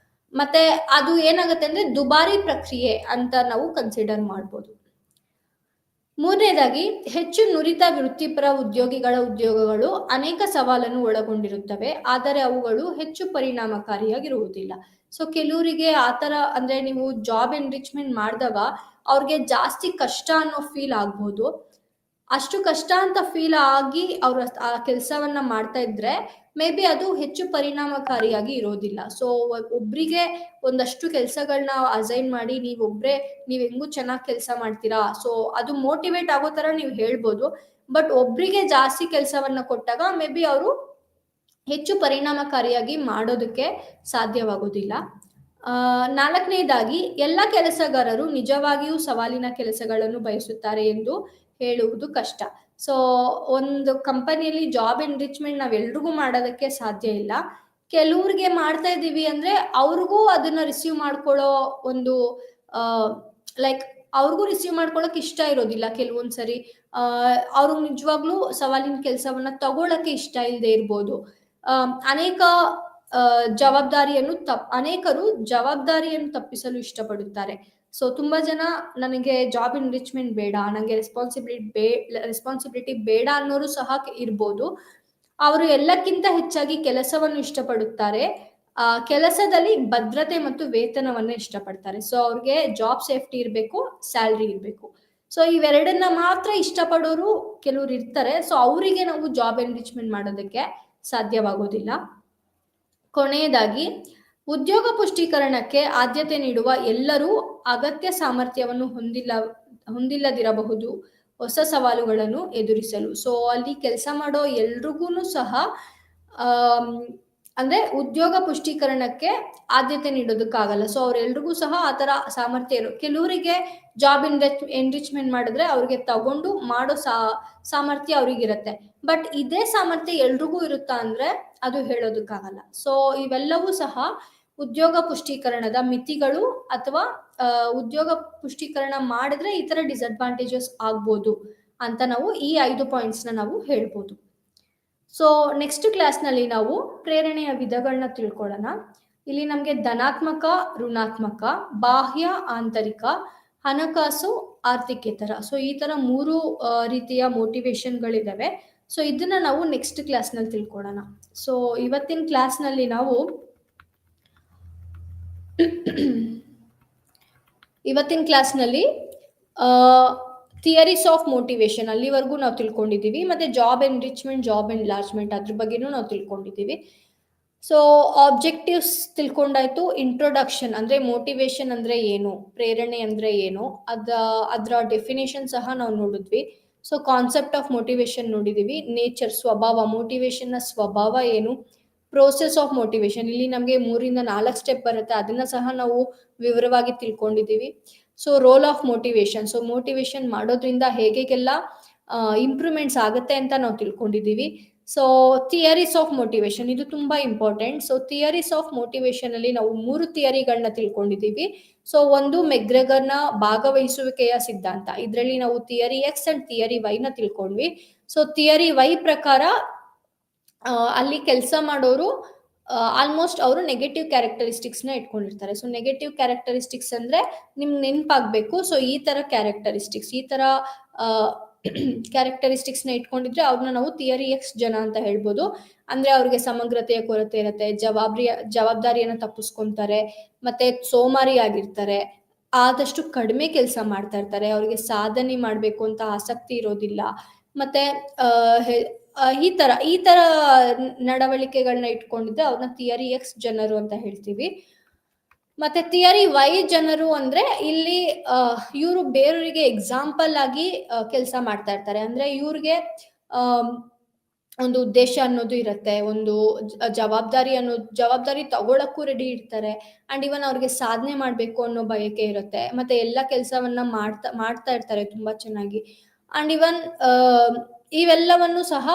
ಮತ್ತೆ ಅದು ಏನಾಗುತ್ತೆ ಅಂದ್ರೆ ದುಬಾರಿ ಪ್ರಕ್ರಿಯೆ ಅಂತ ನಾವು ಕನ್ಸಿಡರ್ ಮಾಡ್ಬೋದು. ಮೂರನೇದಾಗಿ, ಹೆಚ್ಚು ನುರಿತ ವೃತ್ತಿಪರ ಉದ್ಯೋಗಿಗಳ ಉದ್ಯೋಗಗಳು ಅನೇಕ ಸವಾಲನ್ನು ಒಳಗೊಂಡಿರುತ್ತವೆ, ಆದರೆ ಅವುಗಳು ಹೆಚ್ಚು ಪರಿಣಾಮಕಾರಿಯಾಗಿರುವುದಿಲ್ಲ. ಸೊ ಕೆಲವರಿಗೆ ಆತರ ಅಂದ್ರೆ ನೀವು ಜಾಬ್ ಎನ್ರಿಚ್ಮೆಂಟ್ ಮಾಡಿದಾಗ ಅವ್ರಿಗೆ ಜಾಸ್ತಿ ಕಷ್ಟ ಅನ್ನೋ ಫೀಲ್ ಆಗ್ಬೋದು. ಅಷ್ಟು ಕಷ್ಟ ಅಂತ ಫೀಲ್ ಆಗಿ ಅವ್ರು ಆ ಕೆಲಸವನ್ನ ಮಾಡ್ತಾ ಇದ್ರೆ ಮೇ ಬಿ ಅದು ಹೆಚ್ಚು ಪರಿಣಾಮಕಾರಿಯಾಗಿ ಇರೋದಿಲ್ಲ. ಸೊ ಒಬ್ರಿಗೆ ಒಂದಷ್ಟು ಕೆಲಸಗಳನ್ನ ಅಸೈನ್ ಮಾಡಿ ನೀವ್ ಹೆಂಗೂ ಚೆನ್ನಾಗಿ ಕೆಲಸ ಮಾಡ್ತೀರಾ, ಸೊ ಅದು ಮೋಟಿವೇಟ್ ಆಗೋ ತರ ನೀವು ಹೇಳ್ಬೋದು. ಬಟ್ ಒಬ್ರಿಗೆ ಜಾಸ್ತಿ ಕೆಲಸವನ್ನ ಕೊಟ್ಟಾಗ ಮೇ ಬಿ ಅವರು ಹೆಚ್ಚು ಪರಿಣಾಮಕಾರಿಯಾಗಿ ಮಾಡೋದಕ್ಕೆ ಸಾಧ್ಯವಾಗೋದಿಲ್ಲ. ನಾಲ್ಕನೇದಾಗಿ, ಎಲ್ಲ ಕೆಲಸಗಾರರು ನಿಜವಾಗಿಯೂ ಸವಾಲಿನ ಕೆಲಸಗಳನ್ನು ಬಯಸುತ್ತಾರೆ ಎಂದು ಹೇಳುವುದು ಕಷ್ಟ. ಸೊ ಒಂದು ಕಂಪನಿಯಲ್ಲಿ ಜಾಬ್ ಎನ್ರಿಚ್ಮೆಂಟ್ ನಾವೆಲ್ರಿಗೂ ಮಾಡೋದಕ್ಕೆ ಸಾಧ್ಯ ಇಲ್ಲ. ಕೆಲವ್ರಿಗೆ ಮಾಡ್ತಾ ಇದ್ದೀವಿ ಅಂದ್ರೆ ಅವ್ರಿಗೂ ಅದನ್ನ ರಿಸೀವ್ ಮಾಡ್ಕೊಳ್ಳೋ ಒಂದು ಲೈಕ್ ಅವ್ರಿಗೂ ರಿಸೀವ್ ಮಾಡ್ಕೊಳಕ್ ಇಷ್ಟ ಇರೋದಿಲ್ಲ ಕೆಲವೊಂದ್ಸರಿ. ಅವ್ರು ನಿಜವಾಗ್ಲೂ ಸವಾಲಿನ ಕೆಲಸವನ್ನ ತಗೊಳಕ್ಕೆ ಇಷ್ಟ ಇಲ್ಲದೆ ಇರ್ಬೋದು. ಅನೇಕ ಅನೇಕರು ಜವಾಬ್ದಾರಿಯನ್ನು ತಪ್ಪಿಸಲು ಇಷ್ಟಪಡುತ್ತಾರೆ. ಸೊ ತುಂಬಾ ಜನ ನನಗೆ ಜಾಬ್ ಎನ್ರಿಚ್ಮೆಂಟ್ ಬೇಡ, ನನಗೆ ರೆಸ್ಪಾನ್ಸಿಬಿಲಿಟಿ ಬೇಡ ಅನ್ನೋರು ಸಹ ಇರ್ಬೋದು. ಅವರು ಎಲ್ಲಕ್ಕಿಂತ ಹೆಚ್ಚಾಗಿ ಕೆಲಸವನ್ನು ಇಷ್ಟಪಡುತ್ತಾರೆ. ಕೆಲಸದಲ್ಲಿ ಭದ್ರತೆ ಮತ್ತು ವೇತನವನ್ನ ಇಷ್ಟಪಡ್ತಾರೆ. ಸೊ ಅವ್ರಿಗೆ ಜಾಬ್ ಸೇಫ್ಟಿ ಇರಬೇಕು, ಸ್ಯಾಲ್ರಿ ಇರಬೇಕು. ಸೊ ಇವೆರಡನ್ನ ಮಾತ್ರ ಇಷ್ಟಪಡೋರು ಕೆಲವ್ರು ಇರ್ತಾರೆ. ಸೊ ಅವರಿಗೆ ನಾವು ಜಾಬ್ ಎನ್ರಿಚ್ಮೆಂಟ್ ಮಾಡೋದಕ್ಕೆ ಸಾಧ್ಯವಾಗೋದಿಲ್ಲ. ಕೊನೆಯದಾಗಿ, ಉದ್ಯೋಗ ಪುಷ್ಟೀಕರಣಕ್ಕೆ ಆದ್ಯತೆ ನೀಡುವ ಎಲ್ಲರೂ ಅಗತ್ಯ ಸಾಮರ್ಥ್ಯವನ್ನು ಹೊಂದಿಲ್ಲದಿರಬಹುದು ಹೊಸ ಸವಾಲುಗಳನ್ನು ಎದುರಿಸಲು. ಸೊ ಅಲ್ಲಿ ಕೆಲಸ ಮಾಡೋ ಎಲ್ರಿಗೂ ಸಹ ಅಂದ್ರೆ ಉದ್ಯೋಗ ಪುಷ್ಟೀಕರಣಕ್ಕೆ ಆದ್ಯತೆ ನೀಡೋದಕ್ಕಾಗಲ್ಲ. ಸೊ ಅವ್ರೆಲ್ರಿಗೂ ಸಹ ಆ ತರ ಸಾಮರ್ಥ್ಯ ಕೆಲವರಿಗೆ ಜಾಬ್ ಎನ್ರಿಚ್ಮೆಂಟ್ ಮಾಡಿದ್ರೆ ಅವ್ರಿಗೆ ತಗೊಂಡು ಮಾಡೋ ಸಾಮರ್ಥ್ಯ ಅವ್ರಿಗಿರತ್ತೆ. ಬಟ್ ಇದೇ ಸಾಮರ್ಥ್ಯ ಎಲ್ರಿಗೂ ಇರುತ್ತಾ ಅಂದ್ರೆ ಅದು ಹೇಳೋದಕ್ಕಾಗಲ್ಲ. ಸೊ ಇವೆಲ್ಲವೂ ಸಹ ಉದ್ಯೋಗ ಪುಷ್ಟೀಕರಣದ ಮಿತಿಗಳು, ಅಥವಾ ಉದ್ಯೋಗ ಪುಷ್ಟೀಕರಣ ಮಾಡಿದ್ರೆ ಈ ತರ ಡಿಸ್ಅಡ್ವಾಂಟೇಜಸ್ ಆಗ್ಬೋದು ಅಂತ ನಾವು ಈ 5 ಪಾಯಿಂಟ್ಸ್ನ ನಾವು ಹೇಳ್ಬೋದು. ಸೊ ನೆಕ್ಸ್ಟ್ ಕ್ಲಾಸ್ನಲ್ಲಿ ನಾವು ಪ್ರೇರಣೆಯ ವಿಧಗಳನ್ನ ತಿಳ್ಕೊಳ್ಳೋಣ. ಇಲ್ಲಿ ನಮಗೆ ಧನಾತ್ಮಕ, ಋಣಾತ್ಮಕ, ಬಾಹ್ಯ, ಆಂತರಿಕ, ಹಣಕಾಸು, ಆರ್ಥಿಕೇತರ, ಸೊ ಈ ತರ 3 ರೀತಿಯ ಮೋಟಿವೇಶನ್ಗಳಿದಾವೆ. ಸೊ ಇದನ್ನ ನಾವು ನೆಕ್ಸ್ಟ್ ಕ್ಲಾಸ್ನಲ್ಲಿ ತಿಳ್ಕೊಳ್ಳೋಣ. ಸೊ ಇವತ್ತಿನ ಕ್ಲಾಸ್ನಲ್ಲಿ ನಾವು ಥಿಯರೀಸ್ ಆಫ್ ಮೋಟಿವೇಶನ್ ಅಲ್ಲಿವರೆಗೂ ನಾವು ತಿಳ್ಕೊಂಡಿದ್ದೀವಿ. ಮತ್ತೆ ಜಾಬ್ ಎನ್ರಿಚ್ಮೆಂಟ್, ಜಾಬ್ ಎನ್ಲಾರ್ಜ್ಮೆಂಟ್ ಅದ್ರ ಬಗ್ಗೆನೂ ನಾವು ತಿಳ್ಕೊಂಡಿದ್ದೀವಿ. ಸೊ ಆಬ್ಜೆಕ್ಟಿವ್ಸ್ ತಿಳ್ಕೊಂಡಾಯ್ತು. ಇಂಟ್ರೊಡಕ್ಷನ್ ಅಂದ್ರೆ ಮೋಟಿವೇಶನ್ ಅಂದ್ರೆ ಏನು, ಪ್ರೇರಣೆ ಅಂದ್ರೆ ಏನು, ಅದರ ಡೆಫಿನೇಷನ್ ಸಹ ನಾವು ನೋಡಿದ್ವಿ. ಸೊ ಕಾನ್ಸೆಪ್ಟ್ ಆಫ್ ಮೋಟಿವೇಶನ್ ನೋಡಿದೀವಿ. ನೇಚರ್, ಸ್ವಭಾವ, ಮೋಟಿವೇಶನ್ ನ ಸ್ವಭಾವ ಏನು, ಪ್ರೋಸೆಸ್ ಆಫ್ ಮೋಟಿವೇಶನ್ ಇಲ್ಲಿ ನಮಗೆ 3 ಇಂದ 4 ಸ್ಟೆಪ್ ಬರುತ್ತೆ, ಅದನ್ನ ಸಹ ನಾವು ವಿವರವಾಗಿ ತಿಳ್ಕೊಂಡಿದ್ದೀವಿ. So role of motivation, so motivation ಮಾಡೋದ್ರಿಂದ ಹೇಗೆಲ್ಲ ಇಂಪ್ರೂವ್ಮೆಂಟ್ಸ್ ಆಗುತ್ತೆ ಅಂತ ನಾವು ತಿಳ್ಕೊಂಡಿದ್ದೀವಿ. ಸೊ ಥಿಯರೀಸ್ ಆಫ್ ಮೋಟಿವೇಶನ್ ಇದು ತುಂಬಾ important. So theories of motivation ಅಲ್ಲಿ ನಾವು 3 ಥಿಯರಿಗಳನ್ನ ತಿಳ್ಕೊಂಡಿದ್ದೀವಿ. ಸೊ ಒಂದು ಮೆಗ್ರೆಗರ್ನ ಭಾಗವಹಿಸುವಿಕೆಯ ಸಿದ್ಧಾಂತ, ಇದರಲ್ಲಿ ನಾವು theory X and theory Y ನ ತಿಳ್ಕೊಂಡ್ವಿ. ಸೊ ಥಿಯರಿ ವೈ ಪ್ರಕಾರ ಅಲ್ಲಿ ಕೆಲಸ ಮಾಡೋರು ಆಲ್ಮೋಸ್ಟ್ ಅವರು ನೆಗೆಟಿವ್ ಕ್ಯಾರೆಕ್ಟರಿಸ್ಟಿಕ್ಸ್ ನ ಇಟ್ಕೊಂಡಿರ್ತಾರೆ. ಸೊ ನೆಗೆಟಿವ್ ಕ್ಯಾರೆಕ್ಟರಿಸ್ಟಿಕ್ಸ್ ಅಂದ್ರೆ ನಿಮ್ಗೆ ನೆನಪಾಗಬೇಕು. ಸೊ ಈ ತರ ಕ್ಯಾರೆಕ್ಟರಿಸ್ಟಿಕ್ಸ್, ಈ ತರ ಕ್ಯಾರೆಕ್ಟರಿಸ್ಟಿಕ್ಸ್ ನ ಇಟ್ಕೊಂಡಿದ್ರೆ ಅವ್ರನ್ನ ನಾವು ಥಿಯರಿ ಎಕ್ಸ್ ಜನ ಅಂತ ಹೇಳ್ಬೋದು. ಅಂದ್ರೆ ಅವ್ರಿಗೆ ಸಮಗ್ರತೆಯ ಕೊರತೆ ಇರುತ್ತೆ, ಜವಾಬ್ದಾರಿಯನ್ನ ತಪ್ಪಿಸ್ಕೊಂತಾರೆ, ಮತ್ತೆ ಸೋಮಾರಿ ಆಗಿರ್ತಾರೆ, ಆದಷ್ಟು ಕಡಿಮೆ ಕೆಲಸ ಮಾಡ್ತಾ ಇರ್ತಾರೆ, ಅವ್ರಿಗೆ ಸಾಧನೆ ಮಾಡ್ಬೇಕು ಅಂತ ಆಸಕ್ತಿ ಇರೋದಿಲ್ಲ, ಮತ್ತೆ ಈ ತರ ನಡವಳಿಕೆಗಳನ್ನ ಇಟ್ಕೊಂಡಿದ್ರೆ ಅವ್ರನ್ನ ಥಿಯರಿ ಎಕ್ಸ್ ಜನರು ಅಂತ ಹೇಳ್ತೀವಿ. ಮತ್ತೆ ಥಿಯರಿ ವೈ ಜನರು ಅಂದ್ರೆ ಇಲ್ಲಿ ಇವರು ಬೇರೆಯವರಿಗೆ ಎಕ್ಸಾಂಪಲ್ ಆಗಿ ಕೆಲಸ ಮಾಡ್ತಾ ಇರ್ತಾರೆ. ಅಂದ್ರೆ ಇವ್ರಿಗೆ ಒಂದು ಉದ್ದೇಶ ಅನ್ನೋದು ಇರುತ್ತೆ, ಒಂದು ಜವಾಬ್ದಾರಿ ತಗೊಳಕ್ಕೂ ರೆಡಿ ಇರ್ತಾರೆ. ಅಂಡ್ ಇವನ್ ಅವ್ರಿಗೆ ಸಾಧನೆ ಮಾಡ್ಬೇಕು ಅನ್ನೋ ಬಯಕೆ ಇರುತ್ತೆ. ಮತ್ತೆ ಎಲ್ಲ ಕೆಲಸವನ್ನ ಮಾಡ್ತಾ ಇರ್ತಾರೆ ತುಂಬಾ ಚೆನ್ನಾಗಿ. ಅಂಡ್ ಇವನ್ ಇವೆಲ್ಲವನ್ನು ಸಹ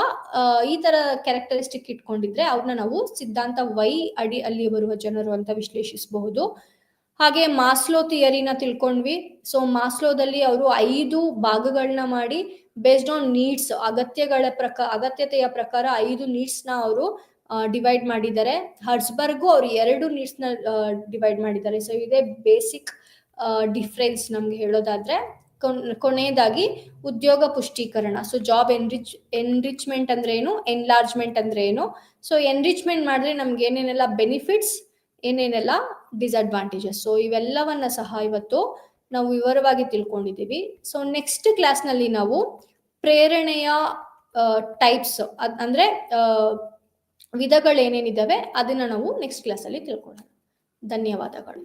ಈ ತರ ಕ್ಯಾರೆಕ್ಟರಿಸ್ಟಿಕ್ ಇಟ್ಕೊಂಡಿದ್ರೆ ಅವ್ರನ್ನ ನಾವು ಸಿದ್ಧಾಂತ ವೈ ಅಲ್ಲಿ ಬರುವ ಜನರು ಅಂತ ವಿಶ್ಲೇಷಿಸಬಹುದು. ಹಾಗೆ ಮಾಸ್ಲೋ ಥಿಯರಿನ ತಿಳ್ಕೊಂಡ್ವಿ. ಸೊ ಮಾಸ್ಲೋದಲ್ಲಿ ಅವರು 5 ಭಾಗಗಳನ್ನ ಮಾಡಿ ಬೇಸ್ಡ್ ಆನ್ ನೀಡ್ಸ್, ಅಗತ್ಯತೆಯ ಪ್ರಕಾರ 5 ನೀಡ್ಸ್ ನ ಅವರು ಡಿವೈಡ್ ಮಾಡಿದ್ದಾರೆ. ಹರ್ಸ್ಬರ್ಗು ಅವರು 2 ನೀಡ್ಸ್ ನ ಡಿವೈಡ್ ಮಾಡಿದ್ದಾರೆ. ಸೊ ಇದೇ ಬೇಸಿಕ್ ಡಿಫ್ರೆನ್ಸ್ ನಮ್ಗೆ ಹೇಳೋದಾದ್ರೆ. ಕೊನೆಯದಾಗಿ ಉದ್ಯೋಗ ಪುಷ್ಟೀಕರಣ. ಸೊ ಜಾಬ್ ಎನ್ರಿಚ್ಮೆಂಟ್ ಅಂದ್ರೆ ಏನು, ಎನ್ಲಾರ್ಜ್ಮೆಂಟ್ ಅಂದ್ರೆ ಏನು. ಸೊ ಎನ್ರಿಚ್ಮೆಂಟ್ ಮಾಡಿದ್ರೆ ನಮ್ಗೆ ಏನೇನೆಲ್ಲ ಬೆನಿಫಿಟ್ಸ್, ಏನೇನೆಲ್ಲ ಡಿಸ್ಅಡ್ವಾಂಟೇಜಸ್. ಸೊ ಇವೆಲ್ಲವನ್ನ ಸಹ ಇವತ್ತು ನಾವು ವಿವರವಾಗಿ ತಿಳ್ಕೊಂಡಿದ್ದೀವಿ. ಸೊ ನೆಕ್ಸ್ಟ್ ಕ್ಲಾಸ್ನಲ್ಲಿ ನಾವು ಪ್ರೇರಣೆಯ ಟೈಪ್ಸ್ ಅಂದ್ರೆ ವಿಧಗಳೇನೇನಿದ್ದಾವೆ ಅದನ್ನ ನಾವು ನೆಕ್ಸ್ಟ್ ಕ್ಲಾಸಲ್ಲಿ ತಿಳ್ಕೊಳ್ಳೋಣ. ಧನ್ಯವಾದಗಳು.